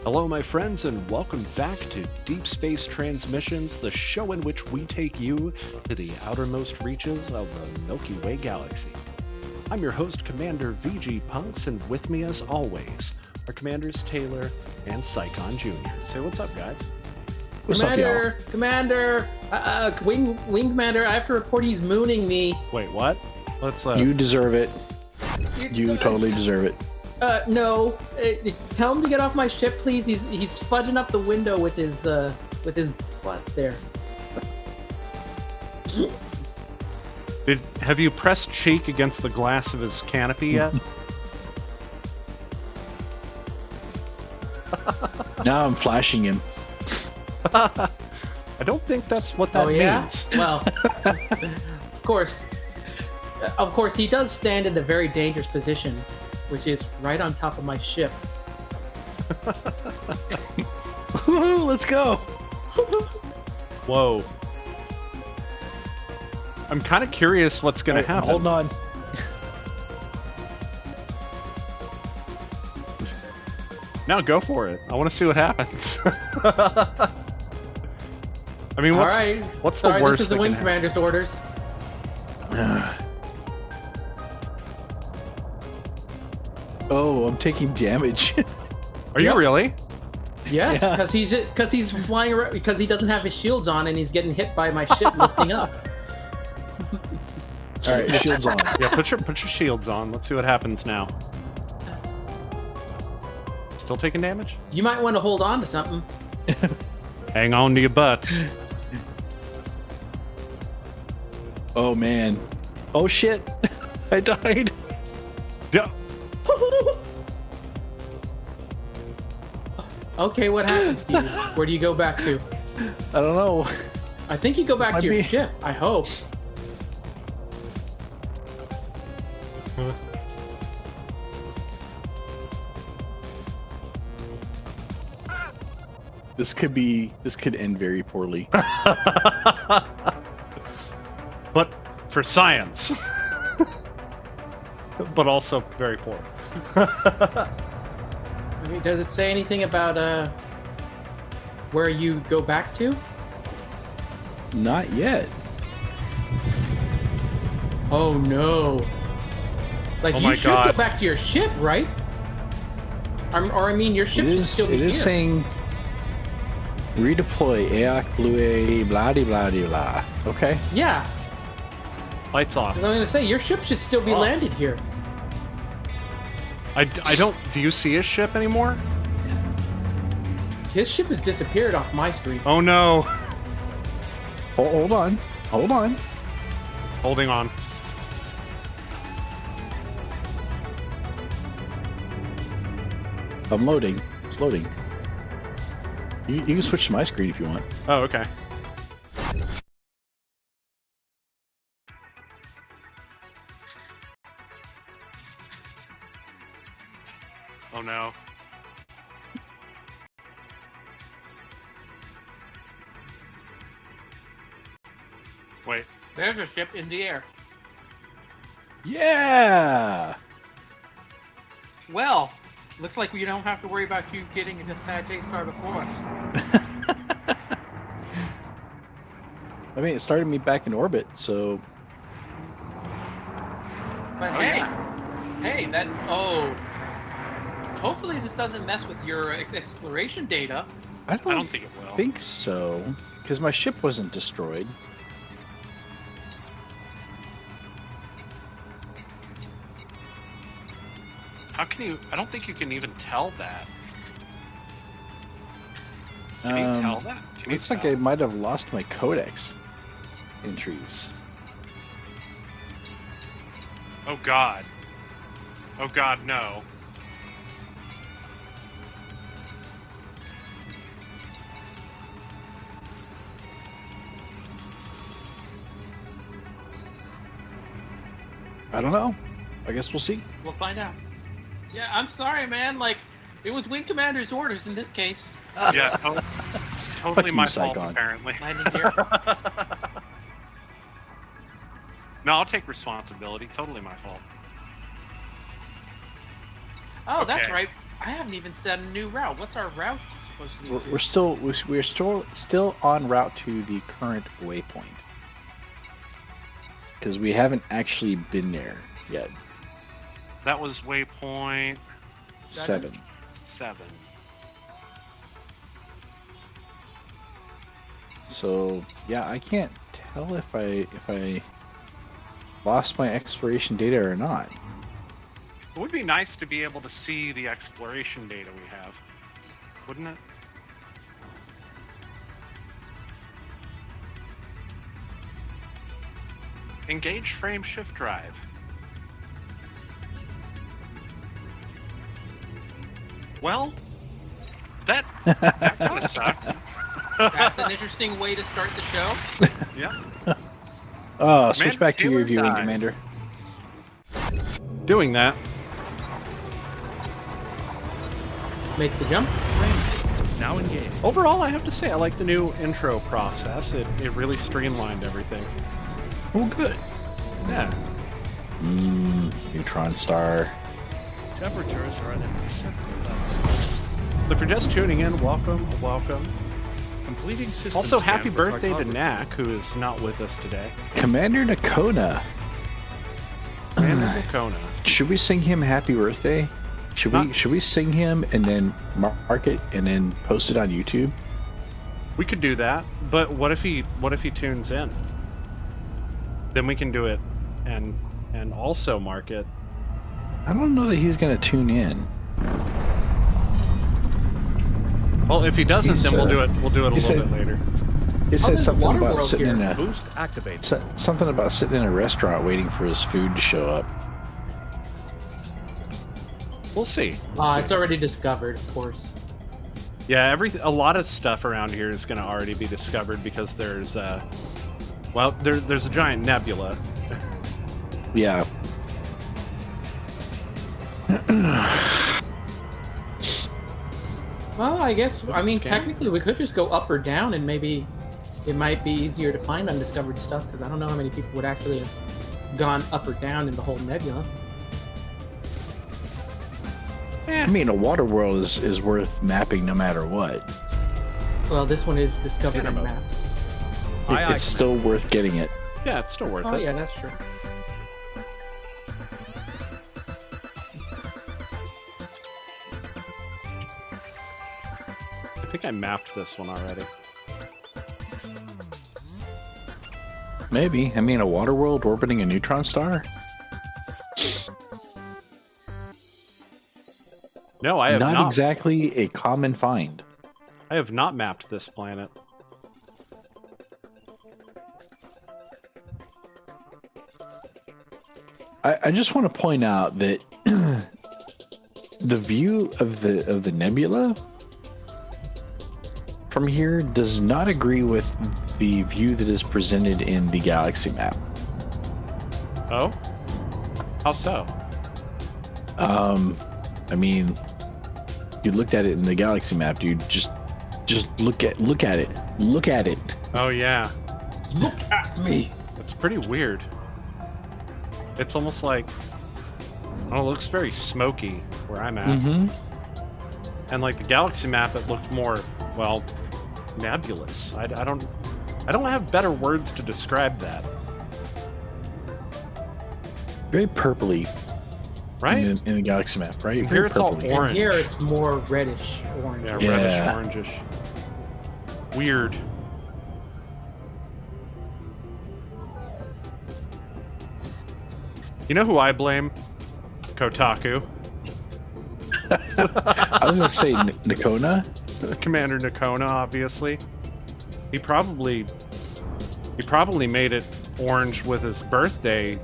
Hello, my friends, and welcome back to Deep Space Transmissions, the show in which we take you to the outermost reaches of the Milky Way galaxy. I'm your host, Commander VG Punks, and with me, as always, are Commanders Taylor and Psychon Jr. Say what's up, guys. What's Commander, up, Commander, Wing Commander, I have to report he's mooning me. Wait, what? Let's, You deserve it. You totally deserve it. No. Tell him to get off my ship, please. He's fudging up the window with his butt there. Have you pressed cheek against the glass of his canopy yet? Now I'm flashing him. I don't think that's what that means. Well, of course, he does stand in a very dangerous position, which is right on top of my ship. Let's go. Whoa. I'm kind of curious what's going to happen. Hold on. Now go for it. I want to see what happens. I mean, what's the worst? This is the Wing Commander's orders. Oh, I'm taking damage. Are you really? Yes, because he's flying around because he doesn't have his shields on and he's getting hit by my ship lifting up. All right, shields on. Yeah, put your shields on. Let's see what happens now. Still taking damage? You might want to hold on to something. Hang on to your butts. Oh man. Oh shit. I died. Yeah. Okay, what happens to you? Where do you go back to? I don't know. I think you go back to your ship. I hope. This could end very poorly. But for science. But also very poor. Okay, does it say anything about where you go back to? Not yet. Oh no! Like you should go back to your ship, right? Or I mean, your ship should still be here. It is saying redeploy AOC Blue A blah de blah de blah. Okay. Yeah. Lights off. I'm gonna say your ship should still be landed here. I don't. Do you see his ship anymore? His ship has disappeared off my screen. Oh no! Hold on. Hold on. Holding on. I'm loading. It's loading. You can switch to my screen if you want. Oh, okay. Oh no. Wait. There's a ship in the air. Yeah! Well, looks like we don't have to worry about you getting into Sag Star before us. I mean, it started me back in orbit, so... But hopefully this doesn't mess with your exploration data. I don't think it will. think so, because my ship wasn't destroyed. How can you? I don't think you can even tell that. Can you tell that? Looks like I might have lost my codex entries. Oh god. Oh god, no. I don't know. I guess we'll see. We'll find out. Yeah, I'm sorry, man. Like, it was Wing Commander's orders in this case. Yeah, totally my fault, Psychon. apparently. Landing here. No, I'll take responsibility. Totally my fault. Oh, that's Okay. right. I haven't even set a new route. What's our route supposed to be? We're still en route to the current waypoint because we haven't actually been there yet. That was waypoint 7. So yeah, I can't tell if I lost my exploration data or not. It would be nice to be able to see the exploration data we have, wouldn't it? Engage frame shift drive. Well, that kind of sucked. That's an interesting way to start the show. Yeah. Switch back to your viewing, Commander. Doing that. Make the jump. Now engage. Overall, I have to say I like the new intro process. It really streamlined everything. Oh, good. Yeah. Neutron star. Temperatures are at an acceptable level. So if you're just tuning in, welcome. Completing system Also, scan happy for birthday to cartography. Knack, who is not with us today. Commander Nakona. Commander Nakona. Should we sing him happy birthday? Should we sing him and then mark it and then post it on YouTube? We could do that, but what if he tunes in? Then we can do it and also mark it. I don't know that he's gonna tune in. Well, if he doesn't, then we'll do it. We'll do it a little bit later. He said there's something Water about World sitting here. in a Boost activated. something about sitting in a restaurant waiting for his food to show up. We'll see. It's already discovered, of course. Yeah, a lot of stuff around here is going to already be discovered because there's there's a giant nebula. Yeah. Well, I guess, Scan. technically we could just go up or down and maybe it might be easier to find undiscovered stuff because I don't know how many people would actually have gone up or down in the whole nebula. I mean, a water world is worth mapping no matter what. Well, this one is discovered and mode. mapped. It's still worth getting it. Yeah, it's still worth Oh, it. yeah, that's true. I think I mapped this one already. Maybe. I mean, a water world orbiting a neutron star? No, I have not. Not exactly a common find. I have not mapped this planet. I just want to point out that the view of the nebula from here does not agree with the view that is presented in the galaxy map. Oh? How so? I mean, you looked at it in the galaxy map, dude. Just look at it. Look at it. Oh yeah. Look at me. It's pretty weird. It's almost like, it looks very smoky where I'm at. Mm-hmm. And like the galaxy map, it looked more, well, nebulous. I don't have better words to describe that. Very purpley. Right? In the galaxy map, right? And Very here it's all purpley. orange. And here it's more reddish orange. Yeah, Yeah. reddish, orangish. Weird. You know who I blame? Kotaku. I was gonna say Nakona. Commander Nakona, obviously. He probably made it orange with his birthday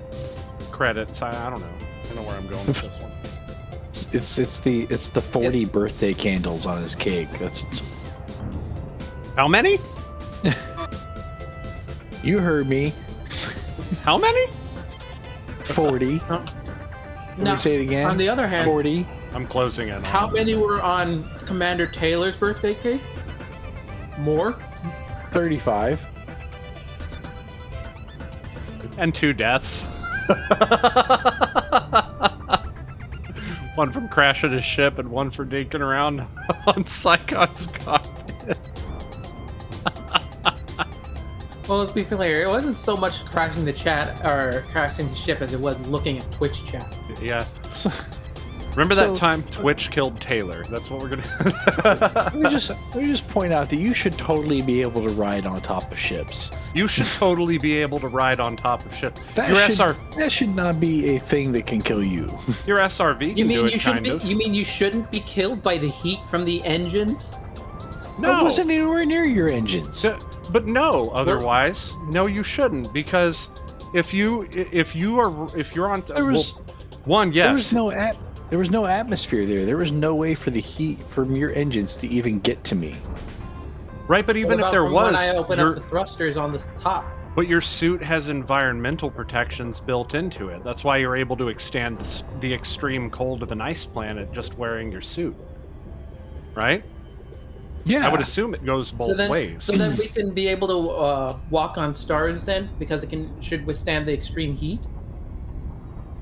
credits. I don't know. I don't know where I'm going with this one. It's the 40 birthday candles on his cake. How many? You heard me. How many? 40. No, Let me say it again. on the other hand, 40. I'm closing in. how on many were on Commander Taylor's birthday cake? More? 35. And 2 deaths. One from crashing his ship and one for dinking around on Psychon's cockpit. Well, let's be clear. It wasn't so much crashing the chat or crashing the ship as it was looking at Twitch chat. Yeah. Remember that time Twitch killed Taylor? That's what we're gonna. Let me just point out that you should totally be able to ride on top of ships. You should totally be able to ride on top of ships. That should not be a thing that can kill you. Your SRV can do it, kind of. You mean you shouldn't be killed by the heat from the engines? No. I wasn't anywhere near your engines. But no, otherwise, no, you shouldn't, because if you're on one, yes. There was no atmosphere there. There was no way for the heat from your engines to even get to me. Right, but even if there was, when I open up the thrusters on the top. But your suit has environmental protections built into it. That's why you're able to extend the extreme cold of an ice planet just wearing your suit. Right? Yeah. I would assume it goes both ways. So then we can be able to walk on stars then, because it should withstand the extreme heat?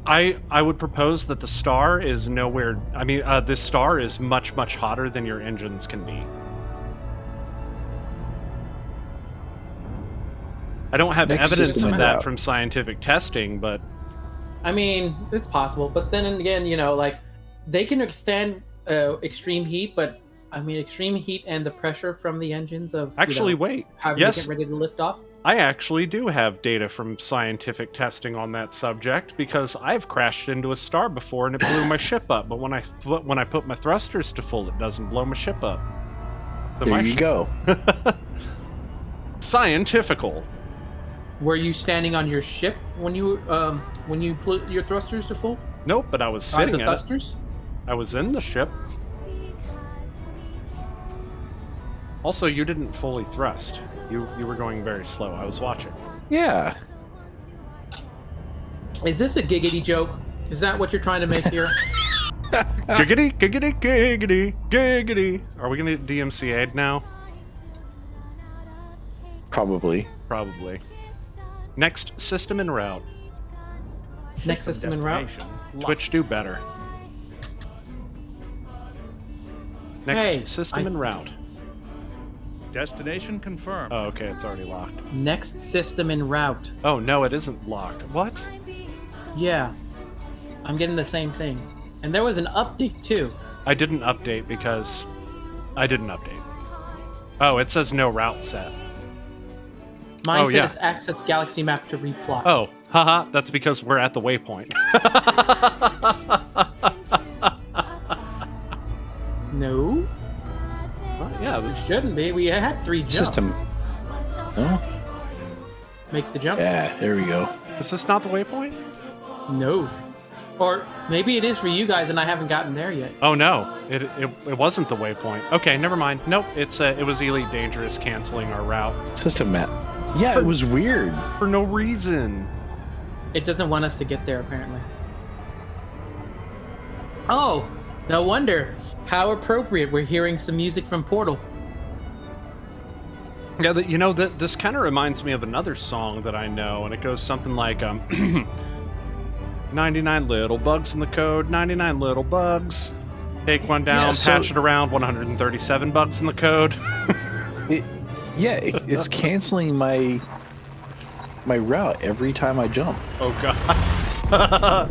I would propose that the star is nowhere... I mean, this star is much, much hotter than your engines can be. I don't have evidence of that from scientific testing, but... I mean, it's possible, but then again, like, they can extend extreme heat, but... I mean, extreme heat and the pressure from the engines of... Wait. Having to get ready to lift off? I actually do have data from scientific testing on that subject, because I've crashed into a star before and it blew my ship up. But when I put my thrusters to full, it doesn't blow my ship up. So there you go. Scientifical. Were you standing on your ship when you put your thrusters to full? Nope, but I was sitting in thrusters? I was in the ship. Also, you didn't fully thrust. You were going very slow. I was watching. Yeah. Is this a giggity joke? Is that what you're trying to make here? Giggity, giggity, giggity, giggity. Are we going to DMCA'd now? Probably. Next system en route. Next system en route? Twitch, do better. Next system en route. Destination confirmed. Oh, okay, it's already locked. Next system en route. Oh, no, it isn't locked. What? Yeah. I'm getting the same thing. And there was an update, too. I didn't update because... I didn't update. Oh, it says no route set. Mine says access galaxy map to replot. Oh, haha, that's because we're at the waypoint. No. Well, yeah, this shouldn't be. We had 3 jumps. System. Oh? Make the jump. Yeah, there we go. Is this not the waypoint? No. Or maybe it is for you guys and I haven't gotten there yet. Oh no, it wasn't the waypoint. Okay, never mind. Nope, it was Elite Dangerous canceling our route. System map. Yeah, it was weird. For no reason. It doesn't want us to get there, apparently. Oh, no wonder. How appropriate. We're hearing some music from Portal. Yeah, this kind of reminds me of another song that I know, and it goes something like, 99 little bugs in the code, 99 little bugs. Take one down, patch it around, 137 bugs in the code. It's canceling my route every time I jump. Oh god.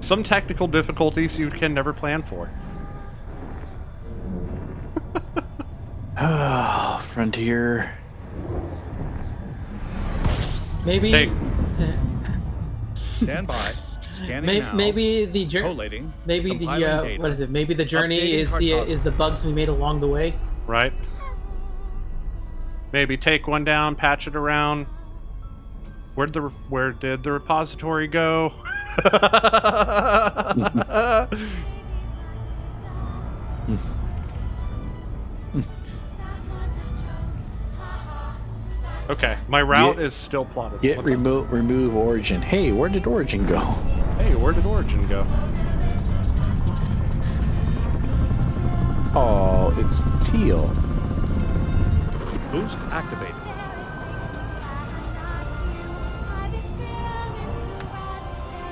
Some technical difficulties you can never plan for. Oh, Frontier. Maybe. Hey. Stand by. Scanning now. Maybe the journey. Collating. Maybe Compiling what is it? Maybe the journey Updating is the bugs we made along the way. Right. Maybe take one down, patch it around. Where did the repository go? Okay, my route is still plotted. Remove origin. Hey, where did origin go? Hey, where did origin go? Oh, it's teal. Boost activated.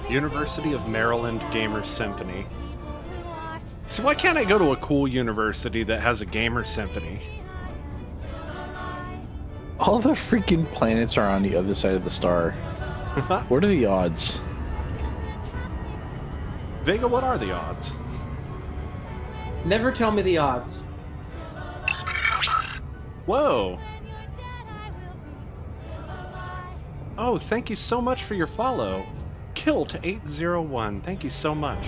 University of Maryland Gamer Symphony. So why can't I go to a cool university that has a gamer symphony? All the freaking planets are on the other side of the star. What are the odds? Vega, what are the odds? Never tell me the odds. Whoa. Oh, thank you so much for your follow. Kilt801, thank you so much.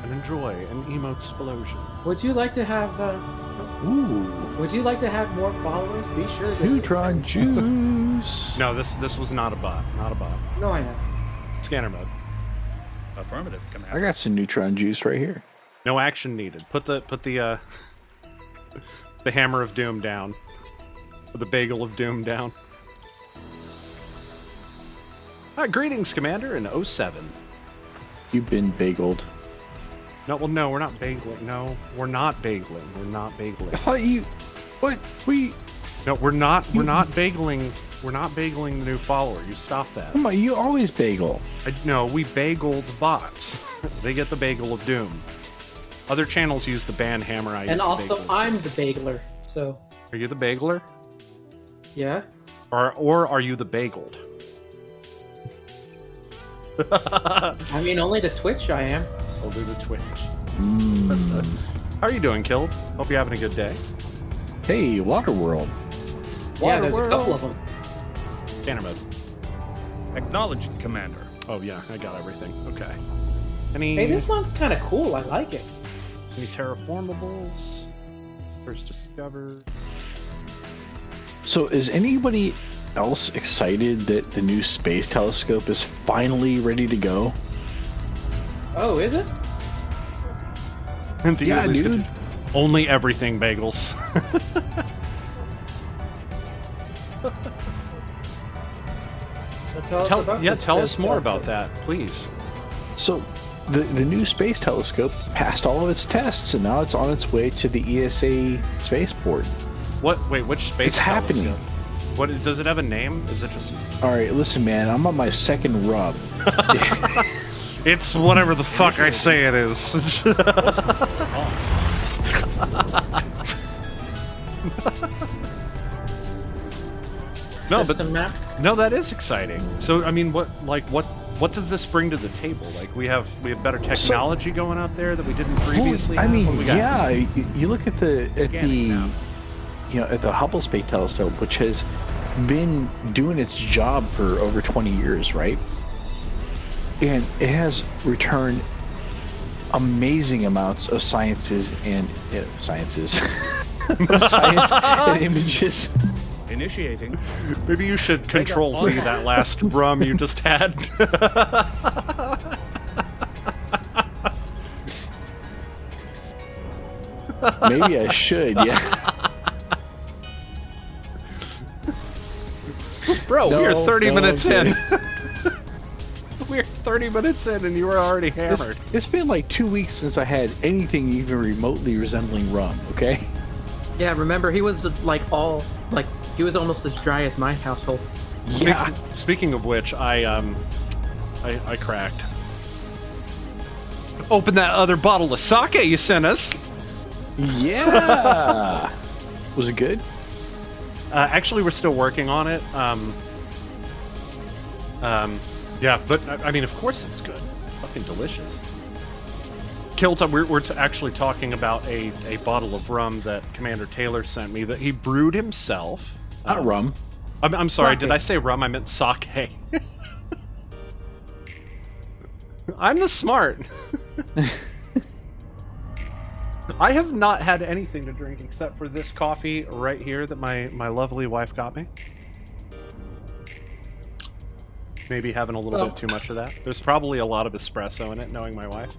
And enjoy an emote explosion. Would you like to have Ooh. Would you like to have more followers? Be sure to Neutron juice. No, this was not a bot. Not a bot. No, I know. Scanner mode. Affirmative, Commander. I got some neutron juice right here. No action needed. Put the the hammer of doom down. Or the bagel of doom down. Greetings, Commander, in 07. You've been bageled. No, well, no, we're not bagling. No, we're not bagling. We're not bagling. I thought you... What? We... No, we're not bagling. We're not bageling the new follower. You stop that. Come on, you always bagel. No, we bagel the bots. They get the bagel of doom. Other channels use the ban hammer. I use And the also, bagel. I'm the bagler, so... Are you the bagler? Yeah? Or are you the bageled? I mean, only the Twitch I am. I'll do the Twitch. Mm. How are you doing, Killed? Hope you're having a good day. Hey, Waterworld. Yeah, there's a couple of them. Scanner mode. Acknowledged, Commander. Oh yeah, I got everything. Okay. Any Hey, this one's kind of cool. I like it. any terraformables? First discovered. So is anybody else excited that the new space telescope is finally ready to go? Oh, is it? Do you Yeah, at least dude. Only everything bagels. So tell us about this tell us space more telescope. about that, please. So the new space telescope passed all of its tests and now it's on its way to the ESA spaceport. What? Wait, which space? It's happening. telescope? What does it have a name? Is it just? All right, listen, man, I'm on my second rub. It's whatever the fuck I say it is. No, but System map. no, that is exciting. So, I mean, what does this bring to the table? Like, we have better technology going out there that we didn't previously. I have? mean, What do we got? yeah, you look at the Scanning now. at the Hubble Space Telescope, which has been doing its job for over 20 years, right? And it has returned amazing amounts of science and images. Initiating. Maybe you should Control Z that last rum you just had. Maybe I should, yeah. Bro, No, we're 30 no, minutes I'm in. We're 30 minutes in and you were already hammered. It's been like 2 weeks since I had anything even remotely resembling rum, okay? Yeah, remember he was he was almost as dry as my household. Yeah. Speaking of which, I cracked. Open that other bottle of sake you sent us. Yeah. Was it good? Actually, we're still working on it. Yeah, but I mean, of course it's good. Fucking delicious. Kilta, we're actually talking about a bottle of rum that Commander Taylor sent me that he brewed himself. Not rum. I'm sorry, Sake. did I say rum? I meant sake. I'm the smart. I have not had anything to drink except for this coffee right here that my lovely wife got me. Maybe having a little bit too much of that. There's probably a lot of espresso in it, knowing my wife.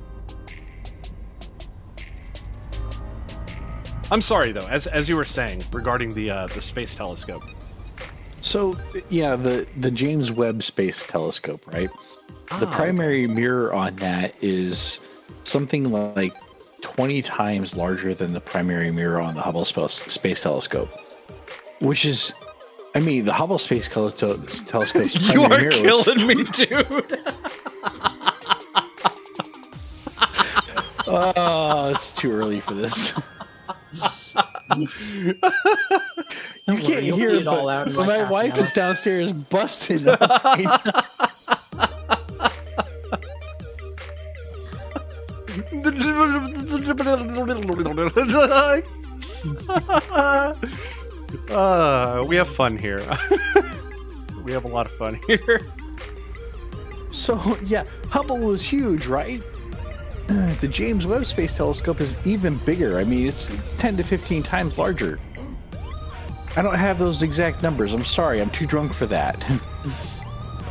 I'm sorry though, as you were saying regarding the space telescope. So, yeah, the James Webb Space Telescope, right? The primary mirror on that is something like 20 times larger than the primary mirror on the Hubble Space Telescope. Which is, I mean, the Hubble Space Telescope's You primary are mirror was, killing me, dude. Oh, it's too early for this. You can't hear it all out. But my wife is downstairs busting up right now. We have fun here. We have a lot of fun here. So, yeah, Hubble was huge, right? The James Webb Space Telescope is even bigger. I mean, it's 10 to 15 times larger. I don't have those exact numbers. I'm sorry. I'm too drunk for that.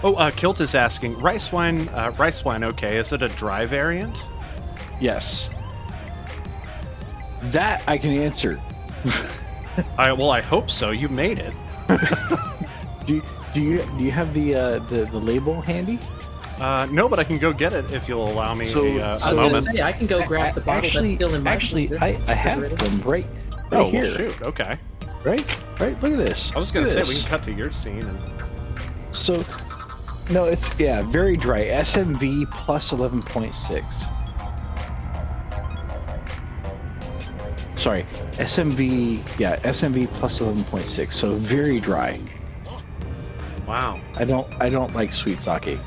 Oh, Kilt is asking, rice wine, okay, is it a dry variant? Yes. That I can answer. Well, I hope so. You made it. Do you have the label handy? No, but I can go get it if you'll allow me a moment. I was going to say, I can go grab the bottle that's still in my freezer. I have them right Oh, here. well, shoot. Okay. Right. Look at this. I was going to say, we can cut to your scene. So, no, it's, very dry. SMV plus 11.6. Sorry, SMV plus 11.6. So very dry. Wow. I don't like sweet sake.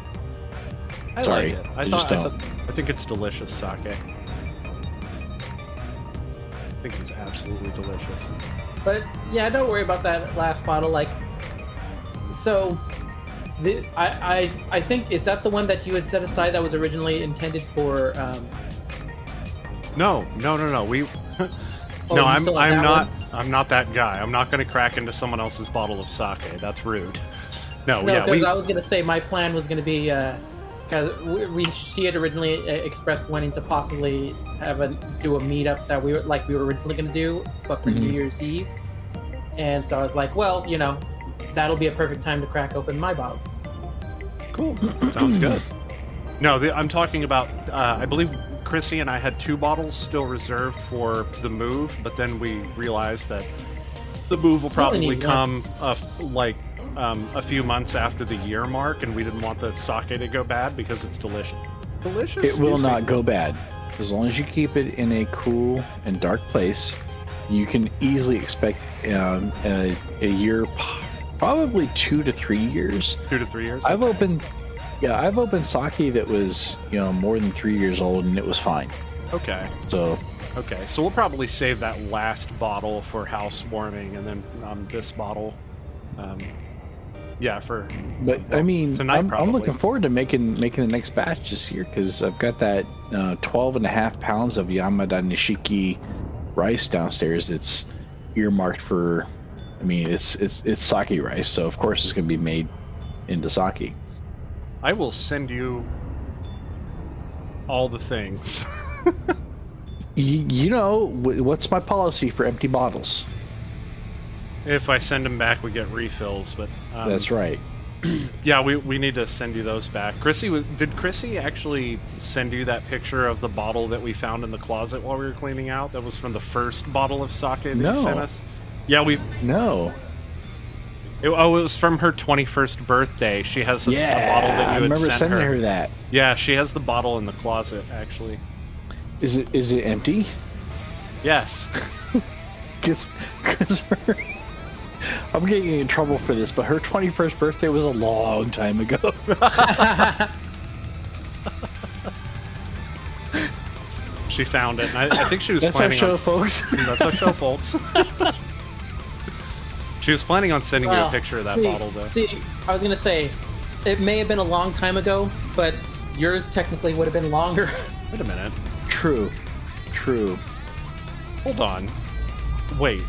Sorry, like it. I think it's delicious sake. I think it's absolutely delicious. But yeah, don't worry about that last bottle. Like, so, I think, is that the one that you had set aside that was originally intended for? No. We. Oh, no, I'm not that guy. I'm not going to crack into someone else's bottle of sake. That's rude. No, because I was going to say my plan was going to be because she had originally expressed wanting to possibly do a meetup that we were originally going to do, but for New Year's Eve. And so I was like, well, that'll be a perfect time to crack open my bottle. Cool. Sounds good. No, I'm talking about. I believe Chrissy and I had 2 bottles still reserved for the move, but then we realized that the move will probably come a few months after the year mark, and we didn't want the sake to go bad because it's delicious. It will not go bad. As long as you keep it in a cool and dark place, you can easily expect a year, probably 2 to 3 years. 2 to 3 years? I've opened sake that was, more than 3 years old, and it was fine. Okay. So we'll probably save that last bottle for housewarming, and then this bottle, I mean, tonight I'm looking forward to making the next batch this year, because I've got that 12.5 pounds of Yamada Nishiki rice downstairs. It's earmarked for. I mean, it's sake rice, so of course it's going to be made into sake. I will send you all the things. What's my policy for empty bottles? If I send them back, we get refills. But that's right. Yeah, we need to send you those back. Did Chrissy actually send you that picture of the bottle that we found in the closet while we were cleaning out? That was from the first bottle of sake that you sent us? Yeah, No. It was from her 21st birthday. She has a bottle that you had sent her. I remember sending her that. Yeah, she has the bottle in the closet, actually. Is it empty? Yes. Because I'm getting in trouble for this, but her 21st birthday was a long time ago. She found it, and I think she was That's planning our show, on... folks. That's our show, folks. She was planning on sending you a picture of that bottle, though. See, I was going to say, it may have been a long time ago, but yours technically would have been longer. Wait a minute. True. Hold on. Wait.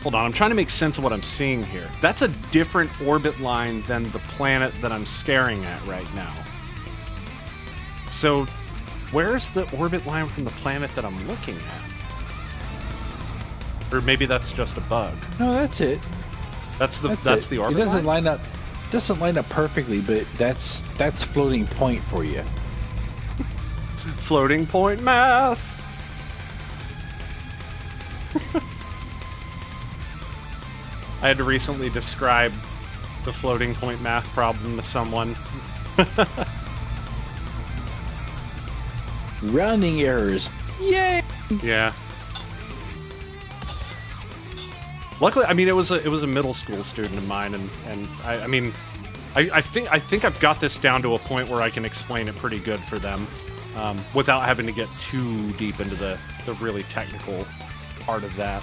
Hold on, I'm trying to make sense of what I'm seeing here. That's a different orbit line than the planet that I'm staring at right now. So, where's the orbit line from the planet that I'm looking at? Or maybe that's just a bug. No, that's it. That's the orbit It doesn't line? line up perfectly, but that's floating point for you. Floating point math. I had to recently describe the floating point math problem to someone. Rounding errors. Yay! Yeah. Luckily, I mean, it was a middle school student of mine, and I think I've got this down to a point where I can explain it pretty good for them, without having to get too deep into the really technical part of that.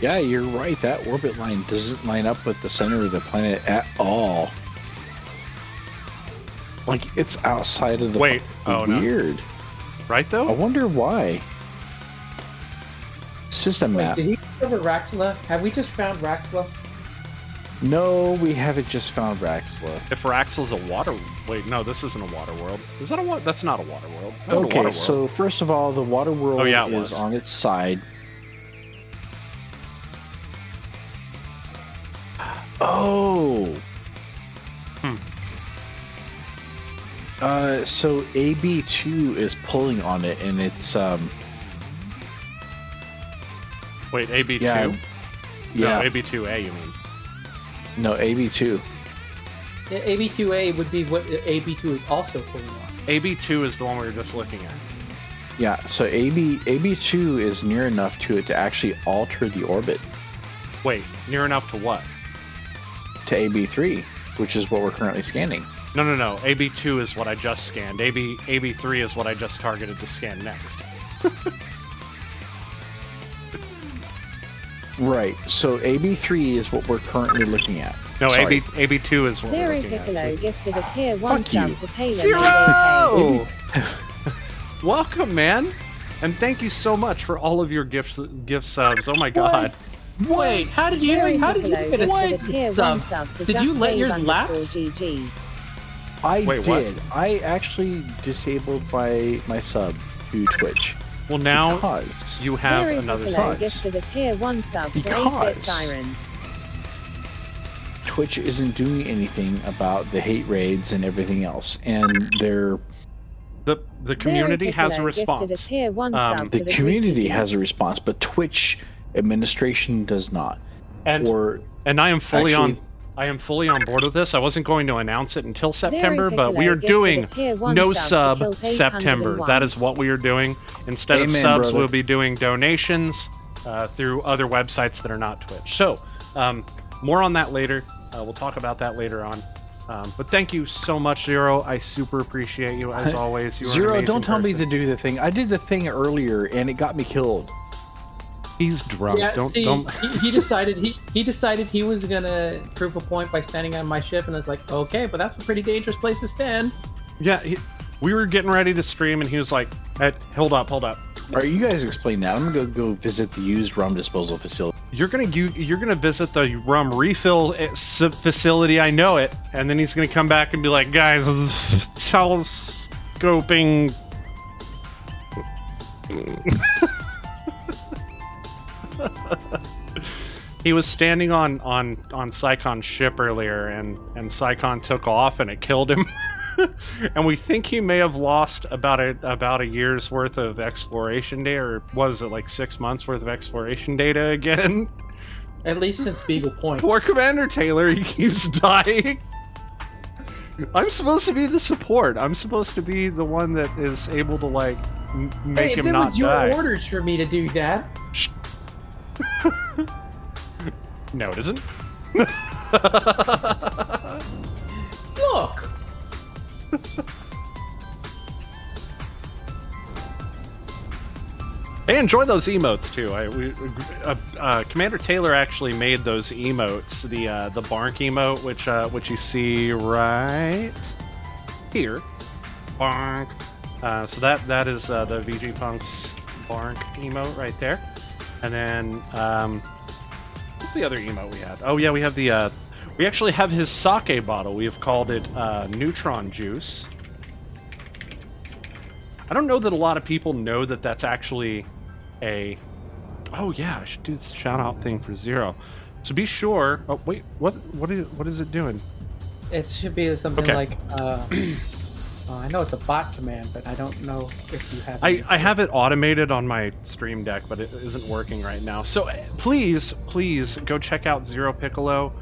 Yeah, you're right. That orbit line doesn't line up with the center of the planet at all. Like, it's outside of the... Wait. Oh, no. Weird. Right, though? I wonder why. It's just a map. Did he discover Raxla? Have we just found Raxla? No, we haven't just found Raxla. If Raxel's a water... Wait, no, this isn't a water world. Is that a water... That's not a water world. Not a Okay, water world. so first of all, the water world is on its side. Oh! So AB2 is pulling on it, and it's, Wait, AB2? Yeah. No, AB2A, you mean? No, AB2. Yeah, AB2A would be what AB2 is also pulling on. AB2 is the one we were just looking at. Yeah, so AB2 is near enough to it to actually alter the orbit Wait, near enough to what? to AB3, which is what we're currently scanning. No. AB2 is what I just scanned. AB3 is what I just targeted to scan next. Right, so AB3 is what we're currently looking at. No, Sorry. AB2 is what we're Zero looking at. Piccolo So- gifted a tier 1 Fuck you. sub to Taylor-MadeAK. Zero! Welcome, man. And thank you so much for all of your gift subs. Oh my god. Wait, how did you Zero get Piccolo a gifted a tier 1 sub? sub to Did you let yours JustDave lapse? _GG. I Wait, what? did. I actually disabled my sub to Twitch. Well, now Because you have Zero another Piccolo sub. gifted a tier 1 sub to Because 8-Bit Siren. Twitch isn't doing anything about the hate raids and everything else, and they're The community Zero has a Piccolo response. gifted a tier 1 sub the to community Greasy has a response, but Twitch administration does not. And I am fully actually- I am fully on board with this. I wasn't going to announce it until Zero September, but we are Piccolo doing gifted a tier 1 no sub to sub Kilt September. 801. That is what we are doing. Instead of Amen, subs, brother. we'll be doing donations through other websites that are not Twitch. So, more on that later. We'll talk about that later on. But thank you so much, Zero. I super appreciate you, as always. You are an Zero, amazing don't tell me person. to do the thing. I did the thing earlier, and it got me killed. He's drunk. Yeah, don't. he decided he was gonna prove a point by standing on my ship, and I was like, okay, but that's a pretty dangerous place to stand. Yeah, we were getting ready to stream, and he was like, hey, hold up. All right, you guys explain that. I'm gonna go visit the used rum disposal facility. You're gonna visit the rum refill facility. I know it, and then he's gonna come back and be like, "Guys, telescoping." He was standing on Sycon's ship earlier, and Sycon took off, and it killed him. And we think he may have lost about a year's worth of exploration data, or was it like 6 months worth of exploration data again? At least since Beagle Point. Poor Commander Taylor, he keeps dying. I'm supposed to be the support. I'm supposed to be the one that is able to like make Hey, him it not was your die. orders for me to do that. No, it isn't. Look. Hey, enjoy those emotes too. Commander Taylor actually made those emotes. The bark emote, which you see right here, bark. So that is the VG Punk's bark emote right there. And then what's the other emote we have? Oh yeah, we have we actually have his sake bottle. We have called it Neutron Juice. I don't know that a lot of people know that that's actually a... Oh yeah, I should do this shout out thing for Zero. So be sure... Oh wait, what is it doing? It should be something Okay. like, I know it's a bot command, but I don't know if you have... I have it automated on my stream deck, but it isn't working right now. So please go check out Zero Piccolo.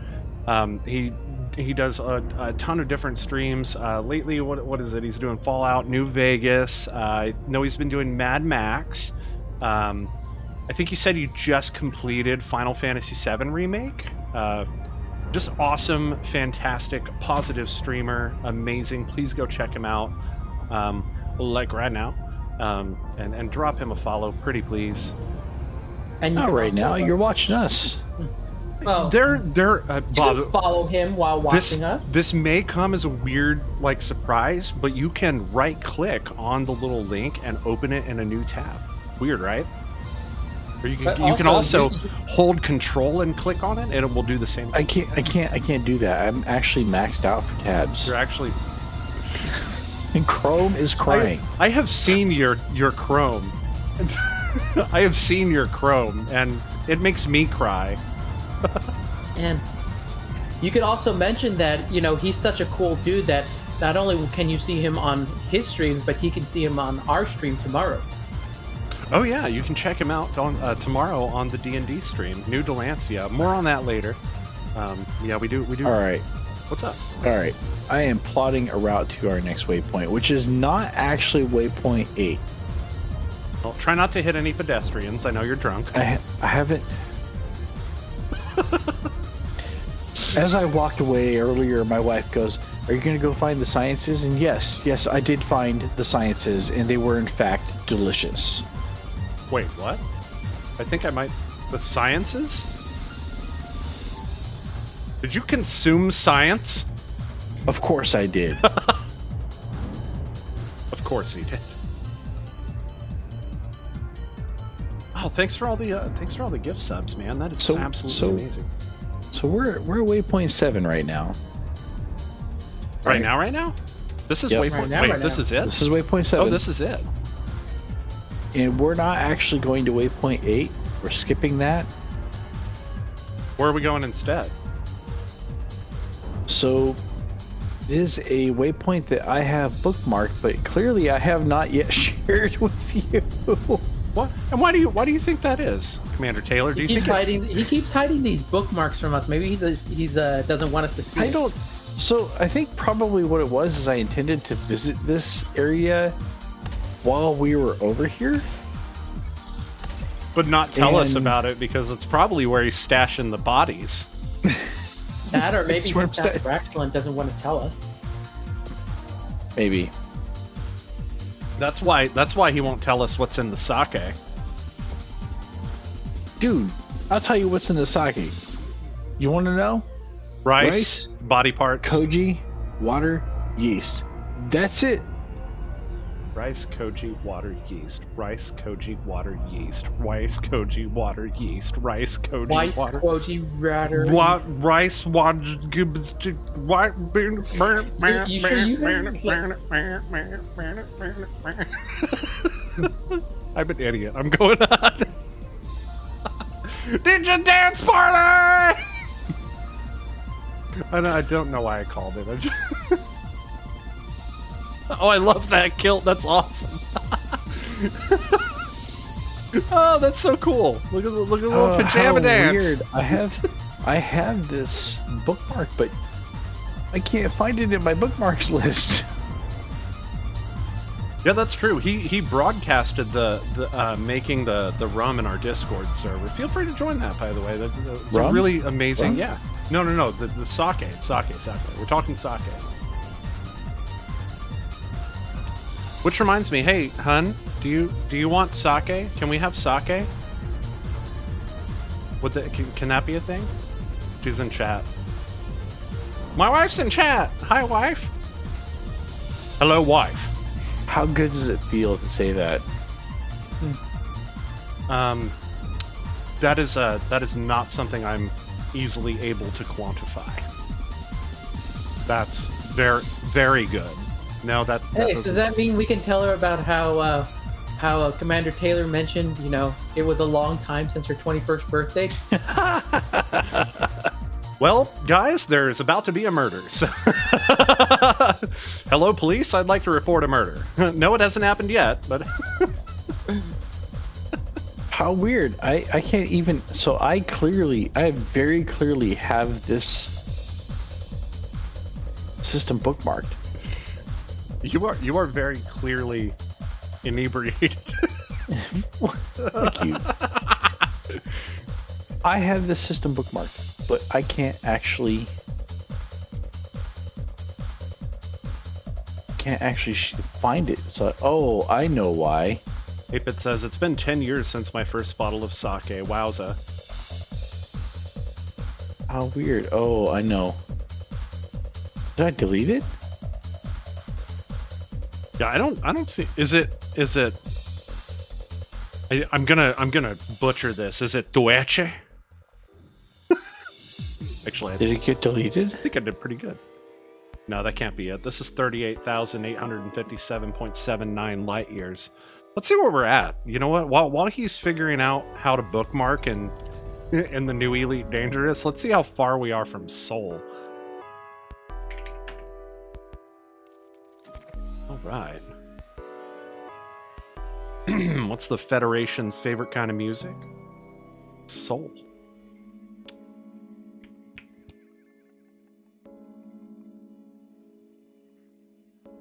He he does a ton of different streams. Lately, what is it? He's doing Fallout, New Vegas. I know he's been doing Mad Max. I think you said you just completed Final Fantasy VII Remake. Just awesome, fantastic, positive streamer. Amazing. Please go check him out. Like right now. And drop him a follow, pretty please. And Not right now. You're watching us. Well, They're you can follow him while watching us. This may come as a weird surprise, but you can right click on the little link and open it in a new tab. Weird, right? Or you can also hold control and click on it, and it will do the same thing. I can't do that. I'm actually maxed out for tabs. You're actually. And Chrome is crying. I have seen your Chrome. I have seen your Chrome, and it makes me cry. And you could also mention that, he's such a cool dude that not only can you see him on his streams, but he can see him on our stream tomorrow. Oh yeah, you can check him out on tomorrow on the D&D stream. New Delancia. More on that later. Yeah, we do. All right. What's up? All right. I am plotting a route to our next waypoint, which is not actually waypoint 8. Well, try not to hit any pedestrians. I know you're drunk. I haven't. As I walked away earlier, my wife goes, "Are you going to go find the sciences?" And yes, I did find the sciences, and they were in fact delicious. Wait, what? I think I might... The sciences? Did you consume science? Of course I did. Of course he did. Oh, thanks for all the gift subs, man. That is absolutely amazing. So we're at waypoint 7 right now. Right now? This is waypoint. This is it. This is waypoint 7. Oh, this is it. And we're not actually going to waypoint 8. We're skipping that. Where are we going instead? So it is a waypoint that I have bookmarked, but clearly I have not yet shared with you. What? And why do you think that is, Commander Taylor? He keeps hiding these bookmarks from us. Maybe he's doesn't want us to see. So I think probably what it was is I intended to visit this area while we were over here, but not tell us about it because it's probably where he's stashing the bodies. That, or maybe Braxton doesn't want to tell us. Maybe. That's why he won't tell us what's in the sake. Dude, I'll tell you what's in the sake. You want to know? Rice, body parts, koji, water, yeast. That's it. Rice, koji, water, yeast. Rice, koji, water, yeast. Rice, koji, water, yeast. Rice, koji, Rice, water. koji, water. Rice, water. You sure you I'm an idiot. I'm going on. Ninja dance party! I don't know why I called it. Oh, I love that kilt. That's awesome. Oh, that's so cool. Look at the little pajama dance. Weird. I have this bookmark, but I can't find it in my bookmarks list. Yeah, that's true. He broadcasted the making the rum in our Discord server. Feel free to join that, by the way. That's a really amazing. Rum? Yeah. No. The sake. Sake. We're talking sake. Which reminds me, hey, hun, do you want sake? Can we have sake? Can that be a thing? She's in chat. My wife's in chat. Hi, wife. Hello, wife. How good does it feel to say that? That is not something I'm easily able to quantify. That's very, very good. No, that does that mean we can tell her about how Commander Taylor mentioned, it was a long time since her 21st birthday? Well, guys, there's about to be a murder. So hello, police. I'd like to report a murder. No, it hasn't happened yet, but how weird. I can't even. So I very clearly have this system bookmarked. You are very clearly inebriated. Thank you. I have the system bookmarked, but I can't actually find it. So, oh, I know why. Apit says, it's been 10 years since my first bottle of sake. Wowza. How weird. Oh, I know. Did I delete it? Yeah, I don't see. Is it? I'm gonna butcher this. Is it Dueche? Actually, Did it get deleted? I think I did pretty good. No, that can't be it. This is 38,857.79 light years. Let's see where we're at. You know what? While he's figuring out how to bookmark and in the new Elite Dangerous, let's see how far we are from Sol. All right. What's the Federation's favorite kind of music? Soul.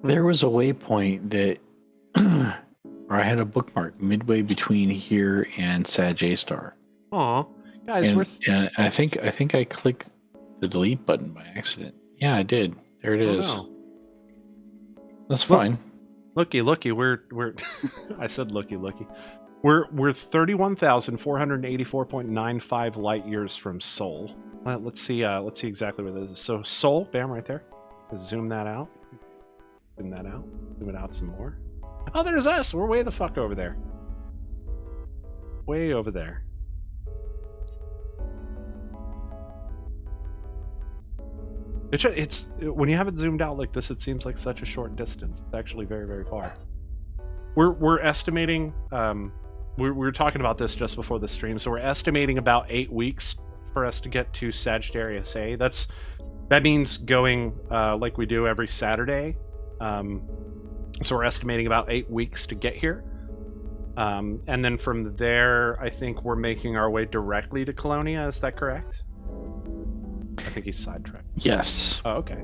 There was a waypoint that where I had a bookmark midway between here and Sag A-Star. Aw, guys, and I think I clicked the delete button by accident. Yeah, I did. There it is. No. That's fine. Looky, we're I said looky. We're 31,484.95 light years from Sol. Let's see exactly where this is. So Sol, bam, right there. Let's zoom that out. Zoom it out some more. Oh, there's us. We're way the fuck over there. Way over there. It's when you have it zoomed out like this, it seems like such a short distance. It's actually very, very far. We're estimating. We were talking about this just before the stream, so we're estimating about 8 weeks for us to get to Sagittarius A. That means going like we do every Saturday. So we're estimating about 8 weeks to get here. And then from there, I think we're making our way directly to Colonia. Is that correct? I think he's sidetracked. Yes. Oh, okay.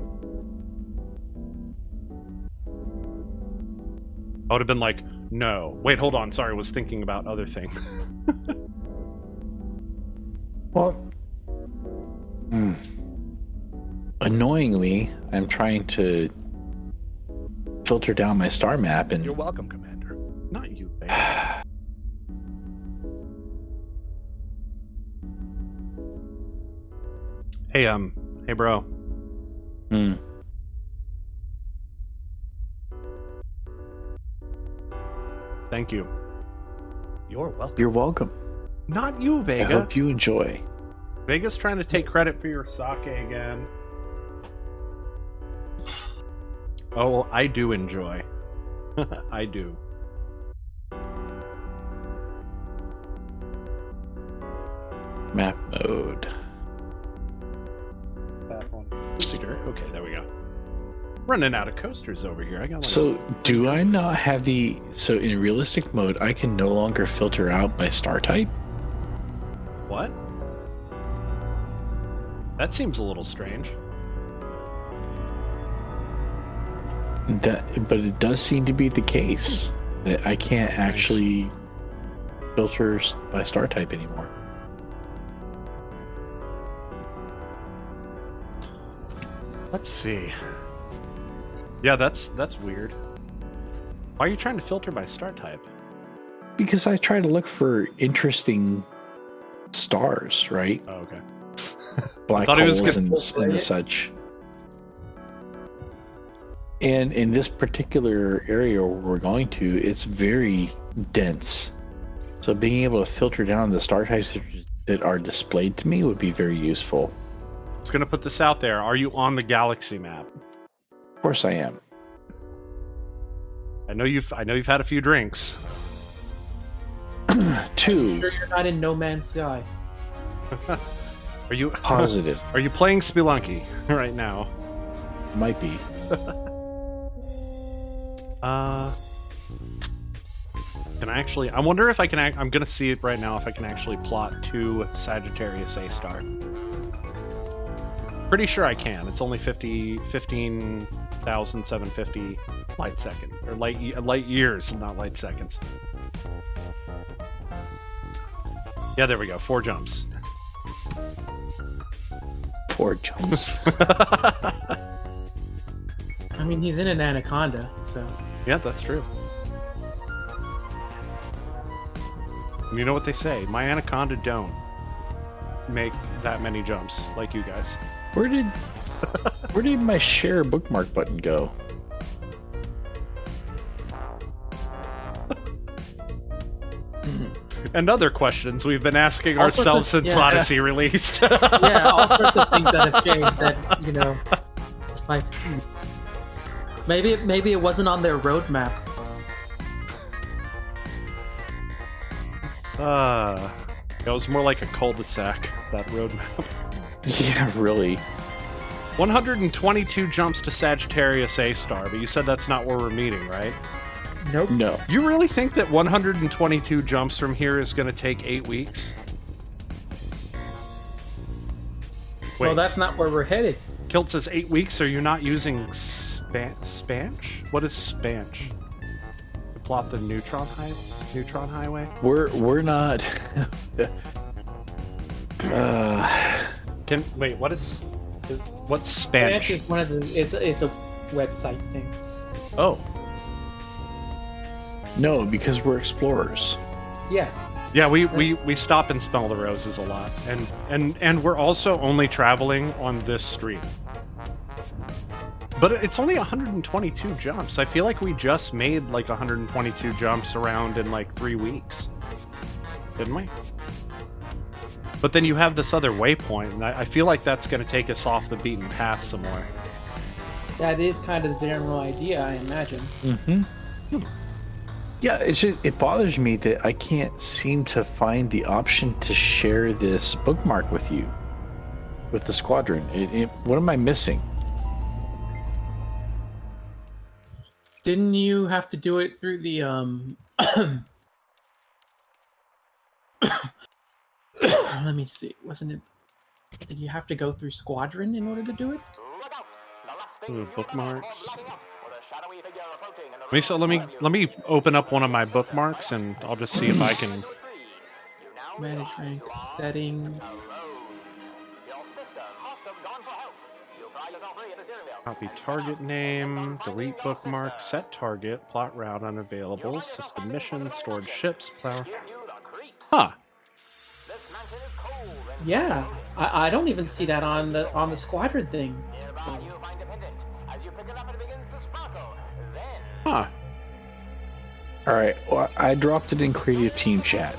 I would have been like, no. Wait, hold on. Sorry, I was thinking about other things. Well, annoyingly, I'm trying to filter down my star map, and You're welcome, Commander. Not you, baby. Hey, bro. Thank you. You're welcome. You're welcome. Not you, I Vega. hope you enjoy. Vega's trying to take credit for your sake again. Oh, I do enjoy. I do. Map mode. Back on coaster. Okay, there we go. Running out of coasters over here. I got. So, do I not have the... So, in realistic mode, I can no longer filter out by star type? What? That seems a little strange. But it does seem to be the case that I can't actually filter by star type anymore. Let's see. Yeah, that's weird. Why are you trying to filter by star type? Because I try to look for interesting stars, right? Oh, okay. Black thought he was holes gonna- and such. And in this particular area where we're going to, it's very dense. So being able to filter down the star types that are displayed to me would be very useful. I was gonna put this out there. Are you on the galaxy map? Of course I am. I know you've had a few drinks. Two. Sure, you're not in No Man's Sky. Are you Positive. Are you playing Spelunky right now? Might be. Can I actually? I wonder if I can. I'm gonna see it right now. If I can actually plot to Sagittarius A star. Pretty sure I can. It's only 15,750 light second or light years, not light seconds. Yeah, there we go. 4 jumps. 4 jumps. I mean, he's in an anaconda, so. Yeah, that's true. You know what they say? My anaconda don't make that many jumps like you guys. Where did my share bookmark button go? And other questions we've been asking All sorts ourselves of- since yeah. Odyssey released. Yeah, all sorts of things that have changed that, it's like, maybe it wasn't on their roadmap. It was more like a cul-de-sac, that roadmap. Yeah, really. 122 jumps to Sagittarius A-star, but you said that's not where we're meeting, right? Nope. No. You really think that 122 jumps from here is going to take 8 weeks? Well, Wait, that's not where we're headed. Kilt says 8 weeks. Are you not using Spanch? What is Spanch? To plot the neutron highway? We're not. Wait, what's Branch Spanch? is one of the. It's a website thing. Oh, No, because we're explorers. Yeah. yeah. We stop and smell the roses a lot, and we're also only traveling on this street. But it's only 122 jumps. I feel like we just made like 122 jumps around in like 3 weeks, didn't we? But then you have this other waypoint, and I feel like that's going to take us off the beaten path some more. That is kind of the general idea, I imagine. Mm-hmm. Yeah, it bothers me that I can't seem to find the option to share this bookmark with you, with the squadron. What am I missing? Didn't you have to do it through the Let me see. Wasn't it? Did you have to go through Squadron in order to do it? Ooh, bookmarks. Let me open up one of my bookmarks, and I'll just see if I can. Manage rank settings. Copy target name, delete bookmark, set target, plot route unavailable, system missions, stored ships, plow. Huh. Yeah, I don't even see that on the Squadron thing. Huh. All right, well, I dropped it in creative team chat.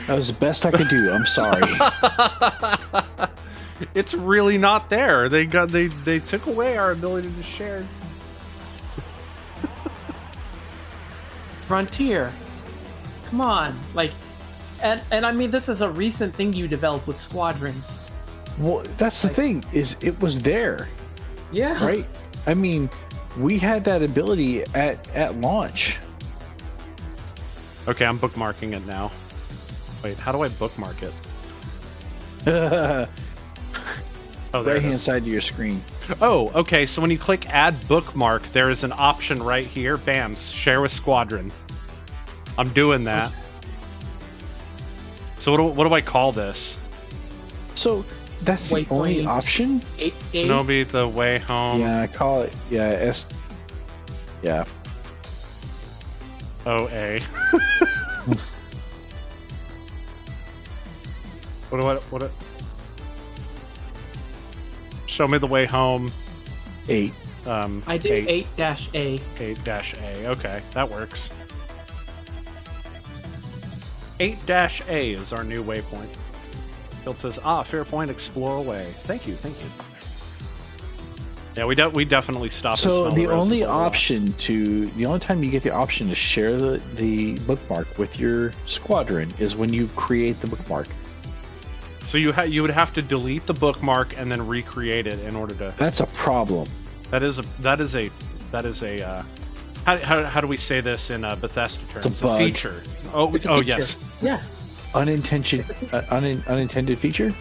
That was the best I could do. I'm sorry. It's really not there. They took away our ability to share. Frontier. Come on, and I mean, this is a recent thing you developed with Squadrons. Well, that's the thing, is it was there, Yeah. right? I mean, we had that ability at launch. Okay, I'm bookmarking it now. Wait, how do I bookmark it? Oh, there it Right-hand is. side of your screen. Oh, okay. So when you click Add Bookmark, there is an option right here. Bam, share with Squadron. I'm doing that. So what do I call this? So that's the only Waypoint. option? 8 Shinobi the way home. Yeah, call it. Yeah, Yeah. OA. What? Show me the way home. 8. I did 8-A. 8-A. Okay, that works. 8-A is our new waypoint. Bill says, fair point, explore away. Thank you. Yeah, we definitely stop and So smell the roses only a lot. the only time you get the option to share the bookmark with your squadron is when you create the bookmark. So you would have to delete the bookmark and then recreate it in order to. That's a problem. That is a. How do we say this in Bethesda terms? It's a bug. feature. It's a Oh feature. yes. Yeah. unintended feature.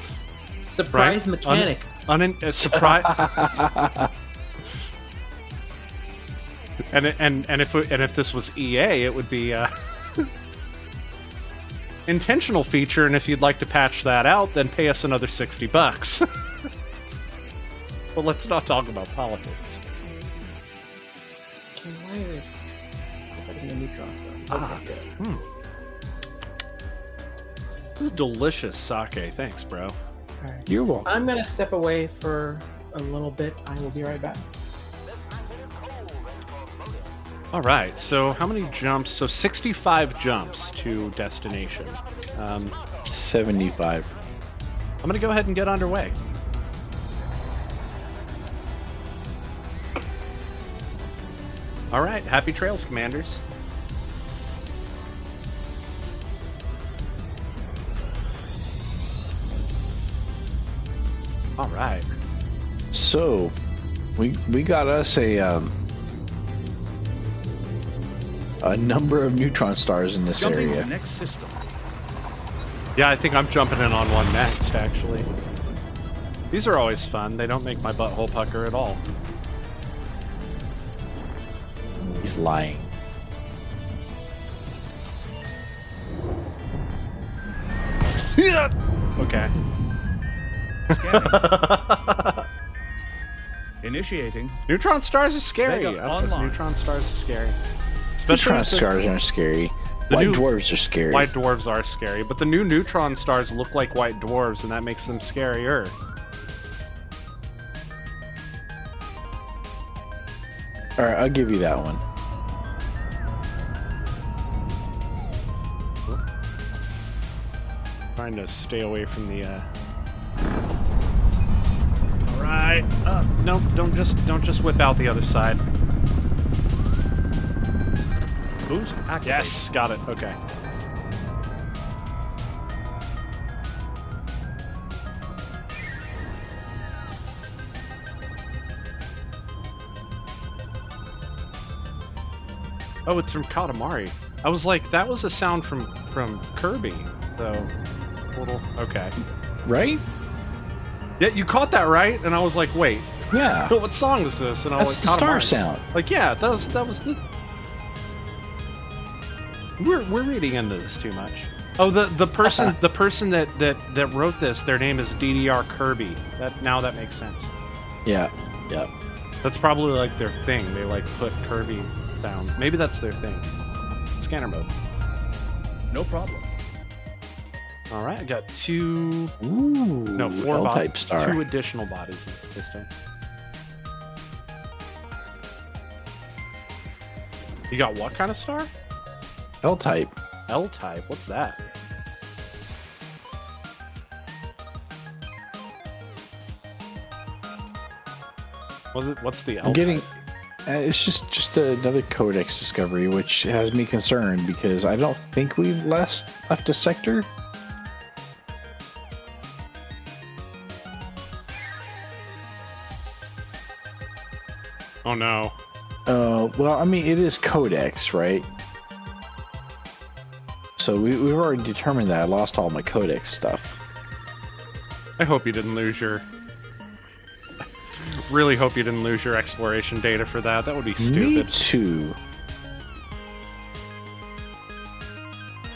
Surprise Right? mechanic. Surprise. and if this was EA, it would be intentional feature. And if you'd like to patch that out, then pay us another $60. But let's not talk about politics. Okay, why are they putting a neutron star? Okay, good. This is delicious sake. Thanks, bro. All right. You're welcome. I'm gonna step away for a little bit. I will be right back. All right. So how many jumps? So 65 jumps to destination. 75. I'm going to go ahead and get underway. All right. Happy trails, Commanders. All right. So, we got us a number of neutron stars in this Jumping to area. the next system. Yeah, I think I'm jumping in on one next, actually. These are always fun. They don't make my butthole pucker at all. He's lying. Okay. Scanning. Initiating. Neutron stars are scary. Vega I think online. neutron stars are scary. Especially Neutron if the- stars aren't scary. The White new- dwarves are scary. White dwarves are scary, but the new neutron stars look like white dwarves, and that makes them scarier. All right, I'll give you that one. Trying to stay away from the. All right. No, don't just whip out the other side. Boost activated. Yes, got it. Okay. Oh, it's from Katamari. I was like, that was a sound from Kirby. So, little okay. Right? Yeah, you caught that right, and I was like, wait, Yeah. what song is this? And I was That's like, the star Katamari. sound. Like, yeah, that was the. We're reading into this too much. Oh, the person that wrote this, their name is DDR Kirby. That makes sense. Yeah. Yeah. That's probably like their thing. They like put Kirby sound. Maybe that's their thing. Scanner mode. No problem. All right, I got two. Ooh. No, four L-type star. 2 additional bodies this time. You got what kind of star? L-type. L-type. What's that? What's the L-type? I'm getting. It's just another codex discovery, which has me concerned because I don't think we left a sector. Oh no. Well, I mean, it is codex, right? So we've already determined that I lost all my codex stuff. I hope you didn't lose your. Really hope you didn't lose your exploration data for that. That would be Me stupid. too.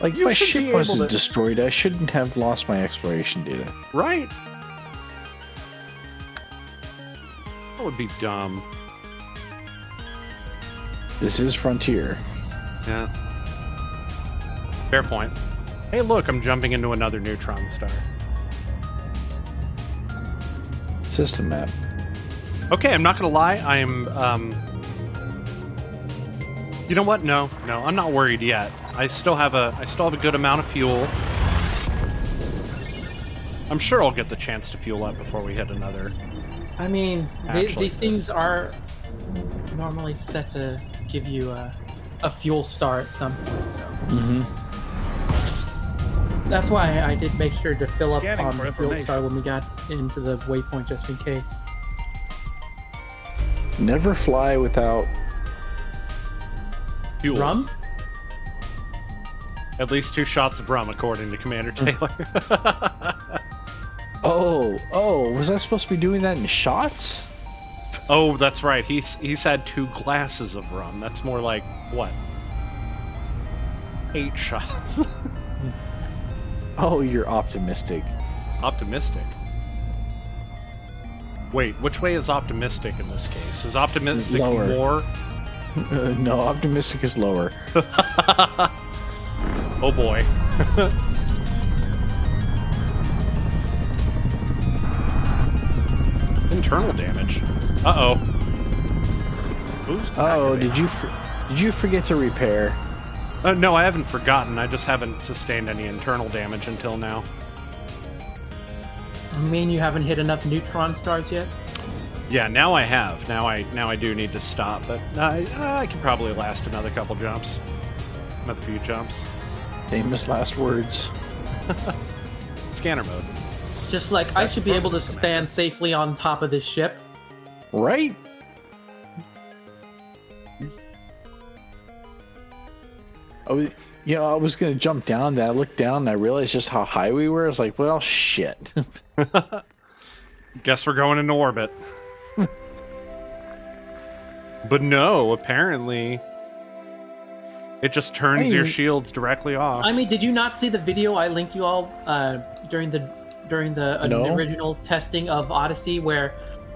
Like, You if my should be ship able wasn't to- destroyed, I shouldn't have lost my exploration data. Right? That would be dumb. This is Frontier. Yeah. Fair point. Hey, look, I'm jumping into another neutron star. System map. Okay, I'm not gonna lie. I'm. You know what? No, I'm not worried yet. I still have a good amount of fuel. I'm sure I'll get the chance to fuel up before we hit another. I mean, Actually, these things are normally set to give you a fuel star at some point, so Mm-hmm. that's why I did make sure to fill up Scanning on for the fuel information. star when we got into the waypoint, just in case. Never fly without. Fuel. Rum? At least 2 shots of rum, according to Commander Taylor. Oh, was I supposed to be doing that in shots? Oh, that's right. He's had 2 glasses of rum. That's more like, what? 8 shots. Oh, you're optimistic. Optimistic? Wait, which way is optimistic in this case? Is optimistic Lower. more? No, optimistic is lower. Oh boy. Internal damage. Uh-oh. Boost Oh, activated. did you forget to repair? No, I haven't forgotten. I just haven't sustained any internal damage until now. I mean, you haven't hit enough neutron stars yet? Yeah, now I have. Now I do need to stop, but I can probably last another couple jumps. Another few jumps. Famous last words. Scanner mode. Just like, I should be able to stand safely on top of this ship. Right? I was gonna jump down. Then I looked down and I realized just how high we were. I was like, well, shit. Guess we're going into orbit. But no, apparently it just turns your shields directly off. I mean, did you not see the video I linked you all during the No. original testing of Odyssey, where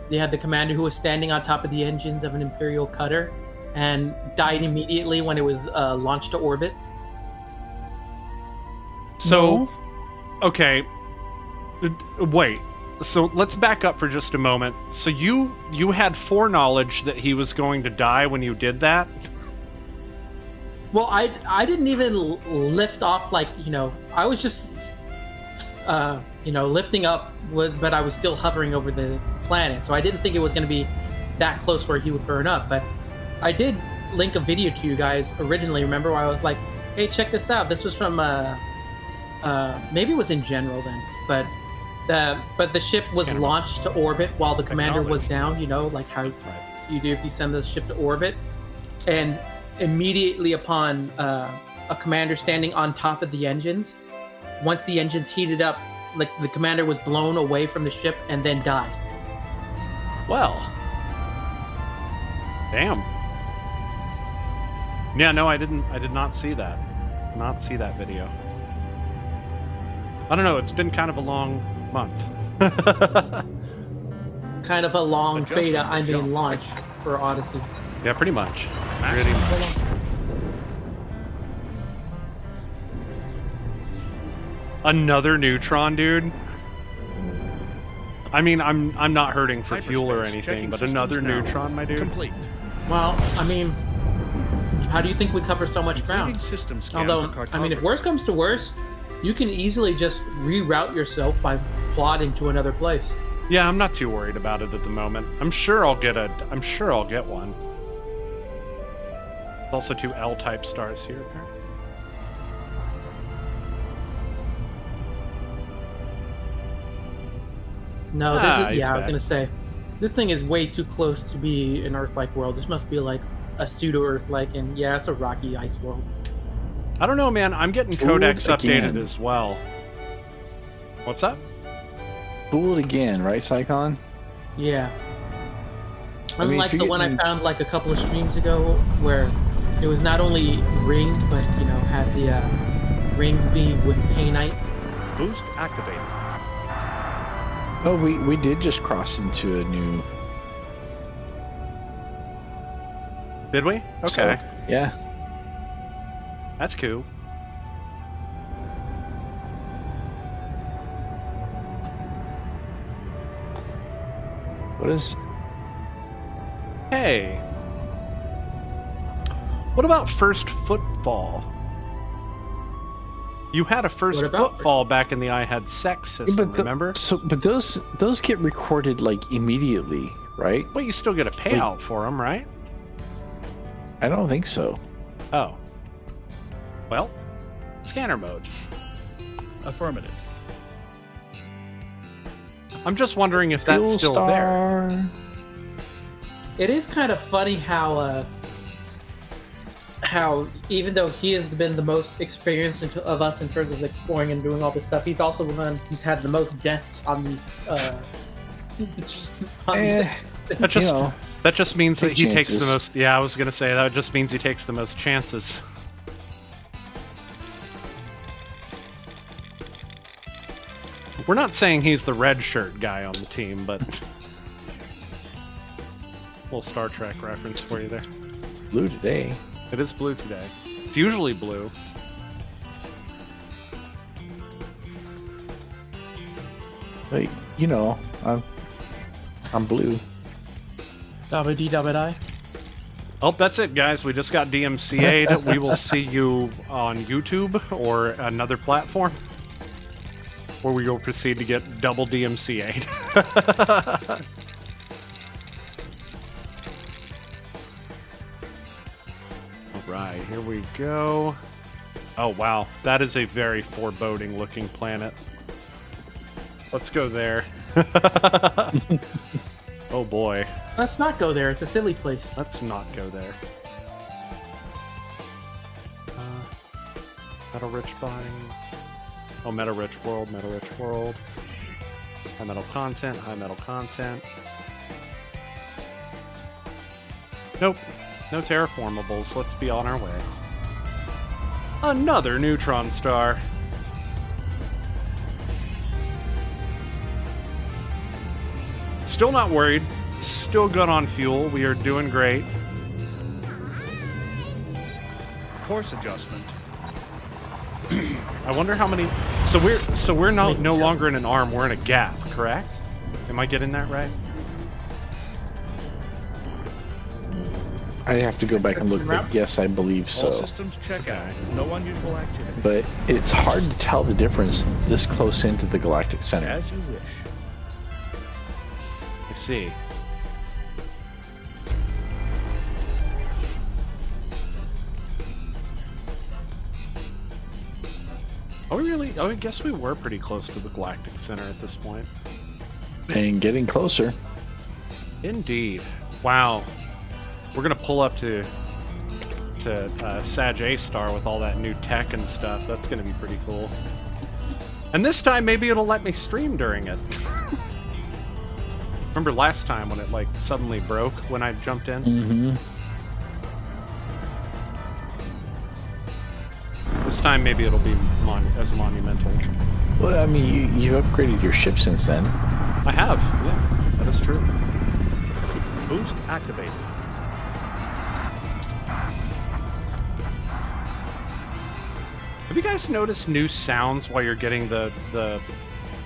they had the commander who was standing on top of the engines of an Imperial cutter and died immediately when it was launched to orbit? So, okay, wait. So let's back up for just a moment. So you had foreknowledge that he was going to die when you did that? Well, I didn't even lift off, like, I was just lifting up, but I was still hovering over the planet, so I didn't think it was going to be that close where he would burn up. But I did link a video to you guys originally, remember, where I was like, hey, check this out. This was from maybe it was in general then, but the ship was launched to orbit while the commander was down, like how you do if you send the ship to orbit. And immediately upon a commander standing on top of the engines, once the engines heated up, like, the commander was blown away from the ship and then died. Well. Damn. Yeah, no, I did not see that. Not see that video. I don't know, it's been kind of a long month. Kind of a long Adjusting beta, the jump. launch for Odyssey. Yeah, pretty much. Maximum Pretty much. velocity. Another neutron, dude. I mean, I'm not hurting for fuel or Hyperspace anything, checking but systems another now. neutron, my dude. Complete. Well, I mean, how do you think we cover so much Including ground? system scan Although, for I mean, if cartography. worse comes to worse, you can easily just reroute yourself by plotting to another place. Yeah, I'm not too worried about it at the moment. I'm sure I'll get one. There's also 2 L-type stars here, apparently. No, he's I was back. gonna say, this thing is way too close to be an Earth-like world. This must be like a pseudo-Earth-like, and yeah, it's a rocky ice world. I don't know, man. I'm getting Fooled codex updated again. as well. What's up? Fooled again, right, Psychon? Yeah. I mean, Unlike if the you one I get- found like a couple of streams ago, where it was not only ringed, but had the rings be with painite. Boost activated. Oh, we did just cross into a new. Did we? Okay. So, yeah. That's cool. What is? Hey. What about first footfall? You had a first What about footfall back in the I Had Sex system, remember? But those get recorded like immediately, right? Well, you still get a payout for them, right? I don't think so. Oh. Well, scanner mode. Affirmative. I'm just wondering if that's Fuel still there. star. It is kind of funny how how even though he has been the most experienced of us in terms of exploring and doing all this stuff, he's also the one who's had the most deaths on these. That just means that he takes chances. the most. Yeah, I was gonna say that just means he takes the most chances. We're not saying he's the red shirt guy on the team, but little Star Trek reference for you there. Blue today. It is blue today. It's usually blue. But, you know, I'm blue. Dabba-dee-dabba-die. Oh, that's it, guys. We just got DMCA'd. We will see you on YouTube or another platform, where we will proceed to get double DMCA'd. Alright, here we go. Oh, wow. That is a very foreboding-looking planet. Let's go there. Oh, boy. Let's not go there. It's a silly place. Let's not go there. Metal Rich Body. Oh, Metal Rich World, Metal Rich World. High metal content, high metal content. Nope. No terraformables. Let's be on our way. Another neutron star. Still not worried. Still good on fuel. We are doing great. Course adjustment. I wonder how many. So we're no longer in an arm. We're in a gap, correct? Am I getting that right? I have to go back and look, but yes, I believe All so. systems check out. No unusual activity. But it's hard to tell the difference this close into the galactic center. As you wish. I see. Are we really? Oh, I guess we were pretty close to the galactic center at this point. And getting closer. Indeed. Wow. We're gonna pull up to Sag A Star with all that new tech and stuff. That's gonna be pretty cool. And this time, maybe it'll let me stream during it. Remember last time when it like suddenly broke when I jumped in? Mm-hmm. This time, maybe it'll be as monumental. Well, I mean, you've upgraded your ship since then. I have. Yeah, that is true. Boost activated. Have you guys noticed new sounds while you're getting the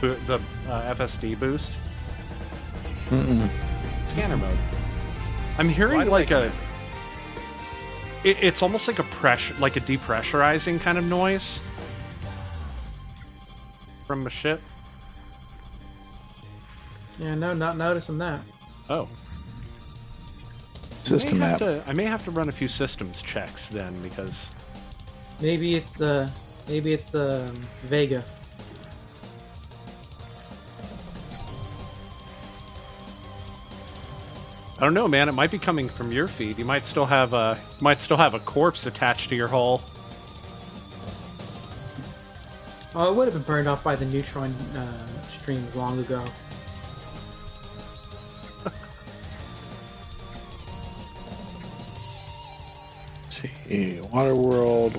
FSD boost? Mm-mm. Scanner mode. I'm hearing Why do like I- a. It's almost like a depressurizing kind of noise from a ship. Yeah, no, not noticing that. Oh. System map. I may have to run a few systems checks then, because Maybe it's Vega. I don't know, man. It might be coming from your feed. You might still have a corpse attached to your hull. Oh, it would have been burned off by the neutron streams long ago. Let's see. Water World.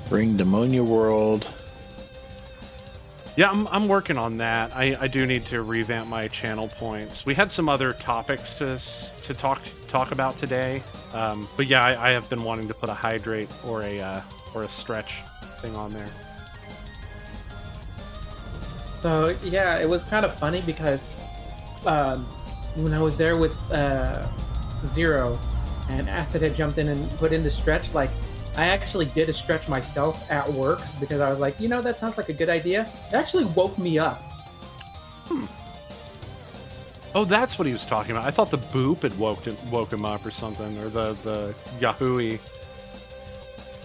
Bring Demonia World. Yeah, I'm working on that. I do need to revamp my channel points. We had some other topics to talk about today, but yeah, I have been wanting to put a hydrate or a stretch thing on there. So yeah, it was kind of funny because when I was there with Zero, and Acid had jumped in and put in the stretch, like I actually did a stretch myself at work because I was like, you know, that sounds like a good idea. It actually woke me up. Oh, that's what he was talking about. I thought the boop had woke him up or something, or the Yahui.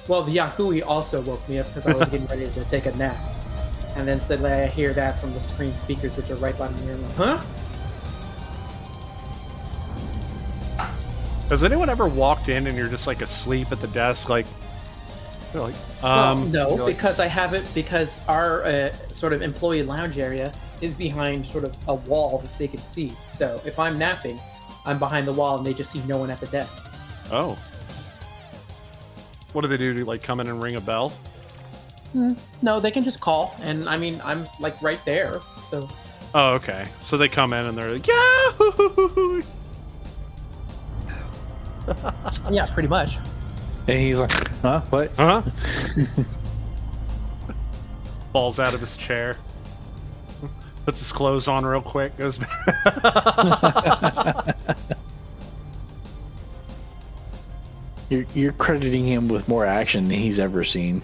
Well, the Yahui also woke me up because I was getting ready to take a nap. And then suddenly I hear that from the screen speakers, which are right by me. And I'm like, huh? Has anyone ever walked in and you're just like asleep at the desk, like? You're like, Well, no, you're like, because I have it because our sort of employee lounge area is behind sort of a wall that they can see. So if I'm napping, I'm behind the wall and they just see no one at the desk. oh. What do they do? Do like come in and ring a bell? No, they can just call, and I mean I'm like right there. So Oh, okay. So they come in and they're like, Yahoo! yeah, pretty much. And he's like, huh? What? Huh? Falls out of his chair. Puts his clothes on real quick. Goes back. You're crediting him with more action than he's ever seen.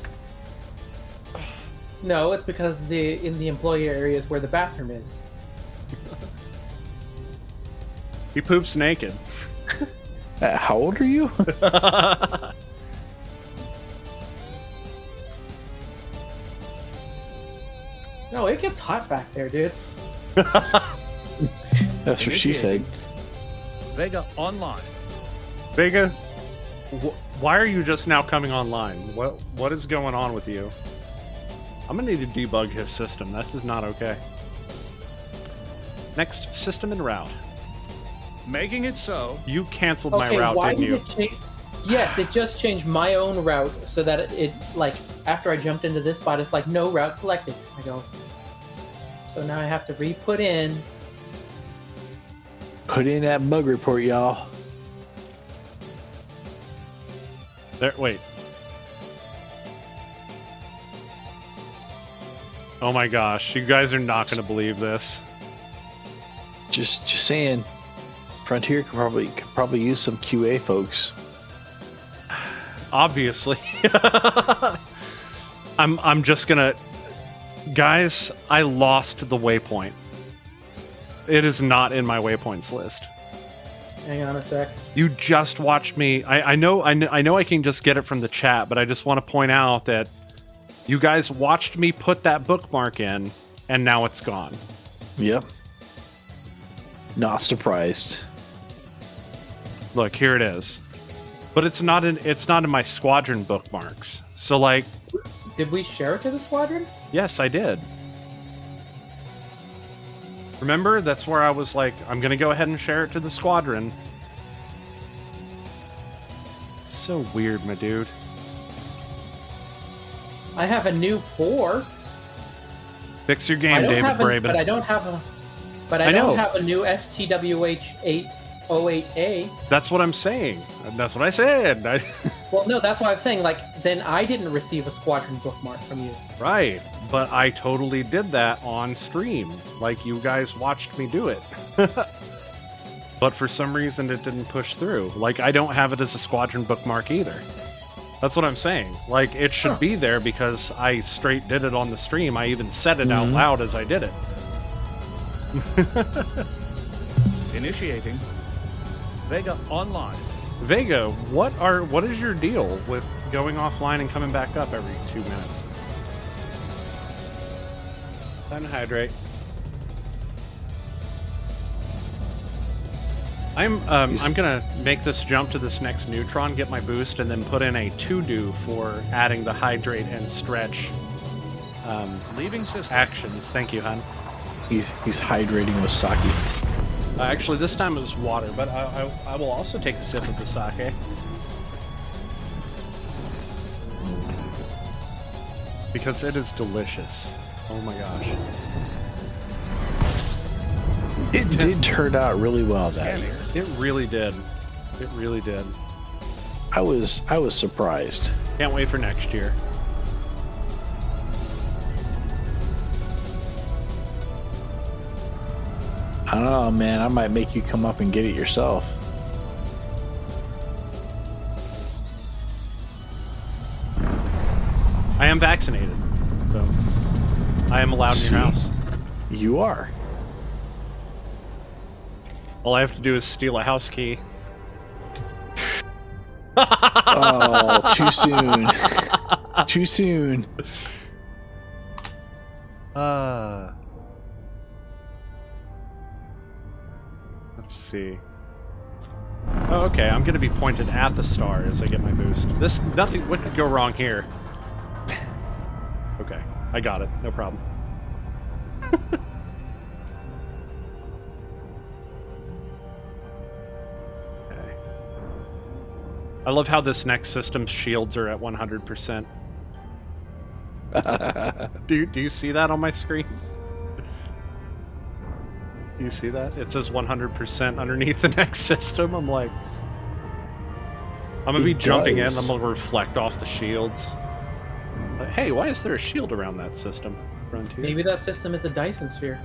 No, it's because in the employee area is where the bathroom is. He poops naked. How old are you? No, it gets hot back there, dude. That's what she said. Vega online. Vega, why are you just now coming online? What is going on with you? I'm gonna need to debug his system. This is not okay. Next, system en route. Making it so. You canceled my Okay, route, why didn't did you? it change? Yes, it just changed my own route so that it like after I jumped into this spot, it's like no route selected. I go. So now I have to re-put in. Put in that bug report, y'all. There, wait. Oh my gosh, you guys are not going to believe this. Just saying. Frontier could probably use some QA folks. Obviously. I'm just gonna... Guys, I lost the waypoint. It is not in my waypoints list. Hang on a sec. You just watched me. I know I can just get it from the chat, but I just want to point out that you guys watched me put that bookmark in, and now it's gone. Yep. Not surprised. Look, here it is. But it's not in my squadron bookmarks. So like, Did we share it to the squadron? yes, I did. Remember, that's where I was like, I'm gonna go ahead and share it to the squadron. So weird, my dude. I have a new 4. Fix your I game, don't David have Braben. but I don't have a. But I I know. don't have a new STWH808A. That's what I'm saying. That's what I said. Well, no, that's why I was saying, like, then I didn't receive a squadron bookmark from you. Right, but I totally did that on stream. Like, you guys watched me do it. But for some reason, it didn't push through. Like, I don't have it as a squadron bookmark either. That's what I'm saying. Like, it should be there because I straight did it on the stream. I even said it out loud as I did it. Initiating. Vega online. Vega, what is your deal with going offline and coming back up every 2 minutes? Time to hydrate. I'm gonna make this jump to this next neutron, get my boost, and then put in a to-do for adding the hydrate and stretch Leaving system. actions. Thank you, hon. He's hydrating with sake. Actually, this time it was water, but I will also take a sip of the sake. Because it is delicious. Oh my gosh. It did turn out really well that year. It really did. It really did. I was surprised. Can't wait for next year. I don't know, man. I might make you come up and get it yourself. I am vaccinated, so I am allowed in your house. You are. All I have to do is steal a house key. Oh, too soon. Too soon. Let's see. Oh, okay, I'm gonna be pointed at the star as I get my boost. What could go wrong here? Okay, I got it, no problem. Okay. I love how this next system's shields are at 100%. Do you see that on my screen? Do you see that? It says 100% underneath the next system. I'm like, I'm gonna be jumping in. I'm gonna reflect off the shields. But, hey, why is there a shield around that system? Frontier? Maybe that system is a Dyson sphere.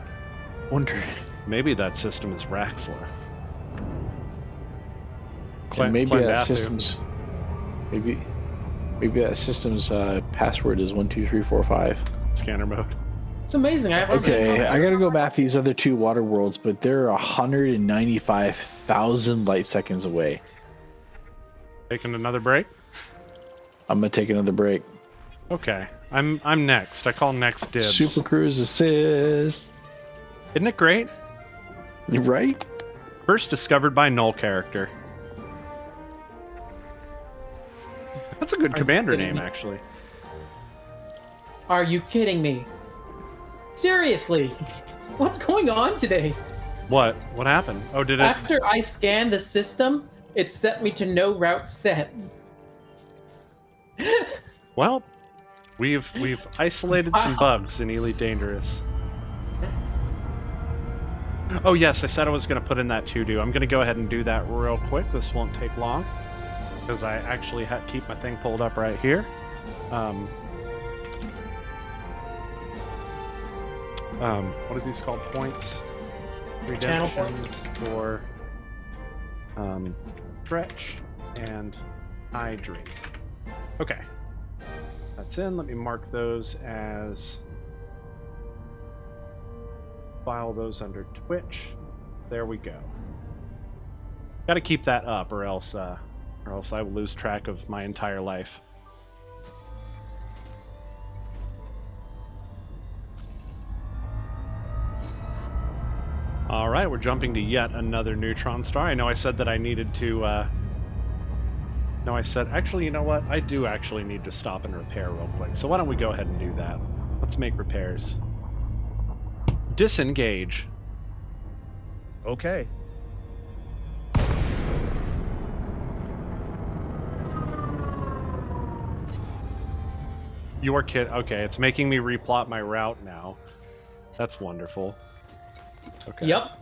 Wonder. Maybe that system is Raxla. And maybe that system's. Maybe that system's password is 12345. Scanner mode. It's amazing. I gotta go back these other two water worlds, but they're 195,000 light seconds away. Taking another break? I'm gonna take another break. Okay, I'm next. I call next dibs. Super Cruise assist. Isn't it great? You're right. First discovered by null character. That's a good commander name, actually. Are you kidding me? Seriously, what's going on today? What? What happened? Oh, did it? After I scanned the system, it set me to no route set. Well, we've isolated some bugs in Elite Dangerous. Oh yes, I said I was going to put in that to-do. I'm going to go ahead and do that real quick. This won't take long because I actually keep my thing pulled up right here. What are these called? Points? Redemptions for stretch and hydrate. Okay. That's in. Let me mark those as... File those under Twitch. There we go. Got to keep that up, or else I will lose track of my entire life. All right, we're jumping to yet another neutron star. I know I said that I needed to. No, I said actually. You know what? I do actually need to stop and repair real quick. So why don't we go ahead and do that? Let's make repairs. Disengage. Okay. Your kid. Okay, it's making me replot my route now. That's wonderful. Okay. Yep.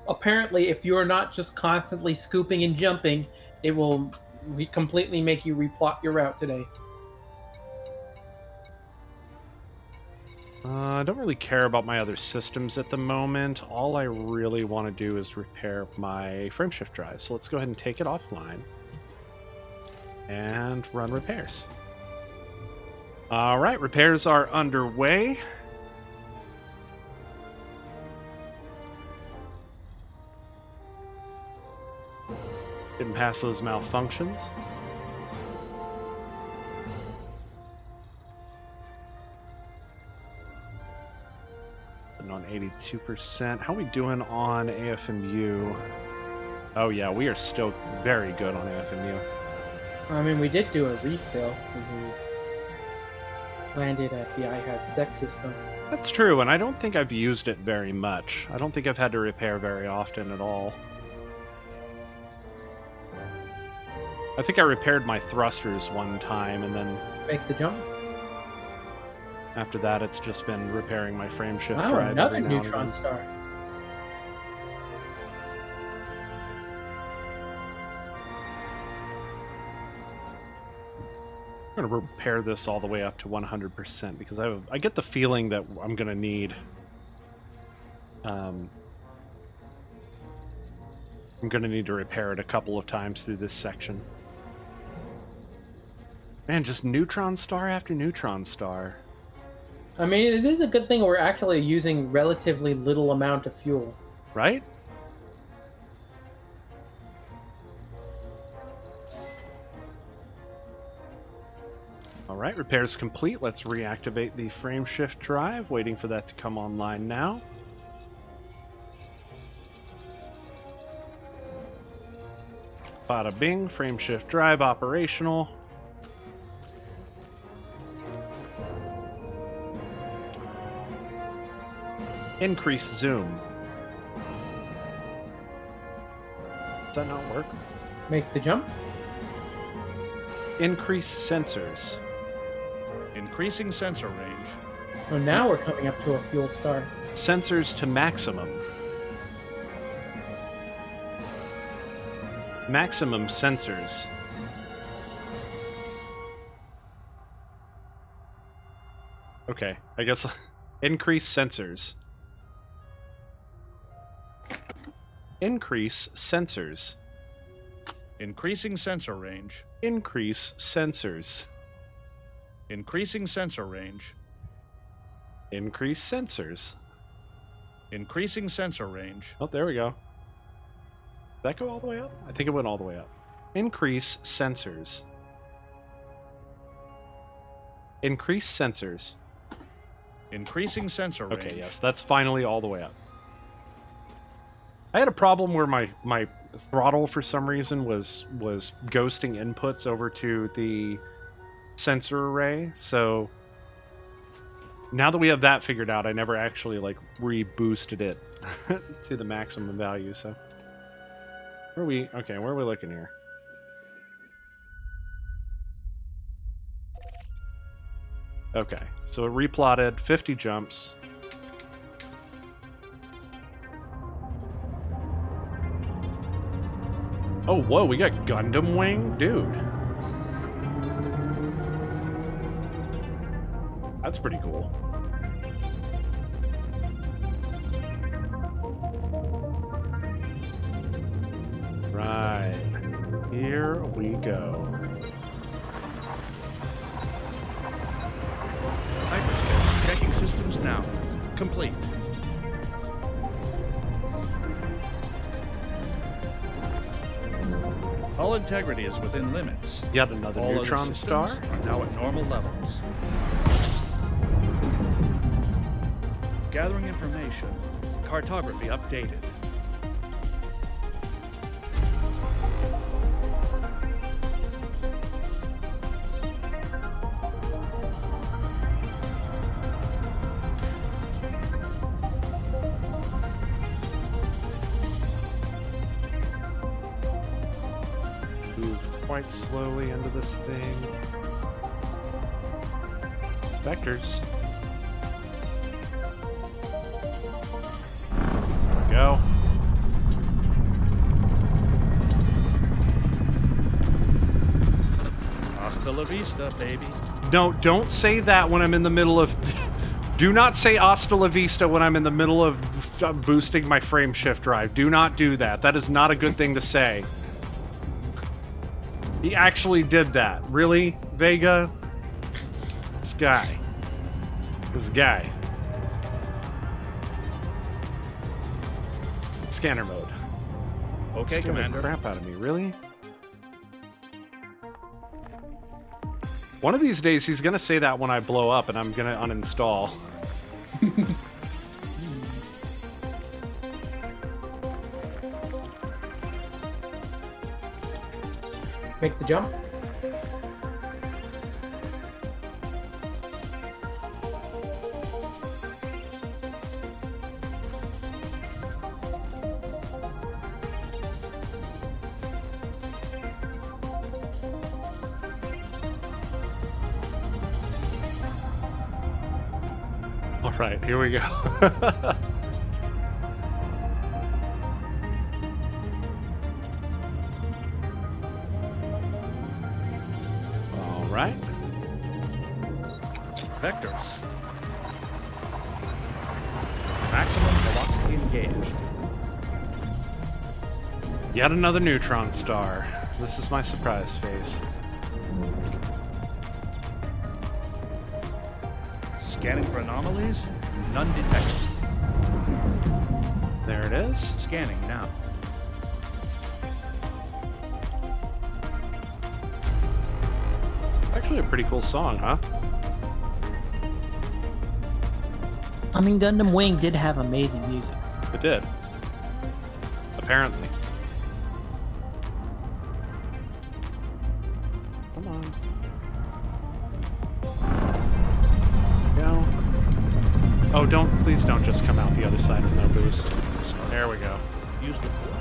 Apparently, if you're not just constantly scooping and jumping, it will completely make you replot your route today. I don't really care about my other systems at the moment. All I really want to do is repair my frameshift drive. So let's go ahead and take it offline and run repairs. All right, repairs are underway. Getting past those malfunctions. On 82%. How are we doing on AFMU? Oh yeah, we are still very good on AFMU. I mean, we did do a refill when we landed at the iHad Sex system. That's true, and I don't think I've used it very much. I don't think I've had to repair very often at all. I think I repaired my thrusters one time, and then... Make the jump? After that, it's just been repairing my frameshift drive. Wow, another neutron star. I'm going to repair this all the way up to 100% because I get the feeling that I'm going to need... I'm going to need to repair it a couple of times through this section. Man, just neutron star after neutron star. I mean, it is a good thing we're actually using relatively little amount of fuel. Right? Alright, repairs complete. Let's reactivate the frameshift drive. Waiting for that to come online now. Bada bing, frame shift drive operational. Increase zoom. Does that not work? Make the jump. Increase sensors. Increasing sensor range. Oh, now we're coming up to a fuel star. Sensors to maximum. Maximum sensors. Okay, I guess increase sensors. Increase sensors. Increasing sensor range. Increase sensors. Increasing sensor range. Increase sensors. Increasing sensor range. Oh, there we go. Did that go all the way up? I think it went all the way up. Increase sensors. Increase sensors. Increasing sensor range. Okay, yes, that's finally all the way up. I had a problem where my throttle for some reason was ghosting inputs over to the sensor array, so now that we have that figured out, I never actually like reboosted it to the maximum value. So where are we? Okay, where are we looking here? Okay, so it replotted 50 jumps. Oh, whoa, we got Gundam Wing? Dude. That's pretty cool. Right. Here we go. Hyperspace. Checking systems now. Complete. Hull integrity is within limits. Yet another All neutron other star? systems are now at normal levels. Gathering information. Cartography updated. Quite slowly into this thing. Vectors. Go. Hasta la vista, baby. No, don't say that when I'm in the middle of... Do not say hasta la vista when I'm in the middle of boosting my frame shift drive. Do not do that. That is not a good thing to say. He actually did that. Really? Vega? This guy. This guy. Scanner mode. Okay, Scared the Commander. crap out of me. Really? One of these days he's gonna say that when I blow up and I'm gonna uninstall. Make the jump. All right, here we go. Right. Vectors. Maximum velocity engaged. Yet another neutron star. This is my surprise face. Scanning for anomalies. None detected. There it is. Scanning now. Actually a pretty cool song, huh? I mean, Gundam Wing did have amazing music. It did. Apparently. on. Go. Oh, please don't just come out the other side with no boost. There we go. Use the force.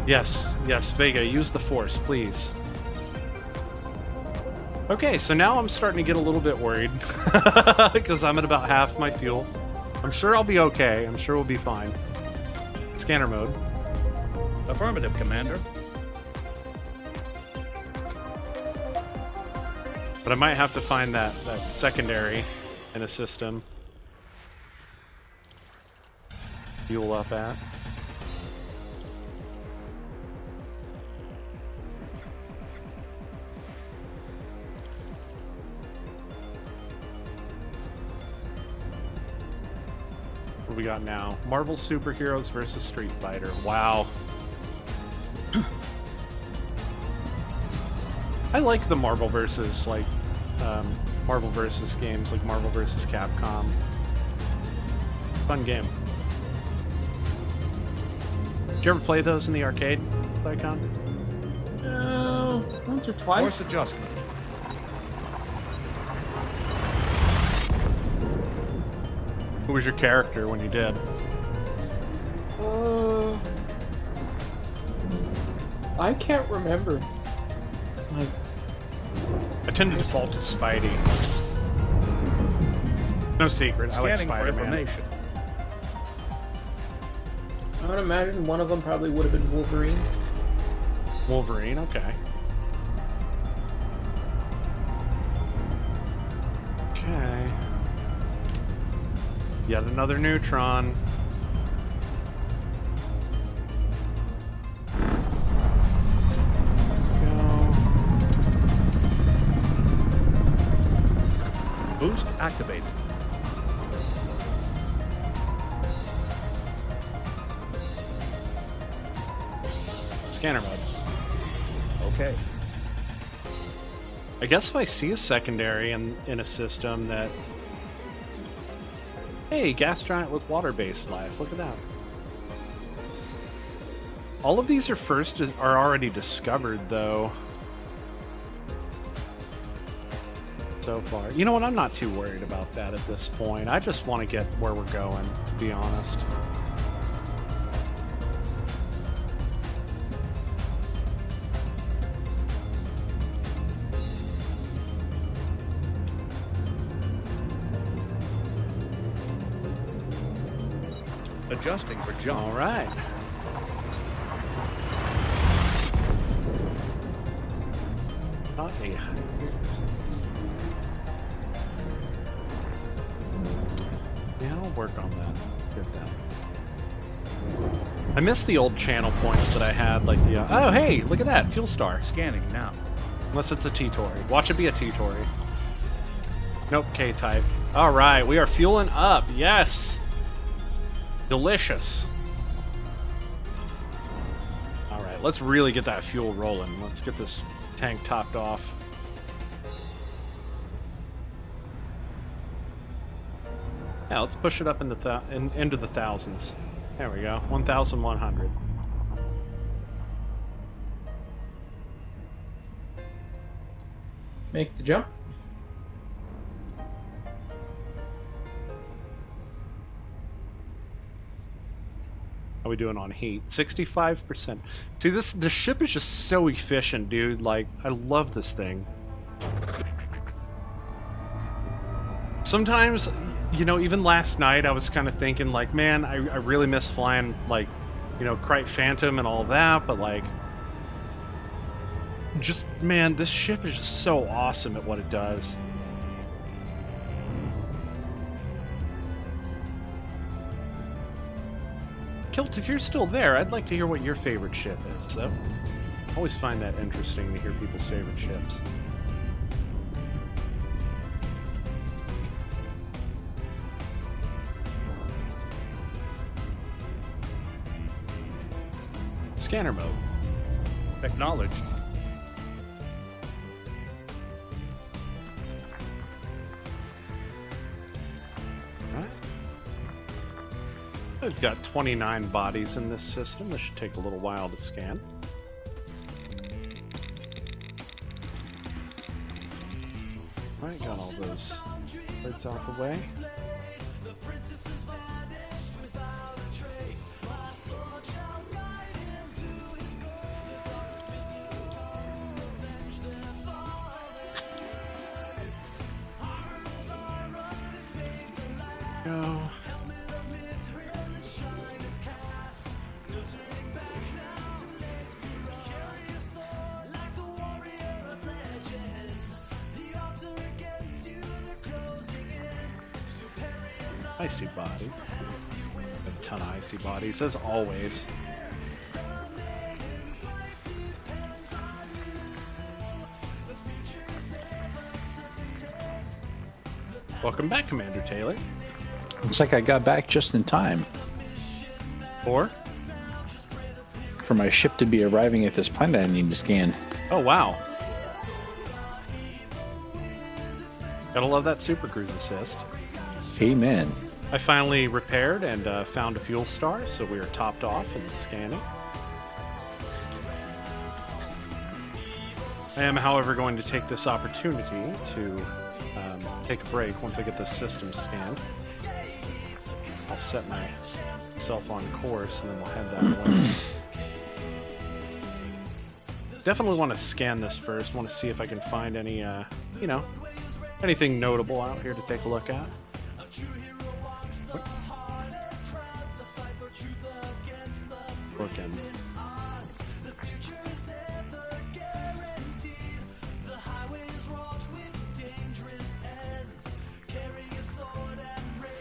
Yes, Vega, use the force, please. Okay, so now I'm starting to get a little bit worried because I'm at about half my fuel. I'm sure I'll be okay. I'm sure we'll be fine. Scanner mode. Affirmative, Commander. But I might have to find that secondary in a system. Fuel up at. What we got now? Marvel Superheroes versus Street Fighter. Wow. I like the Marvel versus games, like Marvel versus Capcom. Fun game. Did you ever play those in the arcade, Icon? Once or twice. Force adjustment. Who was your character when you did? I can't remember. Like, I tend to default to Spidey. No secret, I like Scanning for Spider-Man. information. I would imagine one of them probably would have been Wolverine. Wolverine, okay. Okay. Yet another neutron. Boost activated. Scanner mode. Okay. I guess if I see a secondary in a system that... Hey, gas giant with water-based life. Look at that. All of these are already discovered, though. So far. You know what? I'm not too worried about that at this point. I just want to get where we're going, to be honest. Adjusting for jump. All right. Okay. Yeah, I'll work on that. Get that. I miss the old channel points that I had, like the... oh, hey, look at that. Fuel star. Scanning now. Unless it's a T-Tory. Watch it be a T-Tory. Nope, K-type. All right, we are fueling up. Yes. Delicious. All right, let's really get that fuel rolling. Let's get this tank topped off. Yeah, let's push it up into the thousands. There we go, 1,100. Make the jump. How we doing on heat? 65%. See, the ship is just so efficient, dude. Like, I love this thing. Sometimes, you know, even last night I was kind of thinking, like, man, I really miss flying, like, you know, Krite Phantom and all that, but, like, just, man, this ship is just so awesome at what it does. Kilt, if you're still there, I'd like to hear what your favorite ship is, though. I always find that interesting to hear people's favorite ships. Scanner mode. Acknowledged. We've got 29 bodies in this system. This should take a little while to scan. those birds out the way. Go. Icy body. A ton of icy bodies, as always. Welcome back, Commander Taylor. Looks like I got back just in time For my ship to be arriving at this planet I need to scan. oh wow. Gotta love that super cruise assist. Amen. I finally repaired and found a fuel star, so we are topped off and scanning. I am, however, going to take this opportunity to take a break once I get this system scanned. I'll set myself on course and then we'll head that way. Definitely want to scan this first. Want to see if I can find any, you know, anything notable out here to take a look at. Looking.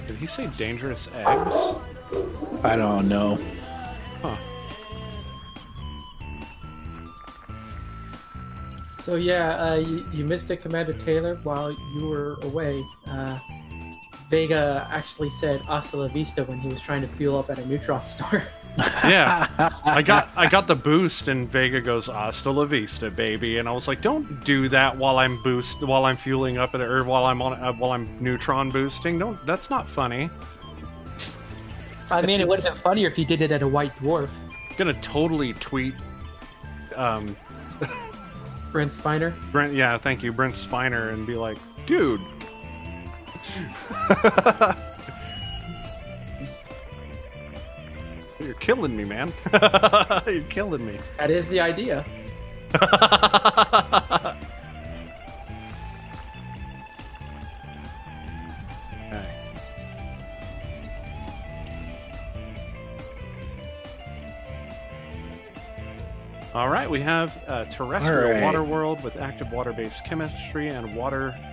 Did he say dangerous eggs? I don't know. Huh. So yeah, you missed it, Commander Taylor, while you were away. Vega actually said "Hasta la vista" when he was trying to fuel up at a neutron star. Yeah, I got the boost, and Vega goes "Hasta la vista, baby," and I was like, "Don't do that while I'm fueling up at or while I'm neutron boosting. Don't. That's not funny." I mean, it would have been funnier if you did it at a white dwarf. I'm gonna totally tweet. Brent Spiner. Brent, yeah, thank you, Brent Spiner, and be like, dude. You're killing me, man. You're killing me. That is the idea. Okay. All right, we have a terrestrial All right. water world with active water-based chemistry and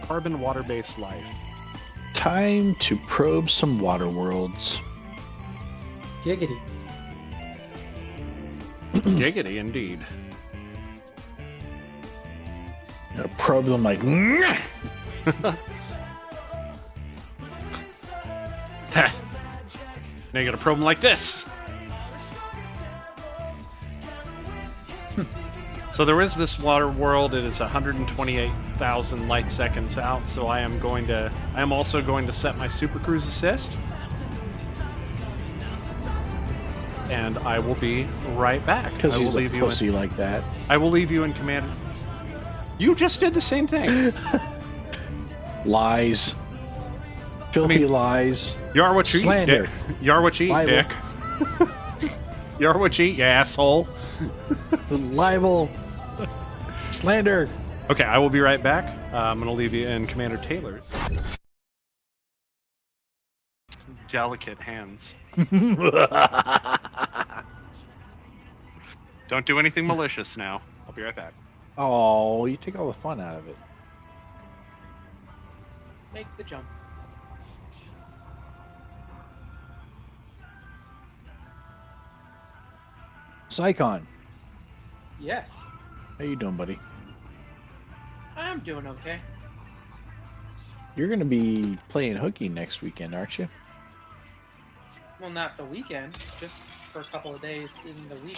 carbon water-based life. Time to probe some water worlds. Giggity. Giggity, indeed. Gonna probe them like. Now you gotta probe them like this. So there is this water world. It is 128,000 light seconds out. So I am also going to set my super cruise assist, and I will be right back. Because I will he's a leave you pussy like that. I will leave you in command. You just did the same thing. Lies. Filthy lies. You are what you Slander. eat, dick. You are what you eat, Libel. dick. You are what you eat, you asshole. Libel. Slander. Okay, I will be right back. I'm going to leave you in Commander Taylor's delicate hands. Don't do anything malicious now. I'll be right back. Oh, you take all the fun out of it. Make the jump. Psychon, Yes. how you doing, buddy? I'm doing okay. You're gonna be playing hooky next weekend, aren't you? Well, not the weekend, just for a couple of days in the week.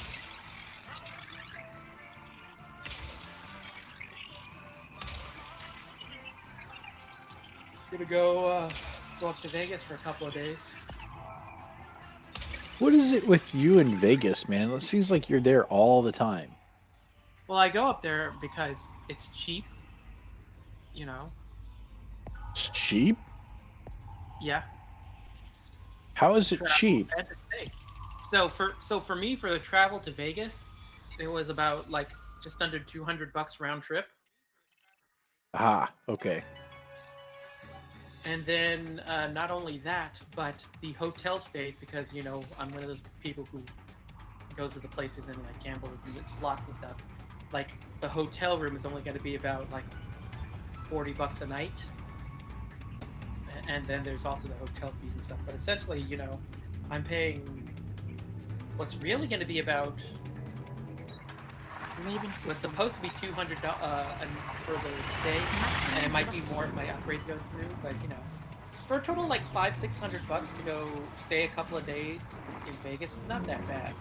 Gonna go up to Vegas for a couple of days. What is it with you in Vegas, man? It seems like you're there all the time. Well, I go up there because it's cheap, you know. It's cheap? Yeah. How is it Travel cheap? and to stay. So for me, for the travel to Vegas, it was about like just under $200 round trip. Ah, okay. And then not only that, but the hotel stays, because I'm one of those people who goes to the places and like gambles and gets slots and stuff. Like the hotel room is only going to be about like $40 a night, and then there's also the hotel fees and stuff. But essentially, I'm paying what's really going to be about Leaving was system. supposed to be $200 for the stay, and it might be more if my upgrades go through. But for a total like $500-600 to go stay a couple of days in Vegas is not that bad.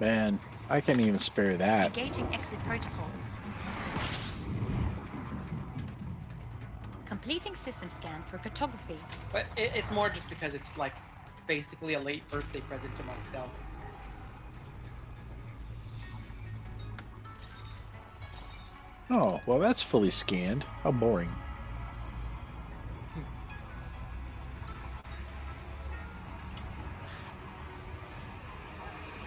Man, I can't even spare that. Engaging exit protocols. Completing system scan for cartography. But it's more just because it's like basically a late birthday present to myself. Oh, well, that's fully scanned. How boring.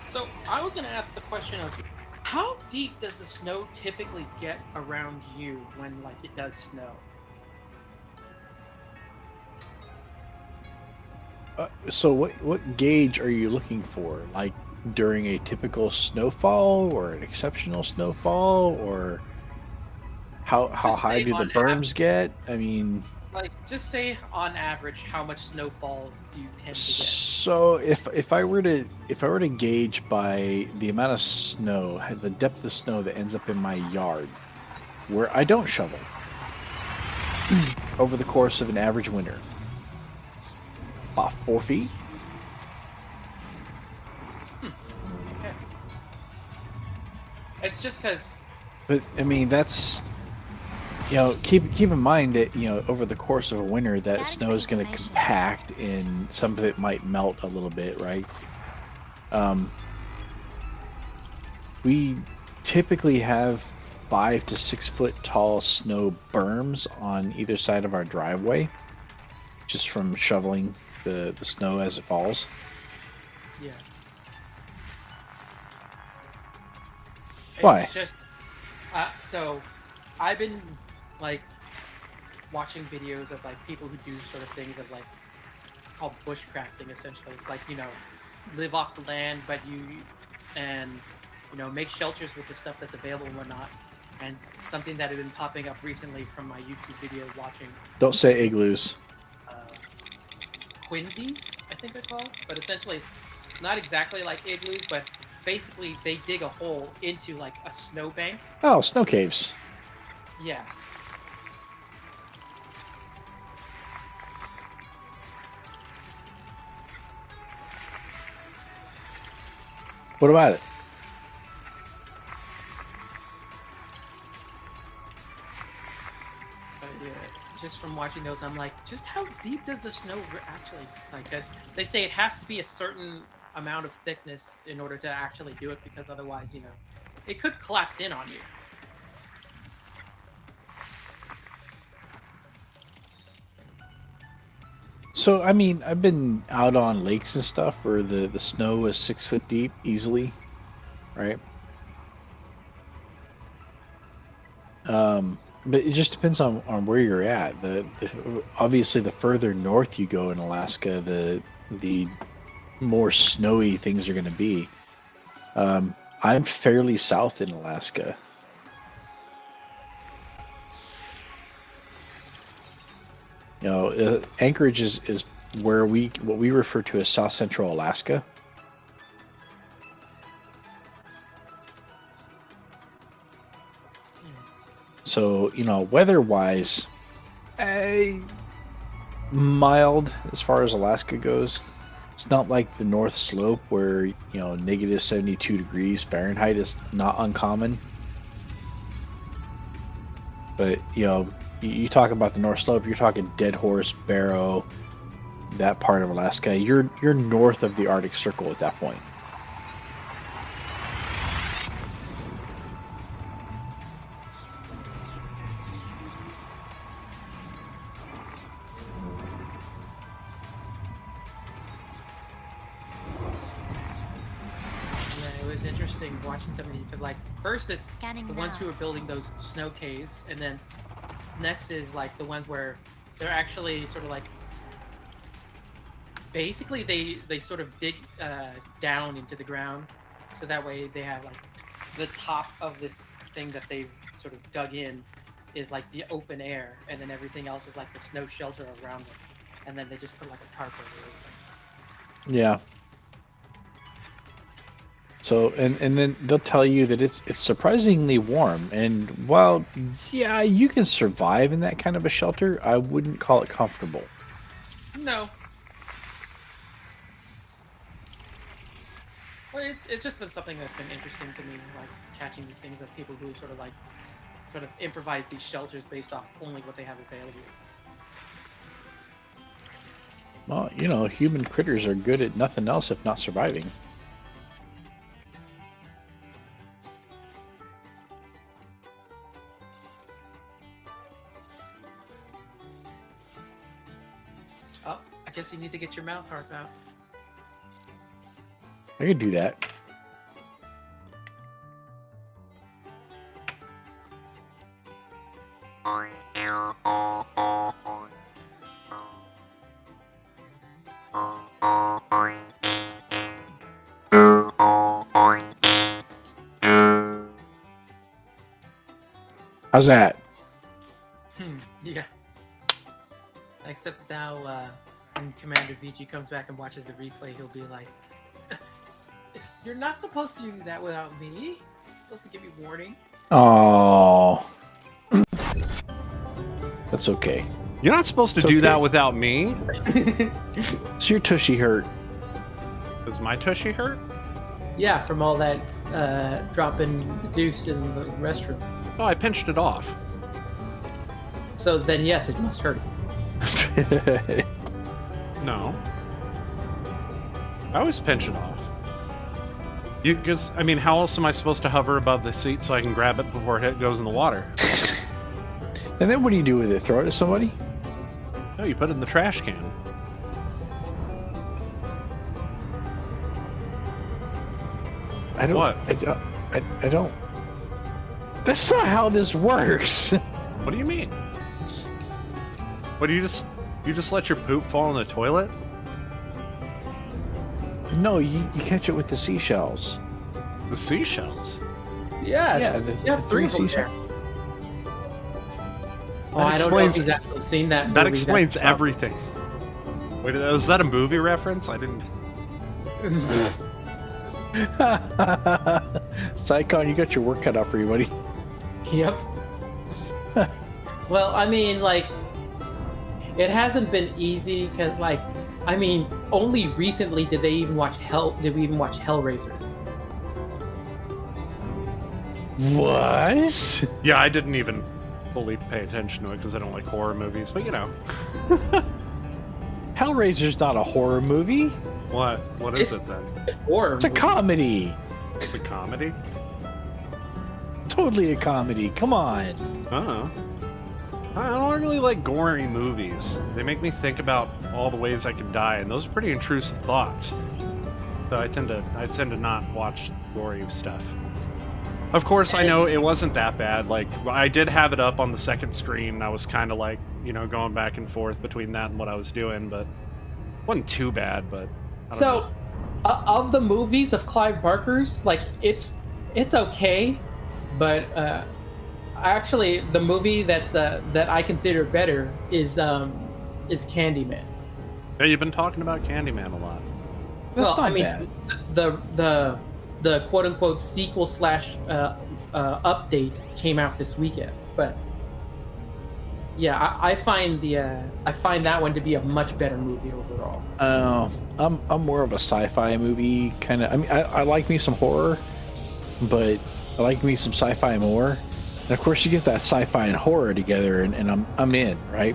So I was going to ask the question of how deep does the snow typically get around you when like it does snow? So what gauge are you looking for? Like during a typical snowfall or an exceptional snowfall, or how Just high say do the on berms get? I mean, Like, just say on average, how much snowfall do you tend to get? so if I were to gauge by the amount of snow, the depth of snow that ends up in my yard, where I don't shovel, over the course of an average winter, about 4 feet. Okay. It's just because But I mean, that's, keep in mind that over the course of a winter, that Scanning snow for is going to information. compact, and some of it might melt a little bit, right? We typically have 5 to 6 foot tall snow berms on either side of our driveway, just from shoveling the snow as it falls. yeah. Why? It's just so I've been like watching videos of like people who do sort of things of like called bushcrafting. Essentially, it's like live off the land, but make shelters with the stuff that's available and whatnot. And something that had been popping up recently from my YouTube video watching Don't say igloos. Quinzies, I think they're called. But essentially, it's not exactly like igloos, but basically they dig a hole into like a snowbank. Oh, snow caves. Yeah. What about it? But yeah, just from watching those, I'm like, just how deep does the snow actually, like, 'cause they say it has to be a certain amount of thickness in order to actually do it, because otherwise, it could collapse in on you. So, I mean, I've been out on lakes and stuff where the snow is 6 foot deep easily, right? But it just depends on where you're at. Obviously, the further north you go in Alaska, the more snowy things are going to be. I'm fairly south in Alaska. Anchorage is where what we refer to as South Central Alaska. So, weather-wise, mild as far as Alaska goes. It's not like the North Slope where, negative 72 degrees Fahrenheit is not uncommon. But, you talk about the North Slope, you're talking Dead Horse, Barrow, that part of Alaska. You're north of the Arctic Circle at that point. was interesting watching some of these because, like, first it's Scanning the ones now. who are building those snow caves, and then next is like the ones where they're actually sort of like basically they sort of dig down into the ground, so that way they have like the top of this thing that they've sort of dug in is like the open air, and then everything else is like the snow shelter around it, and then they just put like a tarp over everything. Yeah. So and then they'll tell you that it's surprisingly warm, and while yeah you can survive in that kind of a shelter, I wouldn't call it comfortable. No. Well, it's just been something that's been interesting to me, like catching the things of people who sort of improvise these shelters based off only what they have available. Well, you know, human critters are good at nothing else if not surviving. Oh, I guess you need to get your mouth harp out. I could do that. How's that? Yeah. Except now, when Commander VG comes back and watches the replay, he'll be like, "You're not supposed to do that without me. You're supposed to give you warning." Oh, that's okay. You're not supposed to It's do okay. that without me. So your tushy hurt. Does my tushy hurt? Yeah, from all that dropping the deuce in the restroom. Oh, I pinched it off. So then, yes, it must hurt. No. I always pinch it off. Because, I mean, how else am I supposed to hover above the seat so I can grab it before it goes in the water? And then what do you do with it? Throw it at somebody? No, you put it in the trash can. I don't. What? I don't. That's not how this works. What do you mean? What do you just let your poop fall in the toilet? No, you catch it with the seashells. The seashells? Yeah, Yeah, you have three of them there. Oh, I don't know if he's actually seen that movie. That explains That's the problem. everything. Wait, was that a movie reference? I didn't. Psychon, you got your work cut out for you, buddy. Yep. Well, I mean, like, it hasn't been easy because, like, I mean, only recently did we even watch Hellraiser? What? Yeah, I didn't even fully pay attention to it because I don't like horror movies, but you know. Hellraiser's not a horror movie. What? What is it then? Or It's a comedy. It's a comedy? Totally a comedy. Come on. Uh-huh. I don't really like gory movies. They make me think about all the ways I could die, and those are pretty intrusive thoughts. So I tend to not watch gory stuff. Of course, I know it wasn't that bad. Like, I did have it up on the second screen. And I was kind of like, you know, going back and forth between that and what I was doing, but it wasn't too bad. But I don't know. Of the movies of Clive Barker's, like, it's okay, but actually the movie that I consider better is Candyman. Yeah, you've been talking about Candyman a lot. That's Well, not I mean, bad. the quote unquote sequel / update came out this weekend, but yeah, I find that one to be a much better movie overall. I'm more of a sci-fi movie kind of. I mean, I like me some horror, but I like me some sci-fi more. And of course, you get that sci-fi and horror together, and I'm in, right?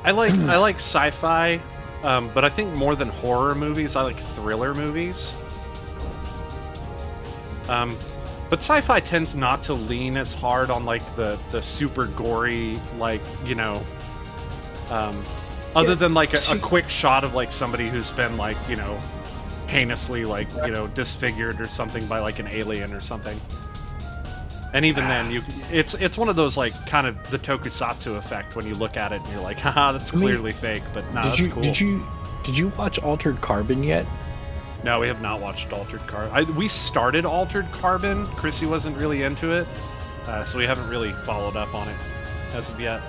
I like sci-fi, but I think more than horror movies, I like thriller movies. But sci-fi tends not to lean as hard on like the super gory, like, you know, other than like a quick shot of like somebody who's been like, you know, heinously, like, you know, disfigured or something by like an alien or something. And even then, it's one of those like kind of the tokusatsu effect when you look at it and you're like, haha, that's clearly fake, but no, that's cool. Did you watch Altered Carbon yet? No, we have not watched Altered Carbon. We started Altered Carbon. Chrissy wasn't really into it, so we haven't really followed up on it as of yet.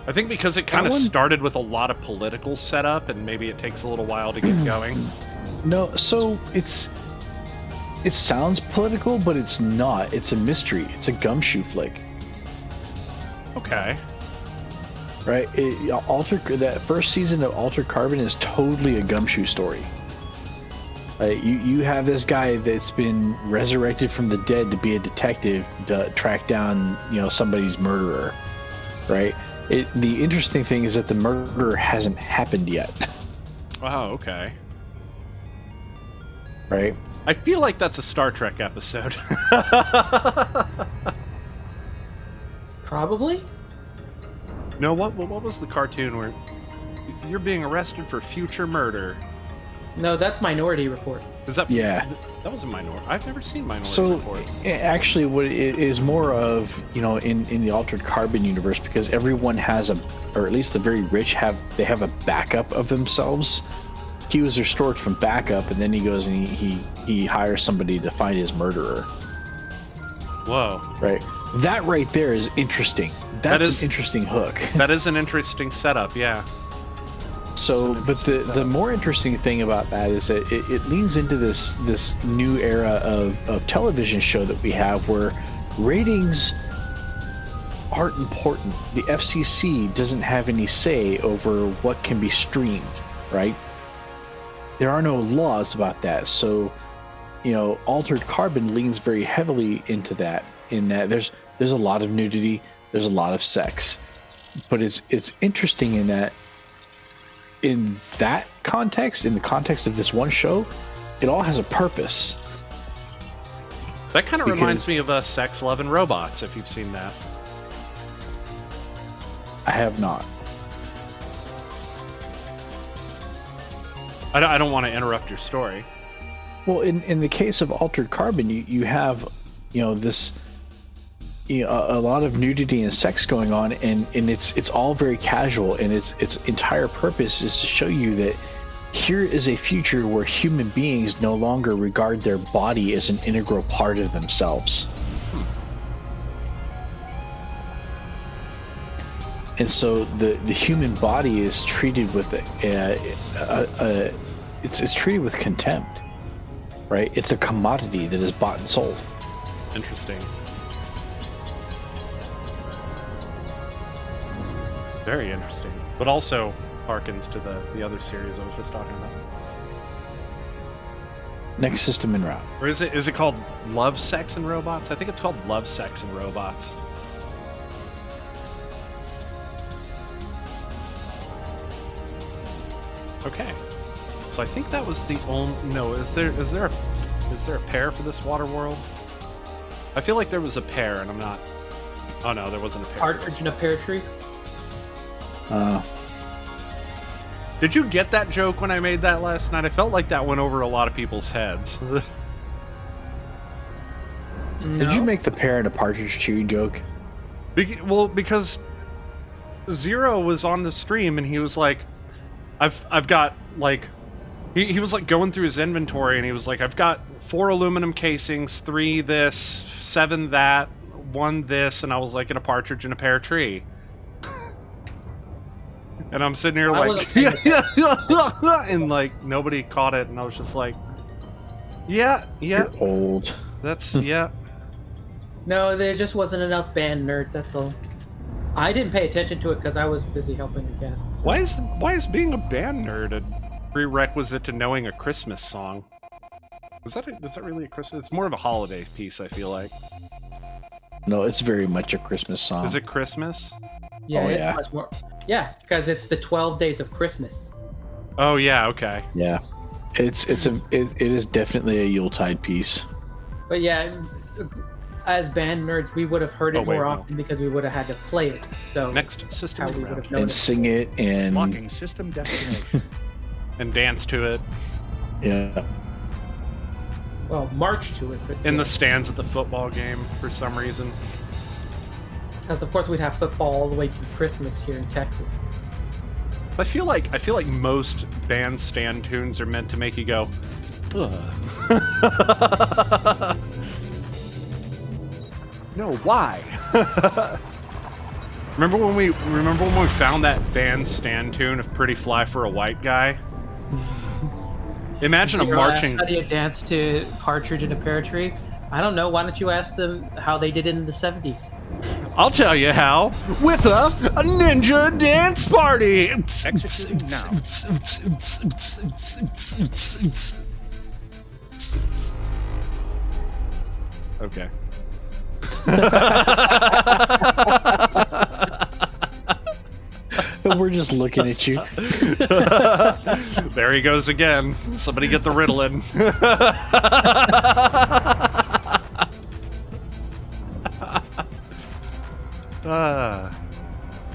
I think because it kind of started with a lot of political setup, and maybe it takes a little while to get going. No, so it sounds political, but it's not. It's a mystery. It's a gumshoe flick. Okay. Right? That first season of Altered Carbon is totally a gumshoe story. You have this guy that's been resurrected from the dead to be a detective to track down, you know, somebody's murderer. Right? The interesting thing is that the murder hasn't happened yet. Oh, okay. Right? I feel like that's a Star Trek episode. Probably. No, what was the cartoon where you're being arrested for future murder? No, that's Minority Report. Is that? Yeah. That was a Minority. I've never seen Minority Report. Actually, what it is more of, you know, in the Altered Carbon universe, because everyone has or at least the very rich have a backup of themselves. He was restored from backup, and then he goes and he hires somebody to find his murderer. Whoa! Right, that right there is interesting. That's an interesting hook. That is an interesting setup, yeah. So, but the more interesting thing about that is that it leans into this new era of television show that we have, where ratings aren't important. The FCC doesn't have any say over what can be streamed, right? There are no laws about that. So, you know, Altered Carbon leans very heavily into that, in that there's a lot of nudity, there's a lot of sex. But it's interesting in that context, in the context of this one show, it all has a purpose. That kind of reminds me of Sex, Love, and Robots, if you've seen that. I have not. I don't want to interrupt your story. Well, in the case of Altered Carbon, you have, you know, this, you know, a lot of nudity and sex going on, and it's all very casual, and its entire purpose is to show you that here is a future where human beings no longer regard their body as an integral part of themselves. And so the human body is treated with it's treated with contempt, right? It's a commodity that is bought and sold. Interesting. Very interesting, but also harkens to the other series I was just talking about. Next system en route. Or is it called Love, Sex, and Robots? I think it's called Love, Sex, and Robots. Okay, so I think that was the only. No, is there a pair for this water world? I feel like there was a pair, and I'm not. Oh no, there wasn't a pair. Partridge in a pear tree. Did you get that joke when I made that last night? I felt like that went over a lot of people's heads. No. Did you make the pear in a partridge tree joke? Well, because Zero was on the stream and he was like, I've got like, he was like going through his inventory and he was like, I've got 4 aluminum casings, 3 this, 7 that, 1 this, and I was like, in a partridge in a pear tree. And I'm sitting here like, and like nobody caught it, and I was just like, yeah. You're old. That's yeah. No, there just wasn't enough band nerds. That's all. I didn't pay attention to it because I was busy helping the guests. So. Why is being a band nerd a prerequisite to knowing a Christmas song? Is that really a Christmas? It's more of a holiday piece, I feel like. No, it's very much a Christmas song. Is it Christmas? Yeah, Oh, it's yeah. much more. Yeah, because it's the 12 days of Christmas. Oh yeah, okay. Yeah, it is definitely a Yuletide piece. But yeah, as band nerds, we would have heard it Oh, wait, more no. often because we would have had to play it. So Next system how we would round. have known And it. sing it and Locking system destination. and dance to it Yeah. Well, march to it. But in the stands at the football game for some reason. Because of course we'd have football all the way through Christmas here in Texas. I feel like most bandstand tunes are meant to make you go, ugh. No, why? Remember when we found that bandstand tune of "Pretty Fly for a White Guy"? Imagine a marching. Study a dance to "Partridge in a Pear Tree." I don't know. Why don't you ask them how they did it in the 70s? I'll tell you how. With a ninja dance party. Execute now. Okay. We're just looking at you. There he goes again. Somebody get the Ritalin.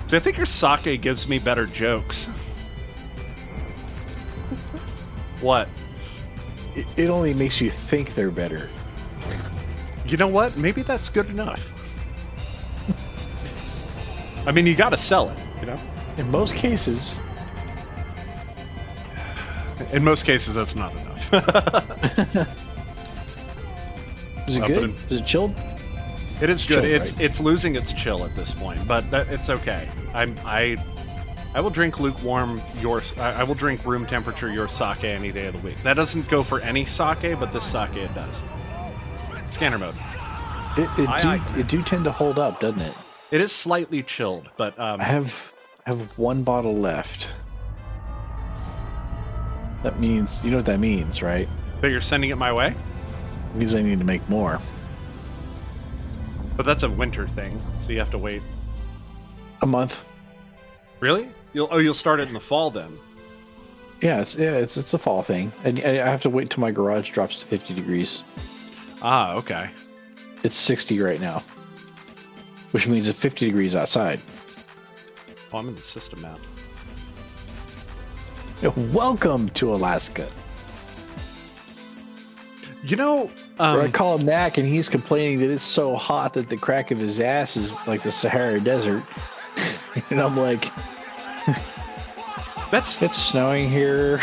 So I think your sake gives me better jokes. What? It only makes you think they're better. You know what? Maybe that's good enough. I mean, you gotta sell it, you know? In most cases. In most cases, that's not enough. Is it Well, good? Is it chilled? It is good. Chill, It's right? it's losing its chill at this point, but it's okay. I will drink lukewarm I will drink room temperature your sake any day of the week. That doesn't go for any sake, but this sake it does. Scanner mode. It do tend to hold up, doesn't it? It is slightly chilled, but I have one bottle left. That means, you know what that means, right? but you're sending it my way. It means I need to make more. But that's a winter thing, so you have to wait. A month. Really? You'll start it in the fall then. Yeah, it's a fall thing, and I have to wait till my garage drops to 50 degrees. Ah, okay. It's 60 right now, which means it's 50 degrees outside. Oh, I'm in the system now. Welcome to Alaska. You know, Where I call him Knack, and he's complaining that it's so hot that the crack of his ass is like the Sahara Desert. And I'm like, it's snowing here.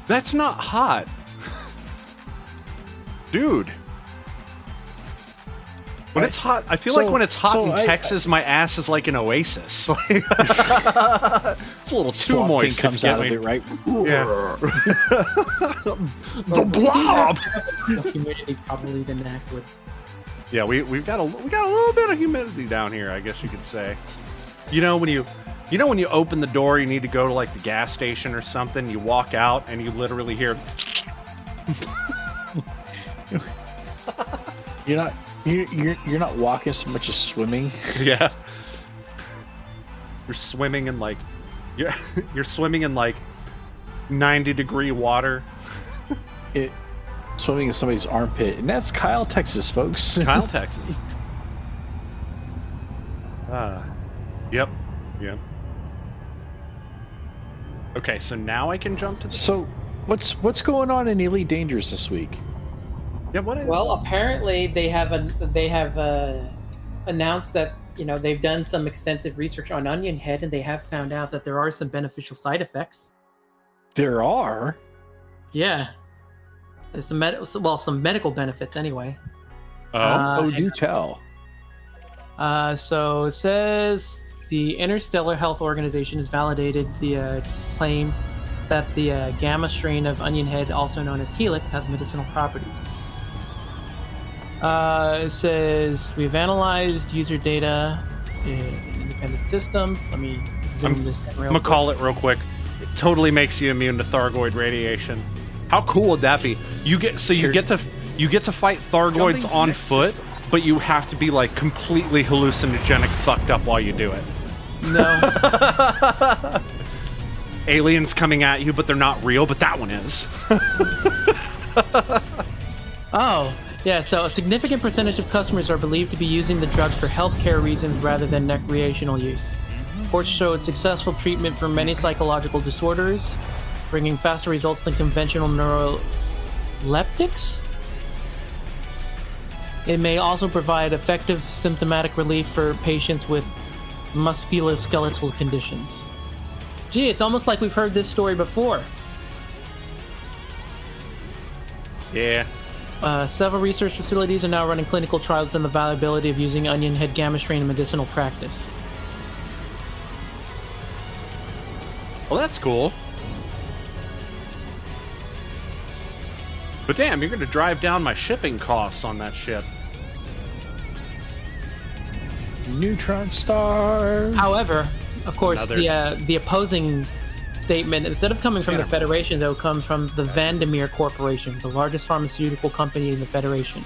That's not hot. Dude. When it's hot, I feel like when it's hot in Texas, my ass is like an oasis. It's a little too moist. Comes out of it, right? Yeah. The blob. Humidity probably than Knack would. Yeah, we got a little bit of humidity down here, I guess you could say. You know when you open the door, you need to go to like the gas station or something. You walk out and you literally hear. You're not walking so much as swimming. Yeah. You're swimming in like you're swimming in like 90-degree water. Swimming in somebody's armpit, and that's Kyle, Texas, folks. Kyle, Texas. Yep. Okay, so now I can jump to the... So, what's going on in Elite Dangerous this week? Yeah, what is... Well, apparently they have announced that they've done some extensive research on Onion Head, and they have found out that there are some beneficial side effects. There are. Yeah, there's some medical benefits anyway. Do tell. So it says the Interstellar Health Organization has validated the claim that the gamma strain of Onion Head, also known as Helix, has medicinal properties. It says we've analyzed user data in independent systems. Let me zoom this in real quick. I'm gonna call it real quick. It totally makes you immune to Thargoid radiation. How cool would that be? You get to fight Thargoids on foot, but you have to be like completely hallucinogenic, fucked up while you do it. No. Aliens coming at you, but they're not real. But that one is. Oh. Yeah, so a significant percentage of customers are believed to be using the drug for healthcare reasons rather than recreational use. Reports show its successful treatment for many psychological disorders. bringing faster results than conventional neuroleptics. It may also provide effective symptomatic relief for patients with musculoskeletal conditions. Gee, it's almost like we've heard this story before. Yeah. Several research facilities are now running clinical trials on the viability of using onion head gamma strain in medicinal practice. Well, that's cool. But damn, you're going to drive down my shipping costs on that ship. Neutron star. However, of course, Another- the opposing statement, instead of coming from the Federation, though, comes from the Vandermeer Corporation, the largest pharmaceutical company in the Federation.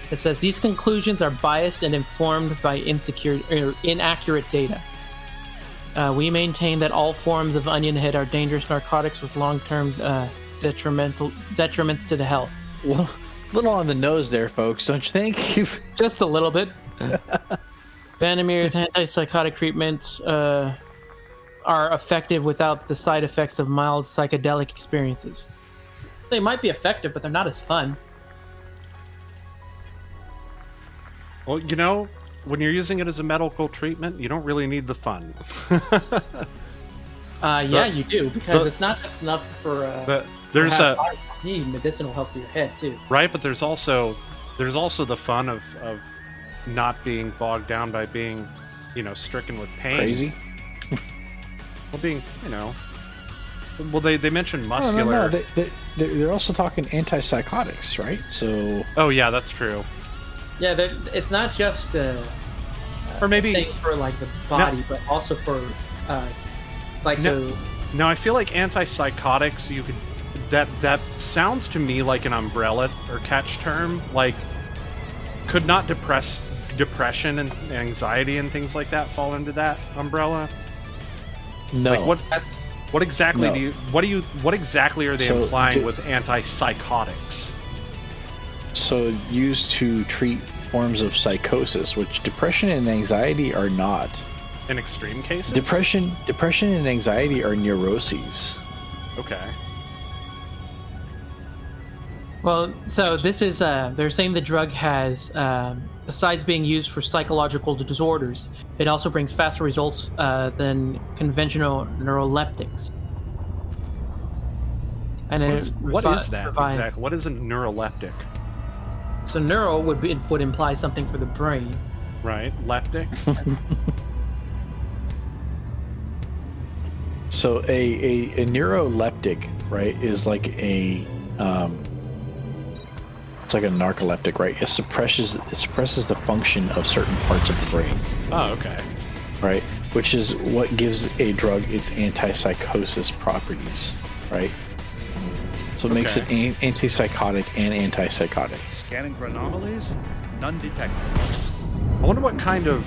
It says these conclusions are biased and informed by inaccurate data. We maintain that all forms of onion head are dangerous narcotics with long-term detriments to the health. Well, a little on the nose there, folks, don't you think? Just a little bit. Vandermeer's antipsychotic treatments are effective without the side effects of mild psychedelic experiences. They might be effective, but they're not as fun. Well, you know, when you're using it as a medical treatment, you don't really need the fun. Yeah, you do, because it's not just enough for There's to have need medicinal help for your head too. right, but there's also the fun of not being bogged down by being, you know, stricken with pain. Crazy. Well, being, you know, well, they mentioned muscular. No. They're also talking antipsychotics, right? So. Oh yeah, that's true. Yeah, it's not just Or maybe thing for like the body, but also for psycho. No, I feel like antipsychotics. You could that sounds to me like an umbrella or catch term. Like, could not depression and anxiety and things like that fall into that umbrella? No. Like what exactly No. what exactly are they So, implying with antipsychotics? So used to treat forms of psychosis, which depression and anxiety are not. In extreme cases? Depression and anxiety are neuroses. Okay. Well, so this is, they're saying the drug has, besides being used for psychological disorders, it also brings faster results than conventional neuroleptics. And What is that exactly? What is a neuroleptic? So neuro would imply something for the brain. Right? Leptic? So a neuroleptic, right, is like a it's like a narcoleptic, right? It suppresses the function of certain parts of the brain. Oh, okay. Right? Which is what gives a drug its antipsychosis properties, right? So it makes it antipsychotic and antipsychotic. Scanning for anomalies. None detected. I wonder what kind of...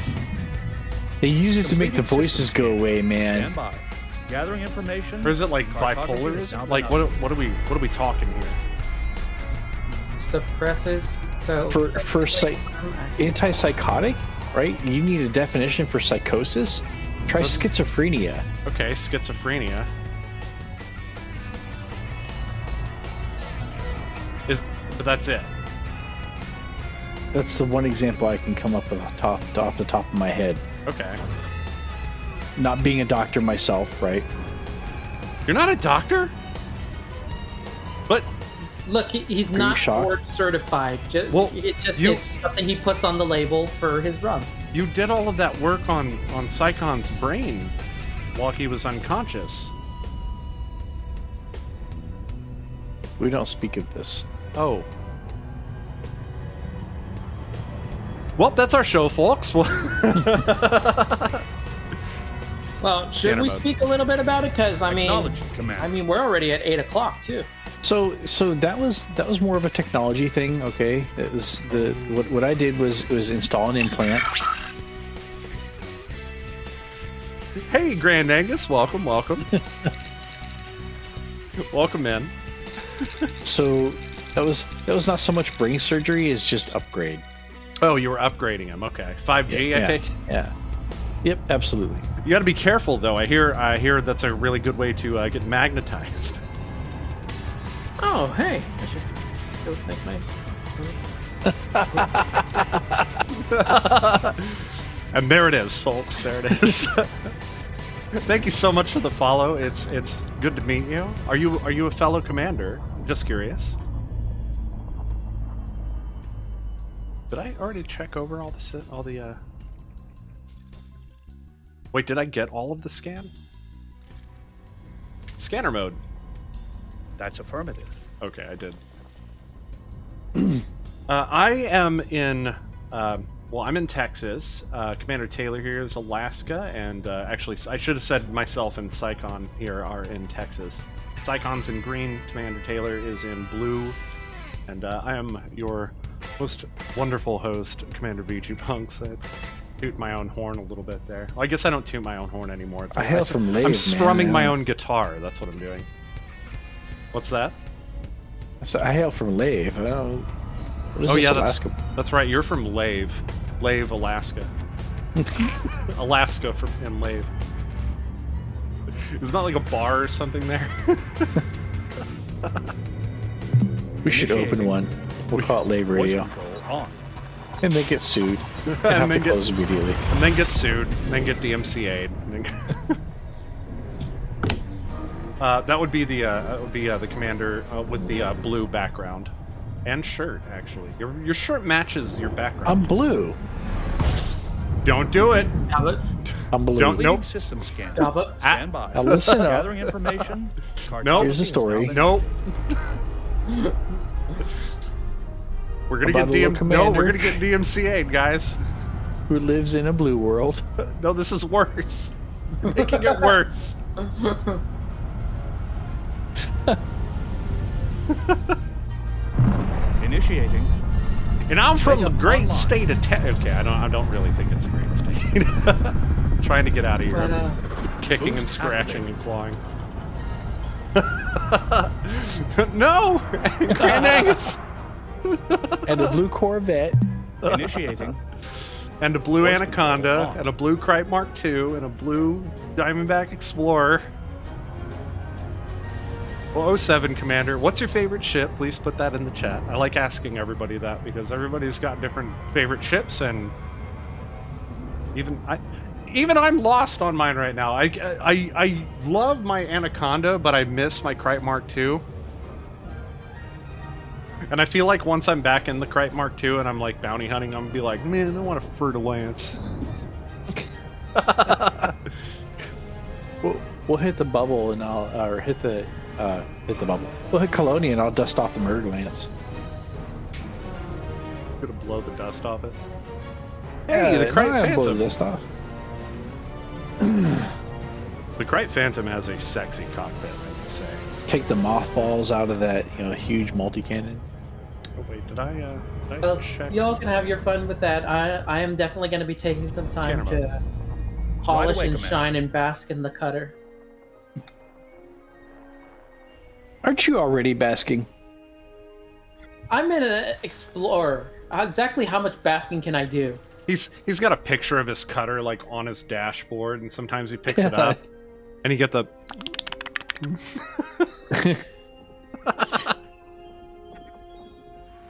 They use it to make the Completing voices systems. go away, man. Stand by. Gathering information. Or is it like Cartography is bipolarism? now Like, done. what are we talking here? Suppresses. So For antipsychotic, right? You need a definition for psychosis. Try schizophrenia. Okay, schizophrenia. But that's it. That's the one example I can come up with off the top of my head. Okay. Not being a doctor myself, right? You're not a doctor? But look, he's you not shocked? board certified. Well, It's something he puts on the label for his rum. you did all of that work on Sycon's brain while he was unconscious. We don't speak of this. Oh. Well, that's our show, folks. Well, should Scanner we mode. speak a little bit about it? Because Acknowledged, Command. we're already at 8 o'clock too. So that was more of a technology thing, okay? It was what I did was install an implant. Hey, Grand Angus, welcome. Welcome in. So that was not so much brain surgery as just upgrade. Oh, you were upgrading him. Okay, 5G. I take. Yeah. Yep, absolutely. You got to be careful, though. I hear that's a really good way to get magnetized. Oh, hey. I should go thank my... And there it is, folks. There it is. Thank you so much for the follow. It's good to meet you. Are you a fellow commander? Just curious. Did I already check over all the Wait, did I get all of the scan? Scanner mode. That's affirmative. Okay, I did. I am in well, I'm in Texas. Commander Taylor here is Alaska, and actually, I should have said myself and Psychon here are in Texas. Psychon's in green, Commander Taylor is in blue, and I am your most wonderful host, Commander VG Punks. I toot my own horn a little bit there. Well, I guess I don't toot my own horn anymore. It's I hail from Lave, I'm strumming man. my own guitar. That's what I'm doing. What's that? So I hail from Lave. What is Oh this, yeah, Alaska? that's right. You're from Lave, Alaska. Alaska in Lave. Isn't that like a bar or something there? We should open one. We'll call it Lave Voice Radio. control on. And they get sued. They And have to then close immediately. And then get sued, and then get DMCA'd. And then that would be the commander with the blue background and shirt. Actually, your shirt matches your background. I'm blue. Don't do it. I'm blue. Don't- Leading Nope. system scan. Java. Stand by. Now listen up. Gathering information. Nope. Here's the story. Nope. We're gonna About get a little No, we're commander. gonna get DMCA'd, guys. Who lives in a blue world? No, this is worse. You're making it worse. Initiating. And I'm from the Straight up great online. state of Texas. Okay, I don't really think it's a great state. Trying to get out of here. But, Kicking and Boost scratching and clawing. No! Grand Angus! And a blue Corvette. Initiating. And a blue Voice Anaconda, control on. and a blue Cripe Mark II, and a blue Diamondback Explorer. Well, 07 Commander, what's your favorite ship? Please put that in the chat. I like asking everybody that because everybody's got different favorite ships, and even I'm lost on mine right now. I love my Anaconda, but I miss my Cripe Mark II. And I feel like once I'm back in the Cripe Mark II and I'm like bounty hunting, I'm gonna be like, man, I want a Fer-de-Lance. We'll hit the bubble and I'll hit the bubble. We'll hit Colonia and I'll dust off the Murder Lance. Gonna blow the dust off it. Hey, the Cripe Blow Phantom. the dust off. The Cripe Phantom has a sexy cockpit, I would say. Take the mothballs out of that, huge multi-cannon. Oh wait, did I Well, check? y'all can have your fun with that. I am definitely going to be taking some time Scanner to polish away, and Commander. shine and bask in the cutter. Aren't you already basking? I'm an explorer. Exactly how much basking can I do? He's got a picture of his cutter like on his dashboard, and sometimes he picks it up, and you get the.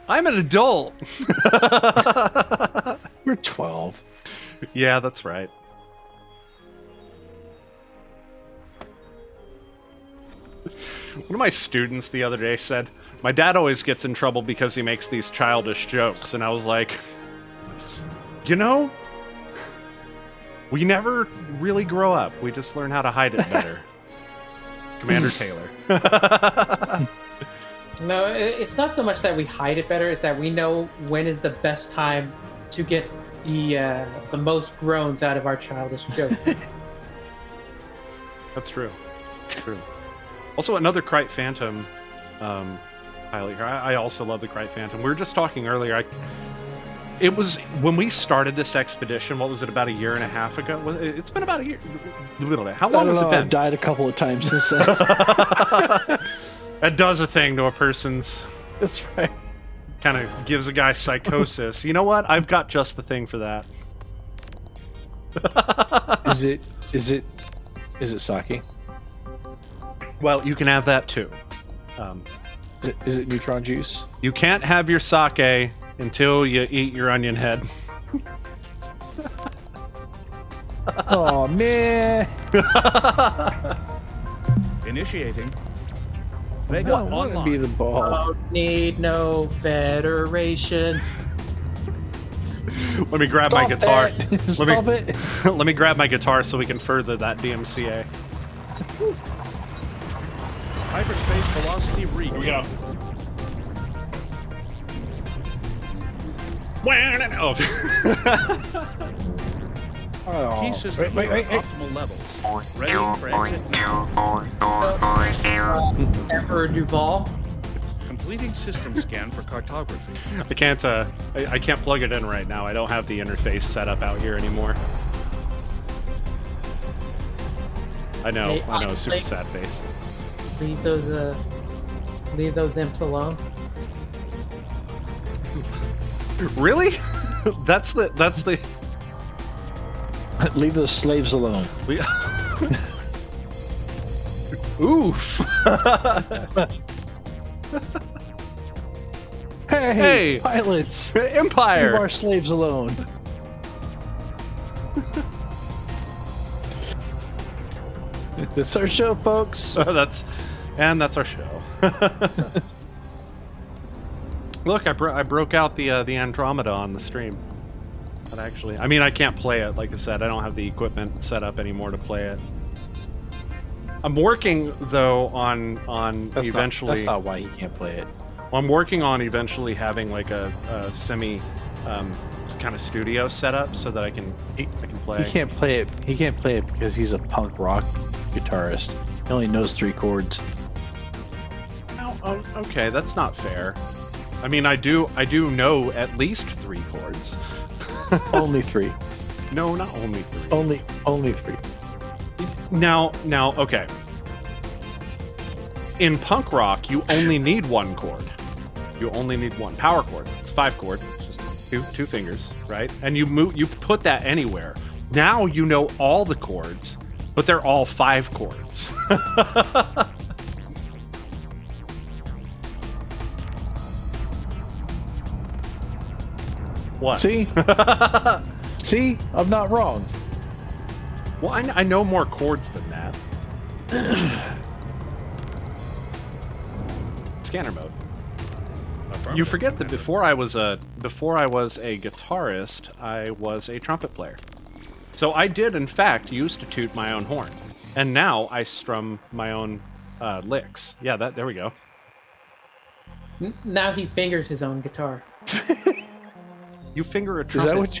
I'm an adult. We're 12. Yeah, that's right. One of my students the other day said, "My dad always gets in trouble because he makes these childish jokes," and I was like, we never really grow up. We just learn how to hide it better. Commander Taylor. No, it's not so much that we hide it better; it's that we know when is the best time to get the most groans out of our childish jokes. That's true. True. Also, another Cripe Phantom pilot here. I also love the Cripe Phantom. We were just talking earlier. It was when we started this expedition. What was it? About a year and a half ago. It's been about a year. How long has it been? I've died a couple of times since then. That does a thing to a person's. That's right. Kind of gives a guy psychosis. You know what? I've got just the thing for that. Is it sake? Well, you can have that too. Is it neutron juice? You can't have your sake until you eat your onion head. Oh man! Initiating. Vega I want to be online. the ball. Don't need no federation. Let me grab my guitar. Stop it! Let me grab my guitar so we can further that DMCA. Hyperspace velocity reach. Here we go. Oh. Oh, Key system wait. optimal levels. Ready for exit now. Emperor Duval. Completing system scan for cartography. I can't plug it in right now. I don't have the interface set up out here anymore. I know, super sad face. Leave those imps alone. Really? That's the Leave those slaves alone. Oof. Hey, pilots! Leave Empire. our slaves alone. That's our show, folks. That's our show. Look, I broke out the Andromeda on the stream. But actually, I mean, I can't play it. Like I said, I don't have the equipment set up anymore to play it. I'm working though on eventually. That's not why you can't play it. Well, I'm working on eventually having like a semi kind of studio setup so that I can play. He can't play it. He can't play it because he's a punk rock guitarist. He only knows 3 chords. Oh, okay, that's not fair. I mean, I do know at least 3 chords. Only 3. No, not only 3. Only 3. Now, okay. In punk rock, you only need 1 chord. You only need 1 power chord. It's 5 chord. It's just two fingers, right? And you put that anywhere. Now you know all the chords, but they're all 5 chords. What? See? See? I'm not wrong. Well, I know more chords than that. Scanner mode. You forget that before I was a guitarist, I was a trumpet player. So I did, in fact, used to toot my own horn, and now I strum my own licks. Yeah, there we go. Now he fingers his own guitar. You finger a Is trumpet. that what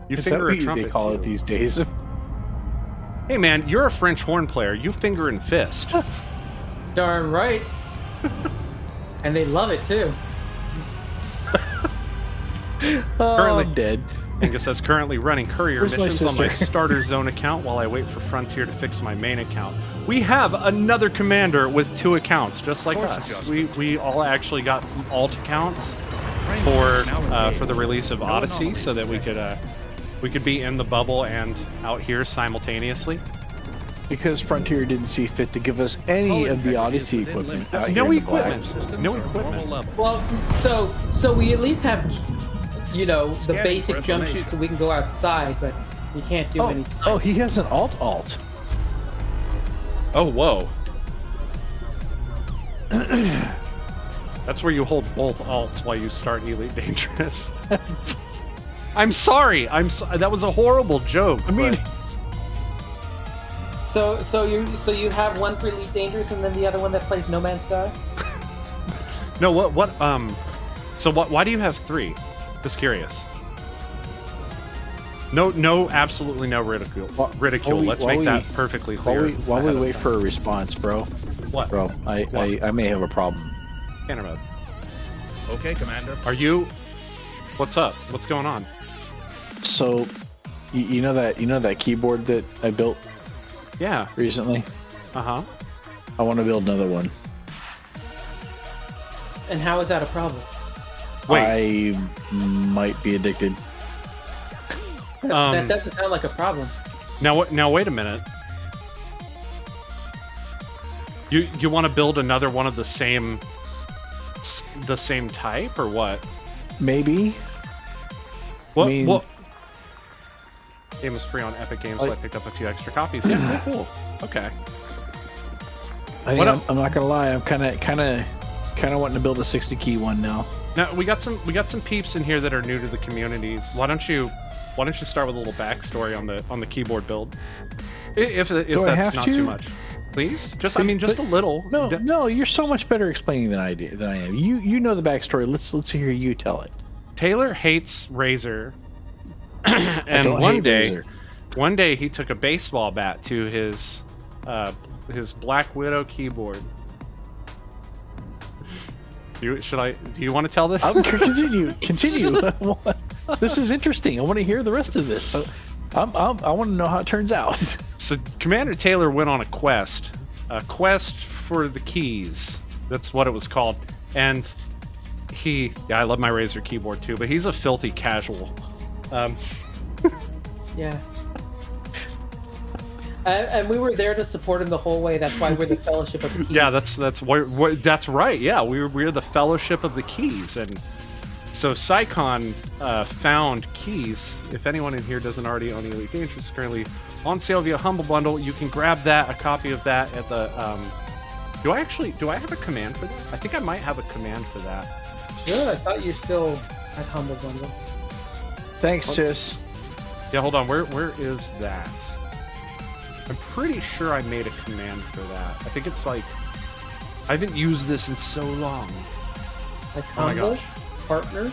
you is that finger what a trumpet they call it too. these days? Hey man, you're a French horn player. You finger and fist. Darn right. And they love it too. Currently- I'm dead. Angus says currently running courier Where's my missions on my sister? starter zone account while I wait for Frontier to fix my main account. We have another commander with 2 accounts, just like Course us. adjustment. We all actually got alt accounts Train for now engaged. the release of No Odyssey, anomalies so that we could be in the bubble and out here simultaneously. Because Frontier didn't see fit to give us any Hull of the integrity Odyssey is within equipment. limits. out No here in the black. equipment. Systems No are equipment. normal level. Well, so we at least have, the Scanning basic for jump information. shoots so we can go outside, but we can't do any. Oh, he has an alt. Oh, whoa. That's where you hold both alts while you start Elite Dangerous. I'm sorry. That was a horrible joke. I mean, So you have one for Elite Dangerous and then the other one that plays No Man's Sky. No, why do you have 3? Just curious. No, absolutely no ridicule. While Let's make that perfectly clear. while we wait for a response, bro. What? Bro, I may have a problem. Scanner mode. Okay, Commander. Are you? What's up? What's going on? So, you know that keyboard that I built Yeah. recently? Uh-huh. I want to build another one. And how is that a problem? Wait. I might be addicted. That doesn't sound like a problem. Now wait a minute. You want to build another one of the same the same type or what? Maybe. What? I mean, what? Game was free on Epic Games, so I picked up a few extra copies. Yeah, cool. Okay. I'm not gonna lie. I'm kind of wanting to build a 60 key one now. Now we got some peeps in here that are new to the community. Why don't you start with a little backstory on the keyboard build? If that's not too much, please. Just a little. No, you're so much better explaining than I am. You know the backstory. Let's hear you tell it. Taylor hates Razer, and one day he took a baseball bat to his Black Widow keyboard. Do you want to tell this? Continue. This is interesting. I want to hear the rest of this. So, I want to know how it turns out. So Commander Taylor went on a quest for the keys. That's what it was called. And I love my Razer keyboard too, but he's a filthy casual. Yeah. And we were there to support him the whole way. That's why we're the Fellowship of the Keys. Yeah, that's right. Yeah, we're the Fellowship of the Keys, and so Psycon found keys. If anyone in here doesn't already own Elite Dangerous, it's currently on sale via Humble Bundle. You can grab a copy of that at the. Do I have a command for that? I think I might have a command for that. Good. I thought you still had Humble Bundle. Thanks, sis. Yeah, hold on. Where is that? I'm pretty sure I made a command for that. I think it's like I haven't used this in so long. Like oh my gosh. Partner?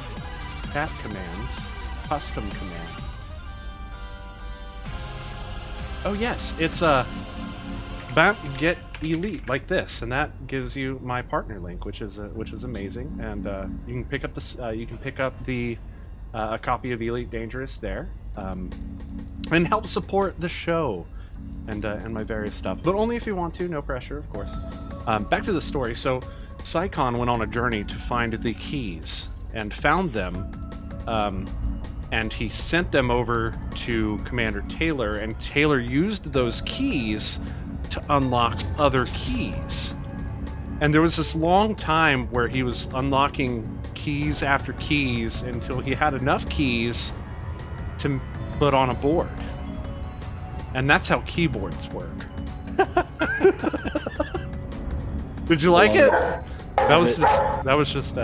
Cat commands. Custom command. Oh yes, it's get elite like this, and that gives you my partner link, which is amazing. And you can pick up this. You can pick up a copy of Elite Dangerous there, and help support the show. And my various stuff, but only if you want to. No pressure, of course. Back to the story. So, Psycon went on a journey to find the keys and found them, and he sent them over to Commander Taylor. And Taylor used those keys to unlock other keys. And there was this long time where he was unlocking keys after keys until he had enough keys to put on a board. And that's how keyboards work. Did you like it? That was just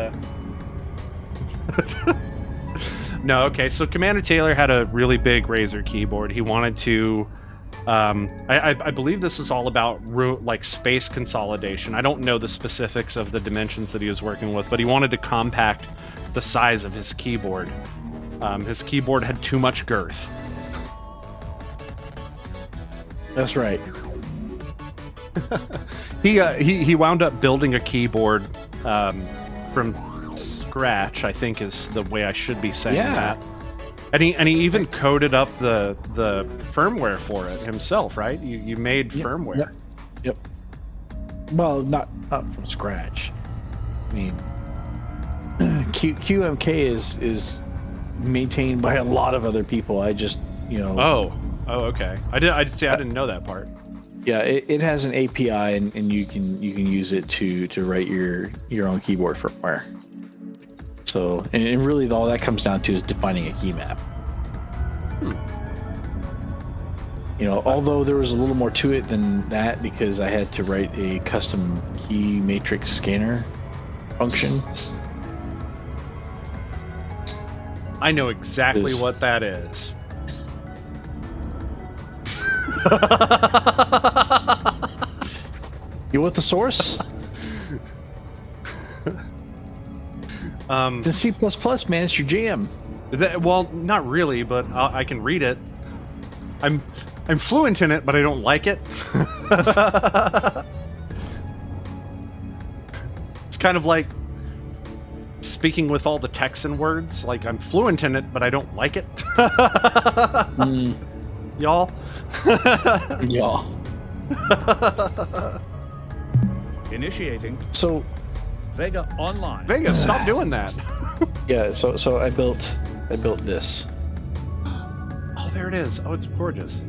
No, okay. So Commander Taylor had a really big Razer keyboard. He wanted to I believe this is all about like space consolidation. I don't know the specifics of the dimensions that he was working with, but he wanted to compact the size of his keyboard. His keyboard had too much girth. That's right. He wound up building a keyboard from scratch, I think is the way I should be saying that. And he even coded up the firmware for it himself, right? You made firmware. Yep. Well, not from scratch. I mean, QMK is maintained by a lot of other people. I just, Oh, okay. I didn't know that part. Yeah, it has an API, and you can use it to write your own keyboard firmware. So, and really all that comes down to is defining a key map. Although there was a little more to it than that, because I had to write a custom key matrix scanner function. I know exactly what that is. You want the source? The C++, man, it's your jam. Well, not really, but I can read it. I'm fluent in it, but I don't like it. It's kind of like speaking with all the Texan words. Like, I'm fluent in it, but I don't like it. Y'all. Y'all. Initiating. So, Vega online. Vega, stop doing that. Yeah. So I built this. Oh, there it is. Oh, it's gorgeous.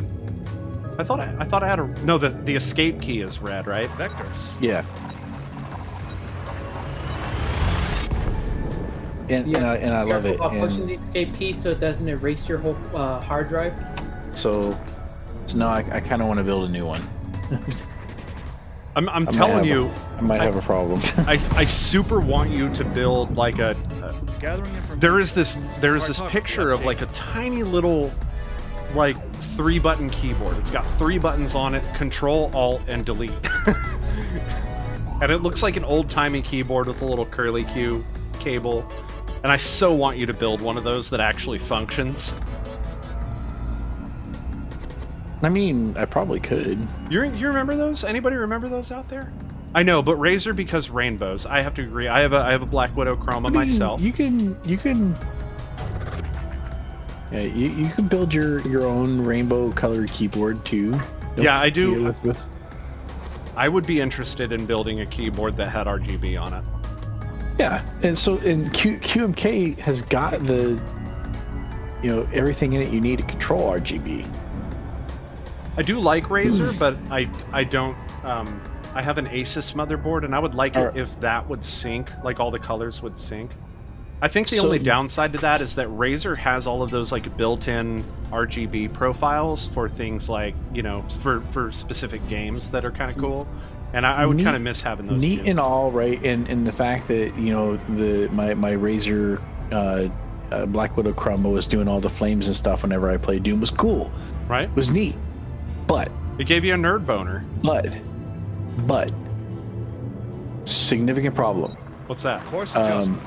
I thought I had a no. The escape key is red, right? Vectors. Yeah. and I love it. About pushing And the escape key so it doesn't erase your whole hard drive. so now I kind of want to build a new one. I'm telling you, I might have a problem. I super want you to build like a. Gathering information. There is this picture of like a tiny little like 3-button keyboard. It's got 3 buttons on it: Control, Alt, and Delete. And it looks like an old-timey keyboard with a little curly Q cable. And I so want you to build one of those that actually functions. I mean, I probably could. You remember those? Anybody remember those out there? I know, but Razer because rainbows. I have to agree. I have a Black Widow Chroma myself. You can. Yeah, you can build your own rainbow colored keyboard too. Yeah, I do. With I would be interested in building a keyboard that had RGB on it. Yeah, and QMK has got the everything in it you need to control RGB. I do like Razer, but I don't. I have an Asus motherboard, and I would like it if that would sync, like all the colors would sync. I think the only downside to that is that Razer has all of those like built-in RGB profiles for things like for specific games that are kind of cool, and I would kind of miss having those. Neat and all, right? And the fact that my Razer Black Widow Chroma was doing all the flames and stuff whenever I played Doom was cool, right? It was neat, but it gave you a nerd boner. But significant problem. What's that? Course adjustment.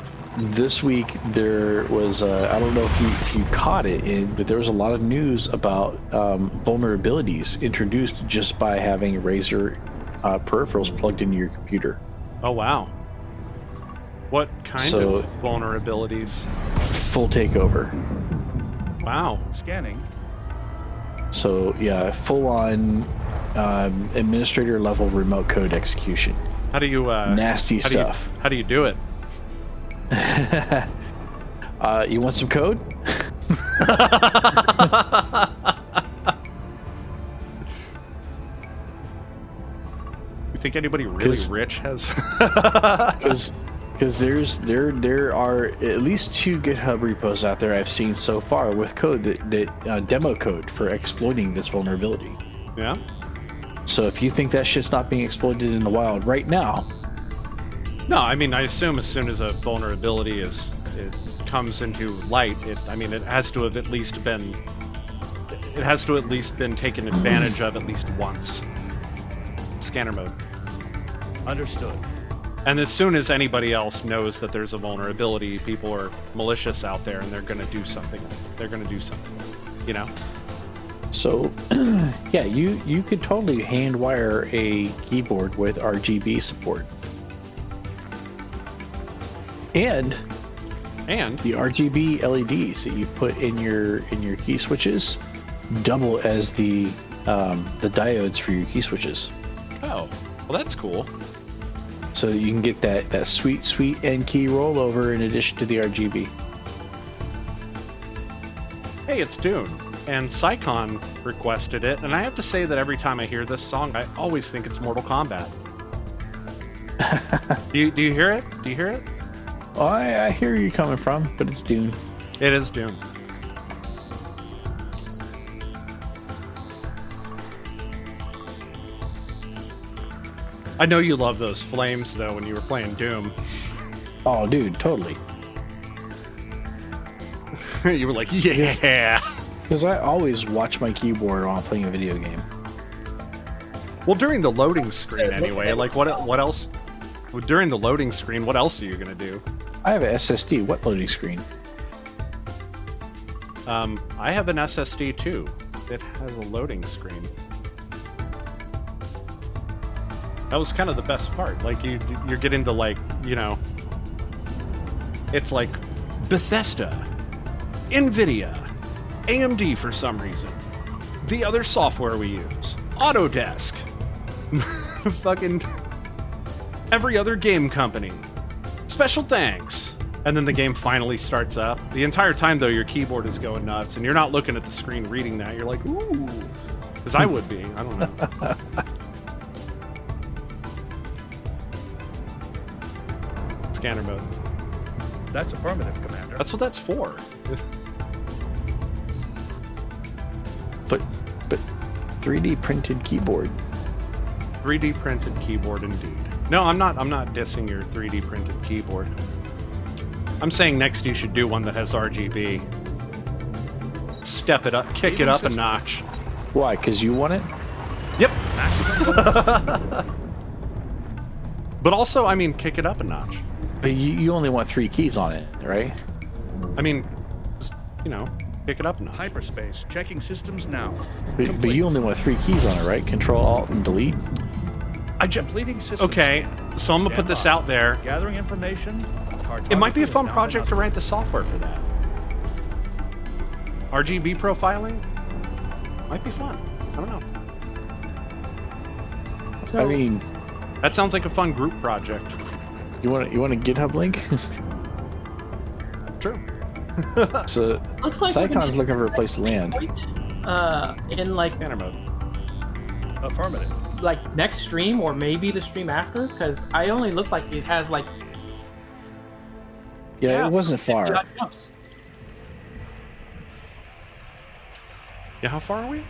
This week there was I don't know if you caught it, but there was a lot of news about vulnerabilities introduced just by having Razer peripherals plugged into your computer. Oh wow! What kind of vulnerabilities? Full takeover. Wow. Scanning. So yeah, full on administrator level remote code execution. How do you nasty stuff? How do you do it? You want some code? You think anybody really rich has? Because there are at least 2 GitHub repos out there I've seen so far with code that demo code for exploiting this vulnerability. Yeah. So if you think that shit's not being exploited in the wild right now. No, I mean, I assume as soon as a vulnerability it comes into light, it has to have at least been taken advantage of at least once. Scanner mode. Understood. And as soon as anybody else knows that there's a vulnerability, people are malicious out there and they're going to do something. So, yeah, you could totally hand wire a keyboard with RGB support. And the RGB LEDs that you put in your key switches double as the diodes for your key switches. Oh, well, that's cool. So you can get that sweet end key rollover in addition to the RGB. Hey, it's Dune, and Psycon requested it, and I have to say that every time I hear this song, I always think it's Mortal Kombat. Do you hear it? Do you hear it? Oh, I hear where you're coming from, but it's Dune. It is Dune. I know you love those flames, though, when you were playing Doom. Oh, dude, totally. You were like, yeah! Because I always watch my keyboard while I'm playing a video game. Well, during the loading screen, anyway. Like, what else? During the loading screen, what else are you going to do? I have an SSD. What loading screen? I have an SSD, too. It has a loading screen. That was kind of the best part. Like, you're getting to, like, it's like Bethesda, NVIDIA, AMD for some reason, the other software we use, Autodesk, fucking every other game company, special thanks. And then the game finally starts up. The entire time, though, your keyboard is going nuts, and you're not looking at the screen reading that. You're like, ooh. Because I would be. I don't know. Scanner mode. That's affirmative, Commander. That's what that's for. But 3D printed keyboard. 3D printed keyboard, indeed. No, I'm not dissing your 3D printed keyboard. I'm saying next you should do one that has RGB. Step it up, kick it up a notch. Why? Because you want it? Yep. But also, I mean, kick it up a notch. But you only want 3 keys on it, right? I mean, just, you know, pick it up a notch. Hyperspace. Checking systems now. But you only want 3 keys on it, right? Control, Alt, and Delete? Completing systems. Okay, so I'm going to put this out there. Gathering information. It might be a fun project to write the software for that. RGB profiling? Might be fun. I don't know. So, I mean, That sounds like a fun group project. you want a GitHub link? True. So looks like Psycon's looking for a place to land. In like Banner mode. Affirmative. like next stream or maybe the stream after, because I only look like it has like Yeah, it wasn't 50 far. odd jumps. Yeah, how far are we?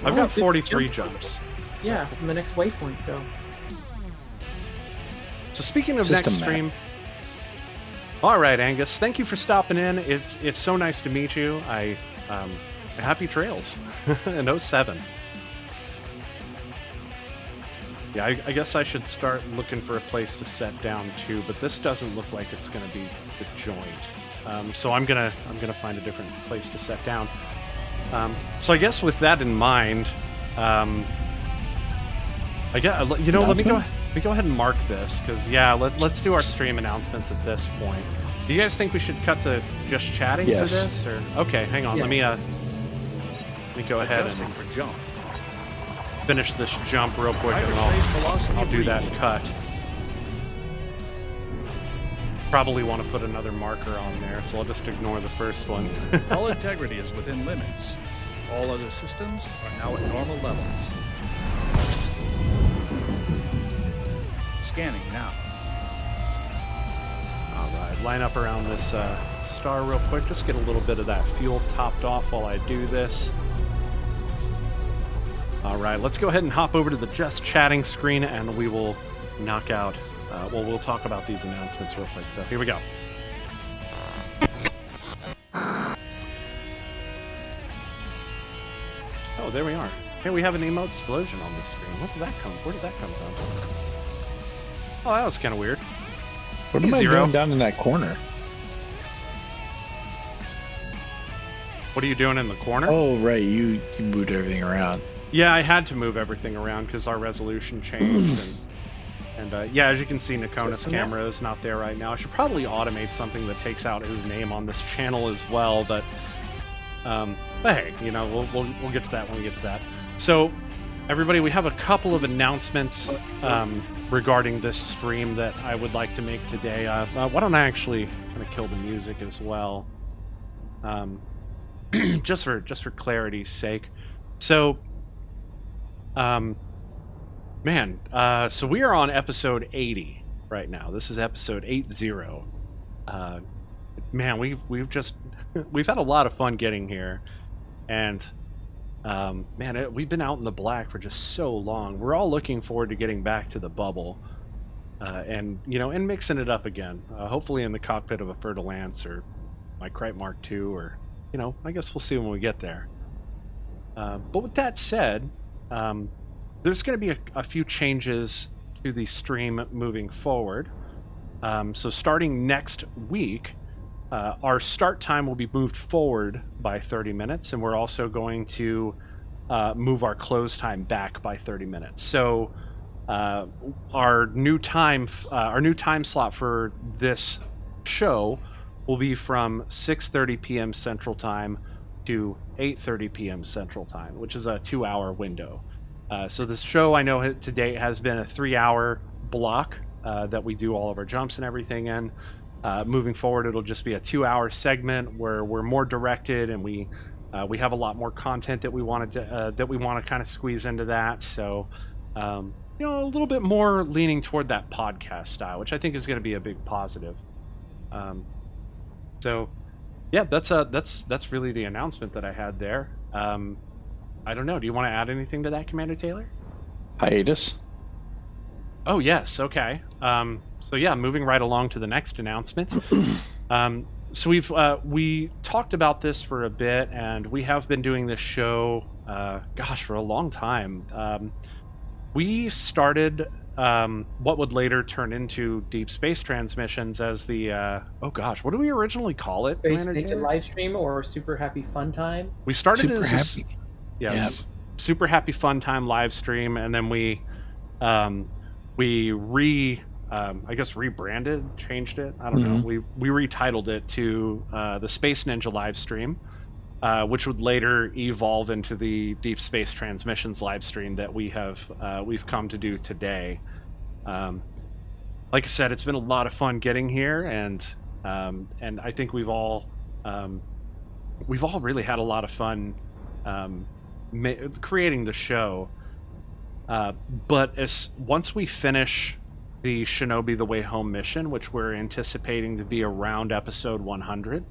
Oh, I've got 50 43 jumps. jumps. Yeah, from the next waypoint. So speaking of System next map. stream, all right, Angus, thank you for stopping in. It's so nice to meet you. Happy trails in 07. Yeah, I guess I should start looking for a place to set down too, but this doesn't look like it's going to be the joint. So I'm gonna find a different place to set down. So I guess with that in mind, I guess let me go ahead and mark this because let's do our stream announcements at this point. Do you guys think we should cut to just chatting Yes. for this, or okay? Hang on, Yeah. let me go ahead Adjusting and for jump. finish this jump real quick, and Hyperspace velocity I'll do that reached. cut. Probably want to put another marker on there, so I'll just ignore the first one. All integrity is within limits. All other systems are now at normal levels. Scanning now. All right, line up around this star real quick. Just get a little bit of that fuel topped off while I do this. All right, let's go ahead and hop over to the just chatting screen, and we will knock out. We'll talk about these announcements real quick. So here we go. Oh, there we are. Hey, we have an emote explosion on the screen. Where did that come from? Oh, that was kind of weird. What am I Zero. doing down in that corner? What are you doing in the corner? Oh, right. You moved everything around. Yeah, I had to move everything around because our resolution changed. and yeah, as you can see, Nakona's camera is not there right now. I should probably automate something that takes out his name on this channel as well. But hey, we'll get to that when we get to that. So, everybody, we have a couple of announcements regarding this stream that I would like to make today. Why don't I actually kind of kill the music as well, just for clarity's sake. So, so we are on episode 80 right now. This is episode 80. Man, we've had a lot of fun getting here, and we've been out in the black for just so long. We're all looking forward to getting back to the bubble, and mixing it up again. Hopefully in the cockpit of a Fer-de-Lance or my Krite Mark II, or I guess we'll see when we get there. But with that said, there's going to be a few changes to the stream moving forward. So starting next week, our start time will be moved forward by 30 minutes, and we're also going to move our close time back by 30 minutes. So our new time slot for this show will be from 6:30 p.m. Central Time to 8:30 p.m. Central Time, which is a 2-hour window. So this show, I know to date, has been a 3-hour block that we do all of our jumps and everything in. Moving forward, it'll just be a 2-hour segment where we're more directed, and we have a lot more content that we want to kind of squeeze into that. So a little bit more leaning toward that podcast style, which I think is going to be a big positive. So, yeah, that's really the announcement that I had there. I don't know. Do you want to add anything to that, Commander Taylor? Hiatus. Oh yes, okay. So yeah, moving right along to the next announcement. So we talked about this for a bit, and we have been doing this show, for a long time. We started what would later turn into Deep Space Transmissions as the what did we originally call it? Space Naked live stream or Super Happy Fun Time. We started Super as happy. Super Happy Fun Time live stream, and then we rebranded, changed it. I don't know. We retitled it to the Space Ninja live stream, which would later evolve into the Deep Space Transmissions live stream that we've come to do today. Like I said, it's been a lot of fun getting here, and I think we've all really had a lot of fun creating the show. But once we finish the Shinobi The Way Home mission, which we're anticipating to be around episode 100,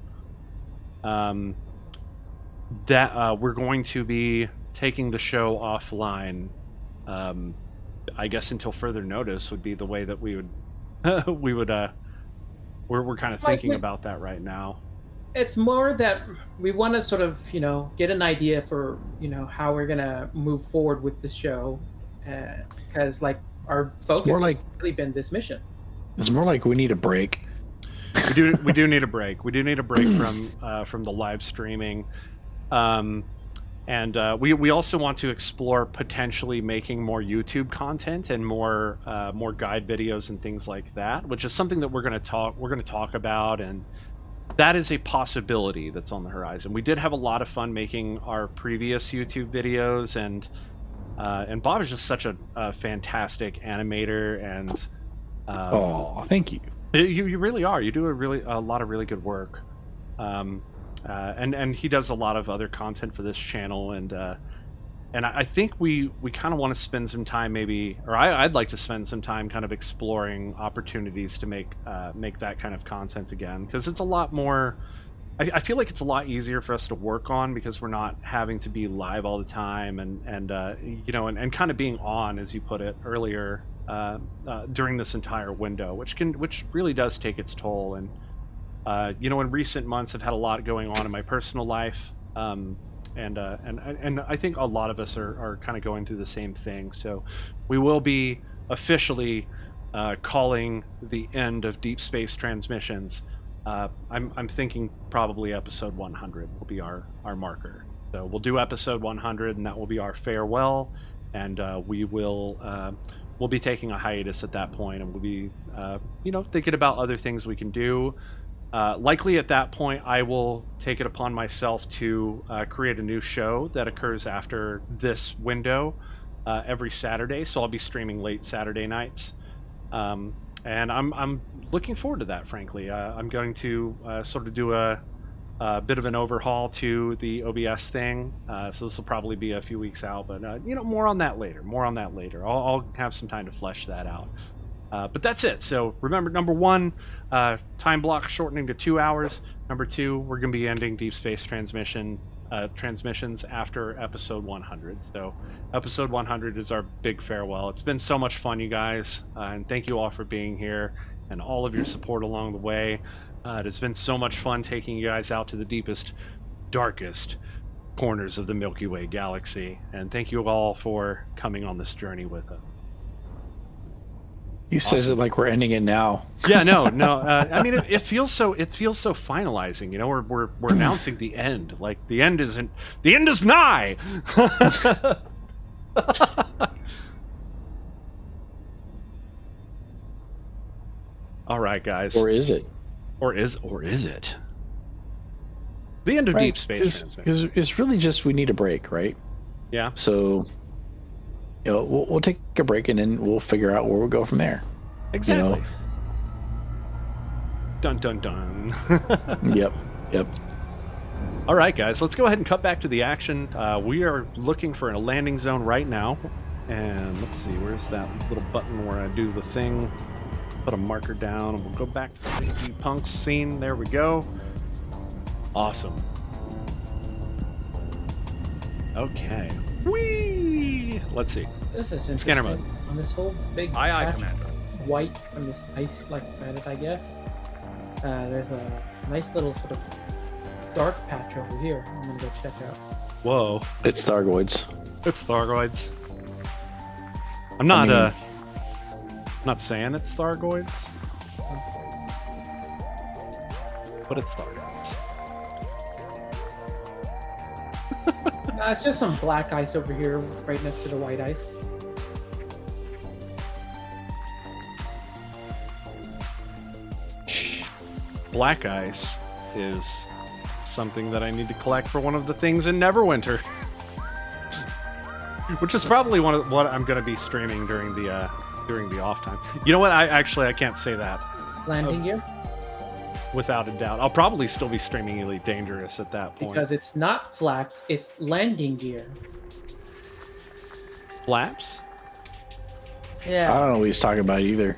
we're going to be taking the show offline. I guess until further notice would be the way that we would we're kind of thinking about that right now. It's more that we want to sort of, get an idea for, how we're going to move forward with the show. Because, our focus has really been this mission. It's more like we need a break. We do need a break. We do need a break from the live streaming. And we also want to explore potentially making more YouTube content and more guide videos and things like that, which is something that we're going to talk about, and that is a possibility that's on the horizon. We did have a lot of fun making our previous YouTube videos, and Bob is just such a fantastic animator, and thank you. You really are. You do a lot of really good work. And he does a lot of other content for this channel, and I think we kind of want to spend some time, I'd like to spend some time kind of exploring opportunities to make that kind of content again, because it's a lot more. I feel like it's a lot easier for us to work on because we're not having to be live all the time, and kind of being on, as you put it earlier, during this entire window, which really does take its toll. And in recent months, I've had a lot going on in my personal life, and I think a lot of us are kind of going through the same thing. So we will be officially calling the end of Deep Space Transmissions. I'm thinking probably episode 100 will be our marker. So we'll do episode 100, and that will be our farewell. And we'll be taking a hiatus at that point, and we'll be thinking about other things we can do. Likely at that point, I will take it upon myself to create a new show that occurs after this window every Saturday. So I'll be streaming late Saturday nights, and I'm looking forward to that. Frankly, I'm going to sort of do a bit of an overhaul to the OBS thing. So this will probably be a few weeks out, but more on that later. I'll have some time to flesh that out. But that's it. So remember, number one, time block shortening to 2 hours. Number two, we're going to be ending Deep Space transmissions after episode 100. So episode 100 is our big farewell. It's been so much fun, you guys, and thank you all for being here and all of your support along the way. It has been so much fun taking you guys out to the deepest, darkest corners of the Milky Way galaxy, and thank you all for coming on this journey with us. He says it like we're ending it now. Yeah, no. I mean, it feels so finalizing. We're announcing the end. Like the end is nigh. All right, guys. Or is it? Or is it? The end of Deep Space Transmission. It's really just we need a break, right? Yeah. So. We'll take a break, and then we'll figure out where we'll go from there. Exactly. Dun dun dun. Yep. All right, guys, let's go ahead and cut back to the action. We are looking for a landing zone right now, and let's see, where's that little button where I do the thing? Put a marker down and we'll go back to the CG Punks scene. There we go. Awesome. Okay. Whee! Let's see. This is interesting. Scanner mode. On this whole big Aye, patch, Commander. white on this ice like planet, I guess. There's a nice little sort of dark patch over here. I'm gonna go check out. Whoa. It's Thargoids. It's Thargoids. I'm not I'm not saying it's Thargoids. But it's Thargoids. Nah, it's just some black ice over here, right next to the white ice. Black ice is something that I need to collect for one of the things in Neverwinter. Which is probably one of what I'm going to be streaming during the off time. You know what? I can't say that. Landing gear? Without a doubt. I'll probably still be streaming Elite Dangerous at that point. Because it's not flaps, it's landing gear. Flaps? I Yeah. don't know what he's talking about either.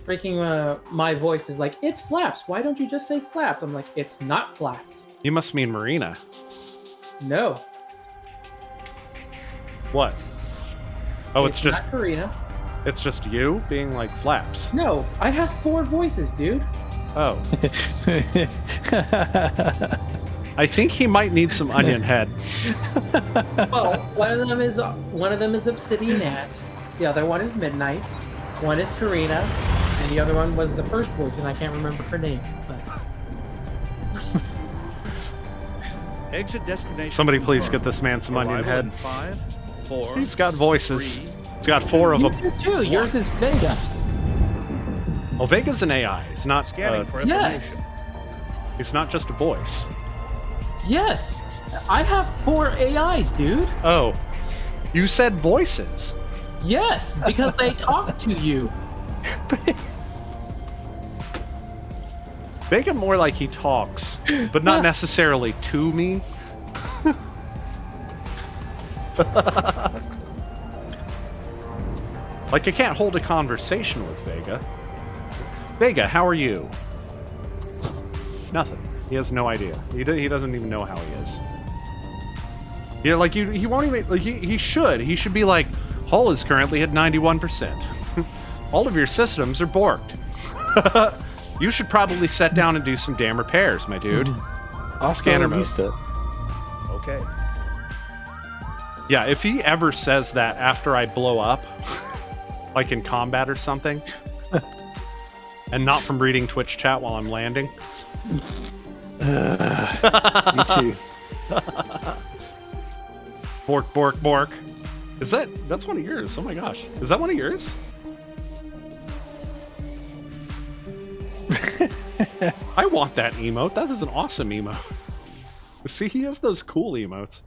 Freaking my voice is like, it's flaps. Why don't you just say flaps? I'm like, it's not flaps. You must mean Marina. No. What? Oh, it's just not Karina. it's just you being like flaps. No, I have 4 voices, dude. Oh. I think he might need some onion head. Well, one of them is Obsidian Nat, the other one is Midnight, one is Karina, and the other one was the first voice, and I can't remember her name. But... Exit destination. Somebody please confirmed. get this man some onion Arrival in head. 5, 4. He's got voices. 3. He's got 4 of them. You do too. Yours is Vega. Oh, Vega's an AI. It's not. Scanning for information. Yes. It's not just a voice. Yes. I have 4 AIs, dude. Oh, you said voices. Yes, because they talk to you. Vega more like he talks, but not necessarily to me. Like I can't hold a conversation with Vega. Vega, how are you? Nothing. He has no idea. He doesn't even know how he is. Yeah, like he won't even. Like he should. He should be like, hull is currently at 91%. All of your systems are borked. You should probably sit down and do some damn repairs, my dude. Scanner mode. Okay. Yeah, if he ever says that after I blow up, like in combat or something, and not from reading Twitch chat while I'm landing. Me too. Bork, bork, bork. That's one of yours? Oh my gosh. Is that one of yours? I want that emote. That is an awesome emote. See, he has those cool emotes.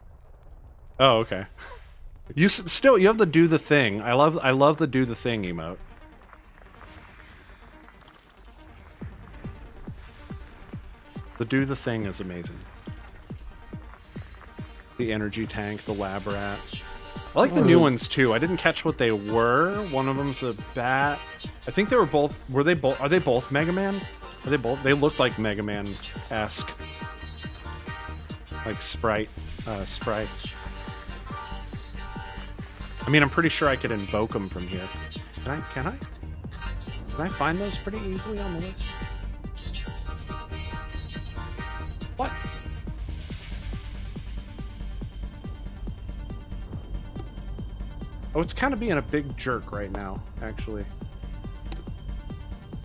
Oh, okay. You have the do the thing. I love the do the thing emote. The do the thing is amazing. The energy tank, the lab rat. I like the new ones too. I didn't catch what they were. One of them's a bat. I think they were both. Are they both Mega Man? Are they both? They look like Mega Man-esque, like sprites. I mean, I'm pretty sure I could invoke them from here. Can I find those pretty easily on the list? What? Oh, it's kind of being a big jerk right now, actually.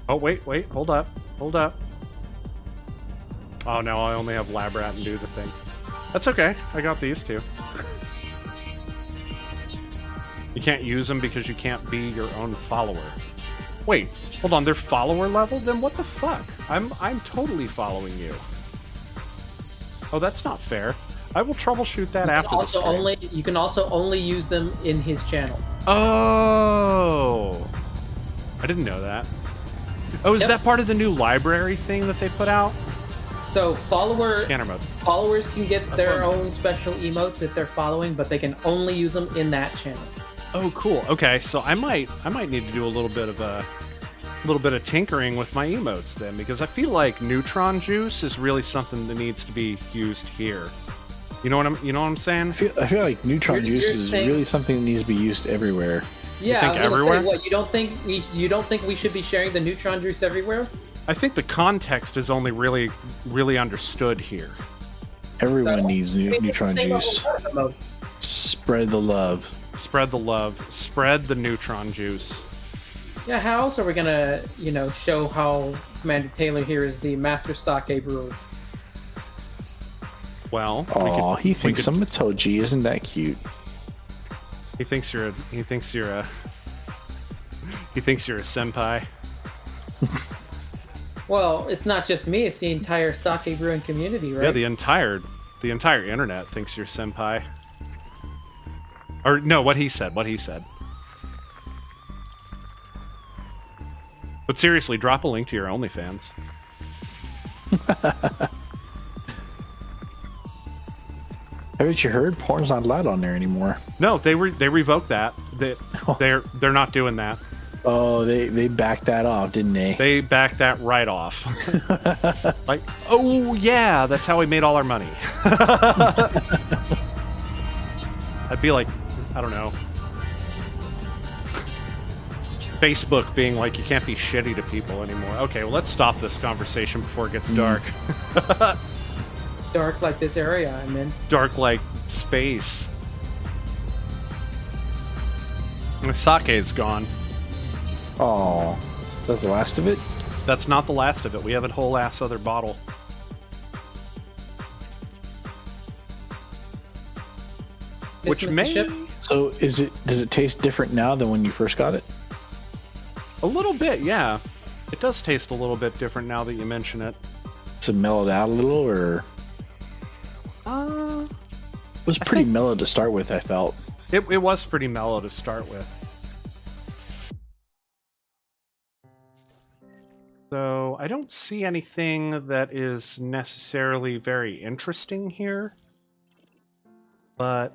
Oh, wait, hold up. Oh, no, I only have Lab Rat and do the thing. That's okay, I got these two. You can't use them because you can't be your own follower. Wait, hold on, they're follower level? Then what the fuck? I'm totally following you. Oh, that's not fair. I will troubleshoot that after the stream. You can also only use them in his channel. Oh! I didn't know that. Oh, is that part of the new library thing that they put out? So Scanner mode. Followers can get their own special emotes if they're following, but they can only use them in that channel. Oh, cool. Okay, so I might need to do a little bit of little bit of tinkering with my emotes then, because I feel like neutron juice is really something that needs to be used here. You know what I'm saying? I feel like neutron You're juice is saying- really something that needs to be used everywhere. Yeah, think I was gonna everywhere? say, what, you don't think we should be sharing the neutron juice everywhere? I think the context is only really, really understood here. Everyone So, needs neutron Same juice. with a lot of emotes. Spread the love. Spread the love. Spread the neutron juice. Yeah, how else are we gonna, show how Commander Taylor here is the master sake brewer? Well, Aw, he we thinks could- I'm a Toji. Isn't that cute? He thinks you're a senpai. Well, it's not just me; it's the entire sake brewing community, right? Yeah, the entire internet thinks you're senpai. Or no, what he said. But seriously, drop a link to your OnlyFans. Haven't you heard? Porn's not allowed on there anymore. No, they revoked that. They're not doing that. Oh, they backed that off, didn't they? They backed that right off. Like, oh yeah, that's how we made all our money. I'd be like, I don't know, Facebook being like, you can't be shitty to people anymore. Okay, well, let's stop this conversation before it gets dark. Dark like this area I'm in. Dark like space. The sake's gone. Oh, that's the last of it? That's not the last of it. We have a whole ass other bottle. Which Mr. may... Ship? So does it taste different now than when you first got it? A little bit, yeah. It does taste a little bit different now that you mention it. Is it mellowed out a little, or it was pretty mellow to start with, I felt. It was pretty mellow to start with. So I don't see anything that is necessarily very interesting here. But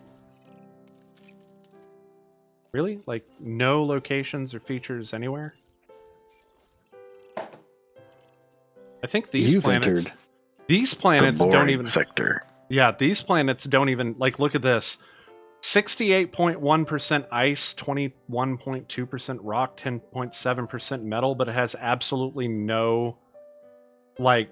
really? Like no locations or features anywhere? I think these You've planets entered these planets the don't boring even sector. Yeah, these planets don't even, like, look at this. 68.1% ice, 21.2% rock, 10.7% metal, but it has absolutely no, like...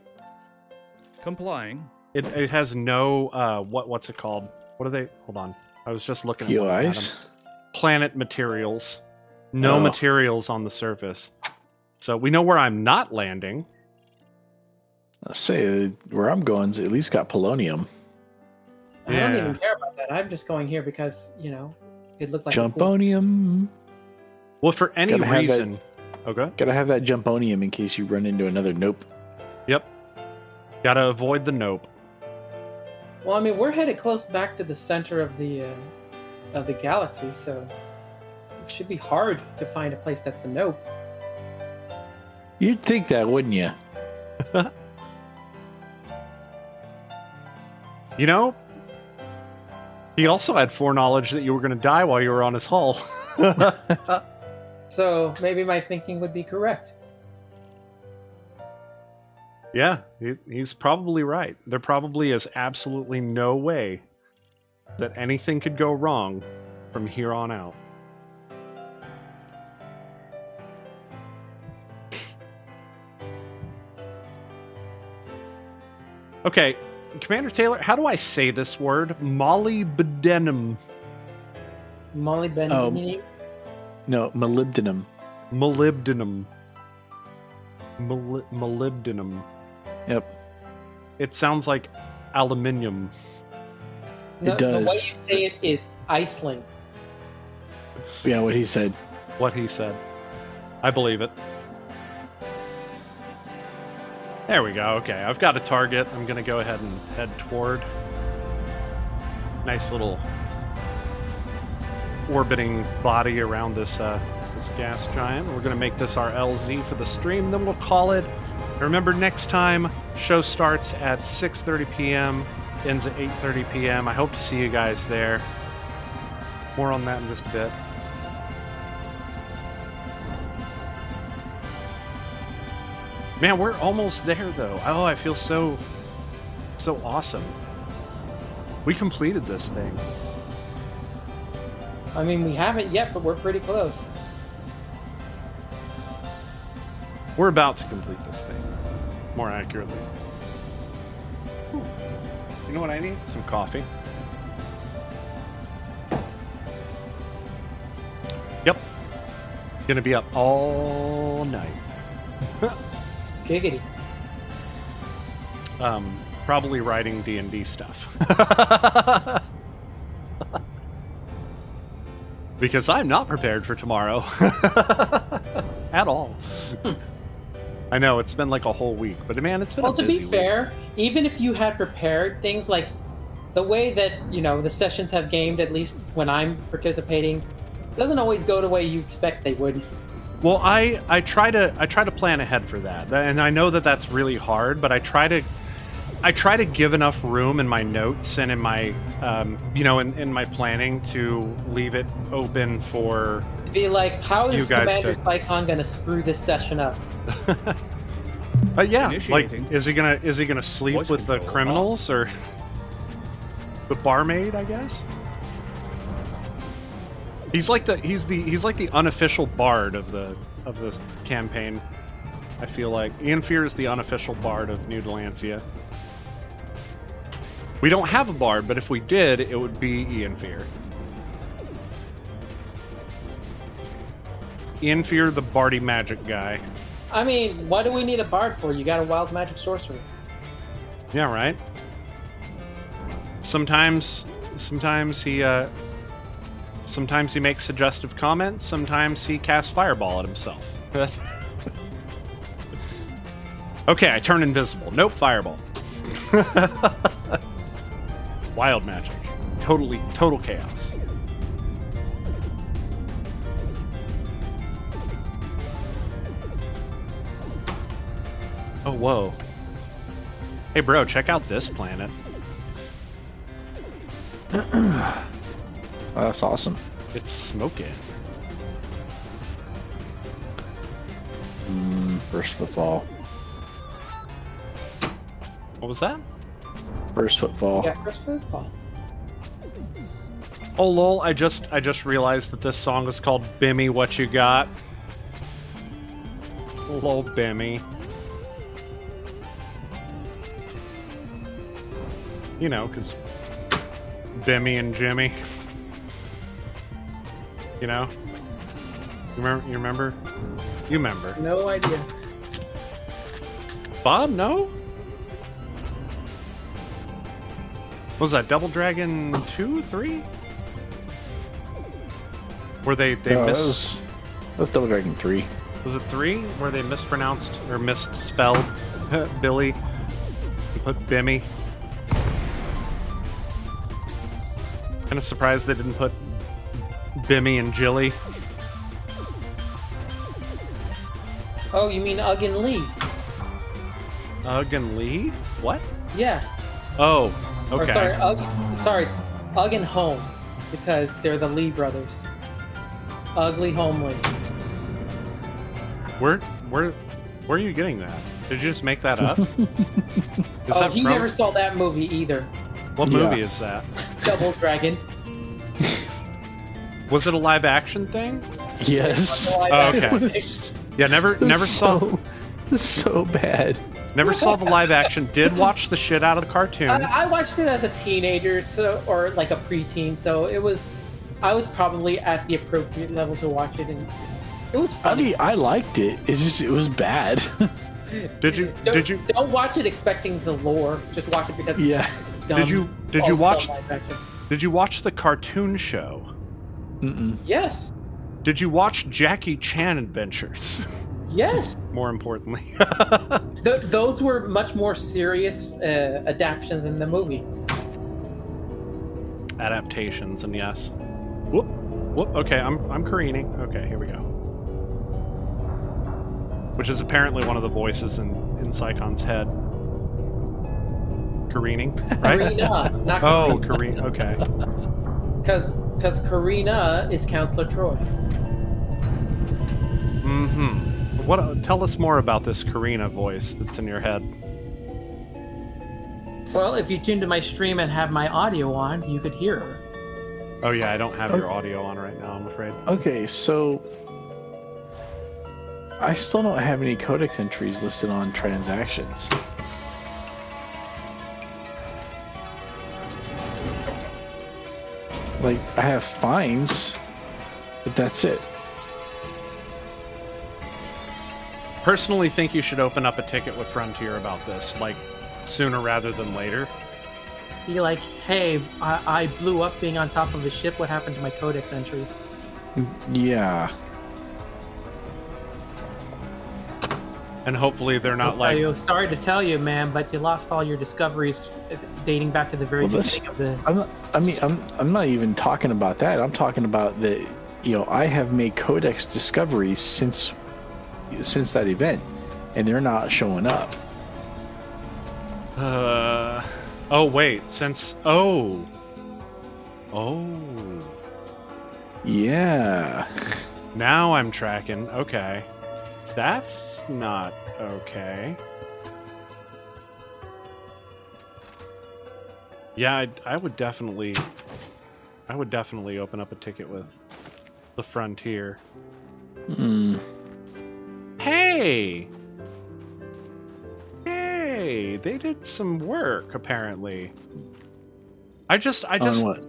Complying. It has no, what's it called? What are they? Hold on. I was just looking at one of POIs? them. Planet materials. No materials on the surface. So we know where I'm not landing. Let's say where I'm going is at least got polonium. I don't even care about that. I'm just going here because, it looked like a cool- Jumponium. Well, for any Gotta have reason... Okay. Gotta have that jumponium in case you run into another nope. Yep. Gotta avoid the nope. Well, I mean, we're headed close back to the center of the galaxy, so it should be hard to find a place that's a nope. You'd think that, wouldn't you? You know, he also had foreknowledge that you were going to die while you were on his hull. So maybe my thinking would be correct. Yeah, he's probably right. There probably is absolutely no way that anything could go wrong from here on out. Okay, Commander Taylor, how do I say this word? Molybdenum. Molybdenum. No, molybdenum. Molybdenum. Molybdenum. Yep. It sounds like aluminium. No, It does. The way you say it is Iceland. Yeah, what he said. What he said. I believe it. There we go. Okay, I've got a target. I'm going to go ahead and head toward. Nice little orbiting body around this this gas giant. We're going to make this our LZ for the stream, then we'll call it. Remember, next time, show starts at 6:30 p.m., ends at 8:30 p.m. I hope to see you guys there. More on that in just a bit. Man, we're almost there, though. Oh, I feel so awesome. We completed this thing. I mean, we haven't yet, but we're pretty close. We're about to complete this thing, more accurately. Ooh. You know what I need? Some coffee. Yep. Gonna be up all night. Giggity. Probably writing D&D stuff. Because I'm not prepared for tomorrow. At all. I know, it's been like a whole week, but man, it's been a busy Well, to be week. fair, even if you had prepared things like the way that, you know, the sessions have gamed, at least when I'm participating, doesn't always go the way you expect they would. Well, I try to plan ahead for that, and I know that that's really hard. But I try to give enough room in my notes and in my in my planning to leave it open for. Be like, how is You guys Commander to- Psychon gonna screw this session up? Yeah, Initiating. like is he gonna sleep Voice with the control criminals or the barmaid? I guess. He's like the unofficial bard of the campaign. I feel like Ian Fear is the unofficial bard of New Delancia. We don't have a bard, but if we did, it would be Ian Fear. Ian Fear, the bardy magic guy. I mean, what do we need a bard for? You got a wild magic sorcerer. Yeah, right. Sometimes he makes suggestive comments. Sometimes he casts fireball at himself. Okay, I turn invisible. Nope, fireball. Wild magic. Total chaos. Oh, whoa. Hey, bro, check out this planet. That's awesome. It's smoking. First footfall. What was that? First footfall. Yeah, first football. Oh, lol, I just realized that this song is called Bimmy What You Got. Lol, Bimmy. You know, because Bimmy and Jimmy. You know? You remember? You remember. No idea. Bob, no? What was that Double Dragon 2, 3? Where they No, miss... that was Double Dragon 3. Was it 3? Where they mispronounced or misspelled Billy and put Bimmy? Kind of surprised they didn't put Bimmy and Jilly. Oh, you mean Ugg and Lee? Ugg and Lee? What? Yeah. Oh, Or okay. sorry, it's Ugg and Home, because they're the Lee brothers. Ugly Homely. Where are you getting that? Did you just make that up? Is Oh, that he from... never saw that movie either. What Yeah. movie is that? Double Dragon. Was it a live action thing? Yes. Live Oh, action okay. thing. Yeah, never saw So bad. never saw the live action. Did watch the shit out of the cartoon. I watched it as a teenager, or like a preteen, so I was probably at the appropriate level to watch it, and it was I funny. mean, I liked it. It was bad. Did you Don't watch it expecting the lore. Just watch it because Yeah. it's dumb. Did you watch live action. Did you watch the cartoon show? Mm-mm. Yes. Did you watch Jackie Chan Adventures? Yes. More importantly. Those were much more serious adaptations in the movie. Adaptations, and yes. Whoop. Okay, I'm careening. Okay, here we go. Which is apparently one of the voices in Psychon's head. Careening, right? Karina, not Oh, Karina. careen. Okay. Because Karina is Counselor Troy. Mm-hmm. What? Tell us more about this Karina voice that's in your head. Well, if you tune to my stream and have my audio on, you could hear her. Oh yeah, I don't have your audio on right now, I'm afraid. Okay, so I still don't have any codex entries listed on transactions. Like, I have fines, but that's it. Personally think you should open up a ticket with Frontier about this, like, sooner rather than later. Be like, hey, I blew up being on top of a ship. What happened to my codex entries? Yeah. And hopefully they're not like... Sorry to tell you, man, but you lost all your discoveries dating back to the very beginning of the... I'm not even talking about that. I'm talking about the, I have made codex discoveries since that event, and they're not showing up. Oh wait, since... Oh. Yeah. Now I'm tracking. Okay. That's not okay. Yeah, I would definitely open up a ticket with the Frontier. Hey, they did some work apparently. I just, On what?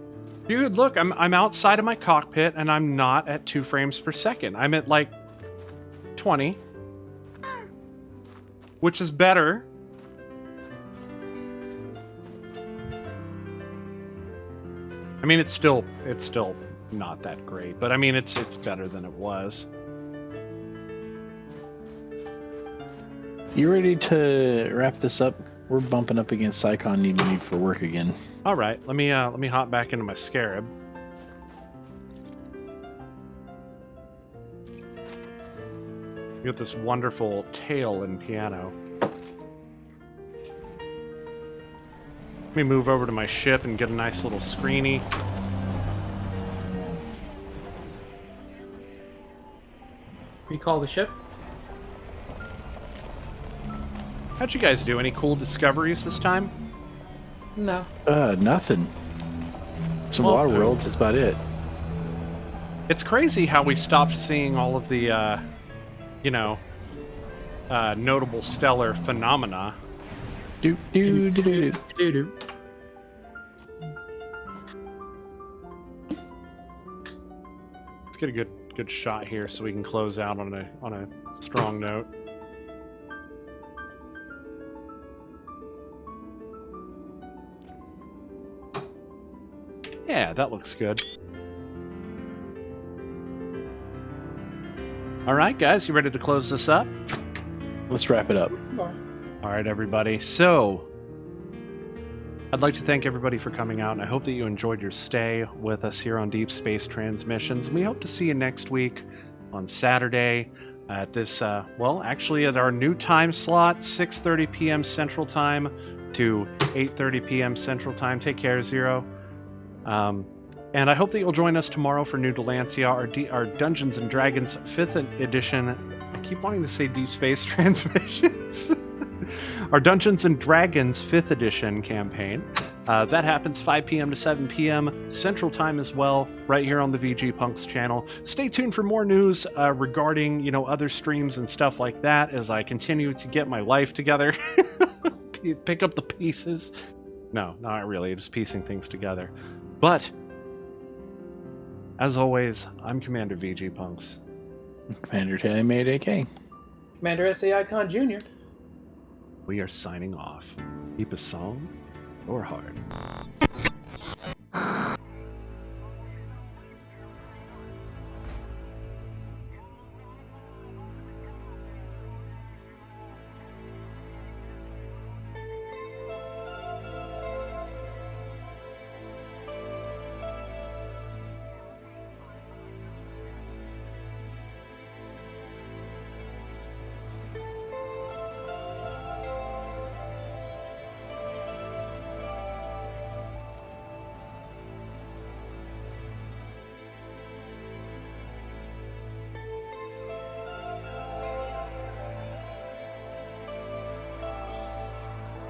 dude, look, I'm outside of my cockpit and I'm not at 2 frames per second. I'm at like 20, which is better. I mean, it's still not that great, but I mean, it's better than it was. You ready to wrap this up? We're bumping up against Psycon needing me for work again. All right, let me hop back into my Scarab. You got this wonderful tail and piano. Let me move over to my ship and get a nice little screeny. Recall the ship? How'd you guys do? Any cool discoveries this time? No. Nothing. Some Well, water worlds, that's about it. It's crazy how we stopped seeing all of the, notable stellar phenomena. Do. Doo-doo. Let's get a good shot here so we can close out on a strong note. Yeah, that looks good. All right, guys, you ready to close this up? Let's wrap it up. All right, everybody. So, I'd like to thank everybody for coming out, and I hope that you enjoyed your stay with us here on Deep Space Transmissions. And we hope to see you next week on Saturday at this, actually at our new time slot, 6:30 p.m. Central Time to 8:30 p.m. Central Time. Take care, Zero. And I hope that you'll join us tomorrow for New Delancia, our Dungeons & Dragons 5th edition. I keep wanting to say Deep Space Transmissions. Our Dungeons & Dragons 5th edition campaign. That happens 5 p.m. to 7 p.m. Central Time as well, right here on the VG Punks channel. Stay tuned for more news regarding, other streams and stuff like that as I continue to get my life together. Pick up the pieces. No, not really. Just piecing things together. But, as always, I'm Commander VG Punks. Commander Taylor-MadeAK. Commander SA Icon Jr. We are signing off. Keep a song or heart.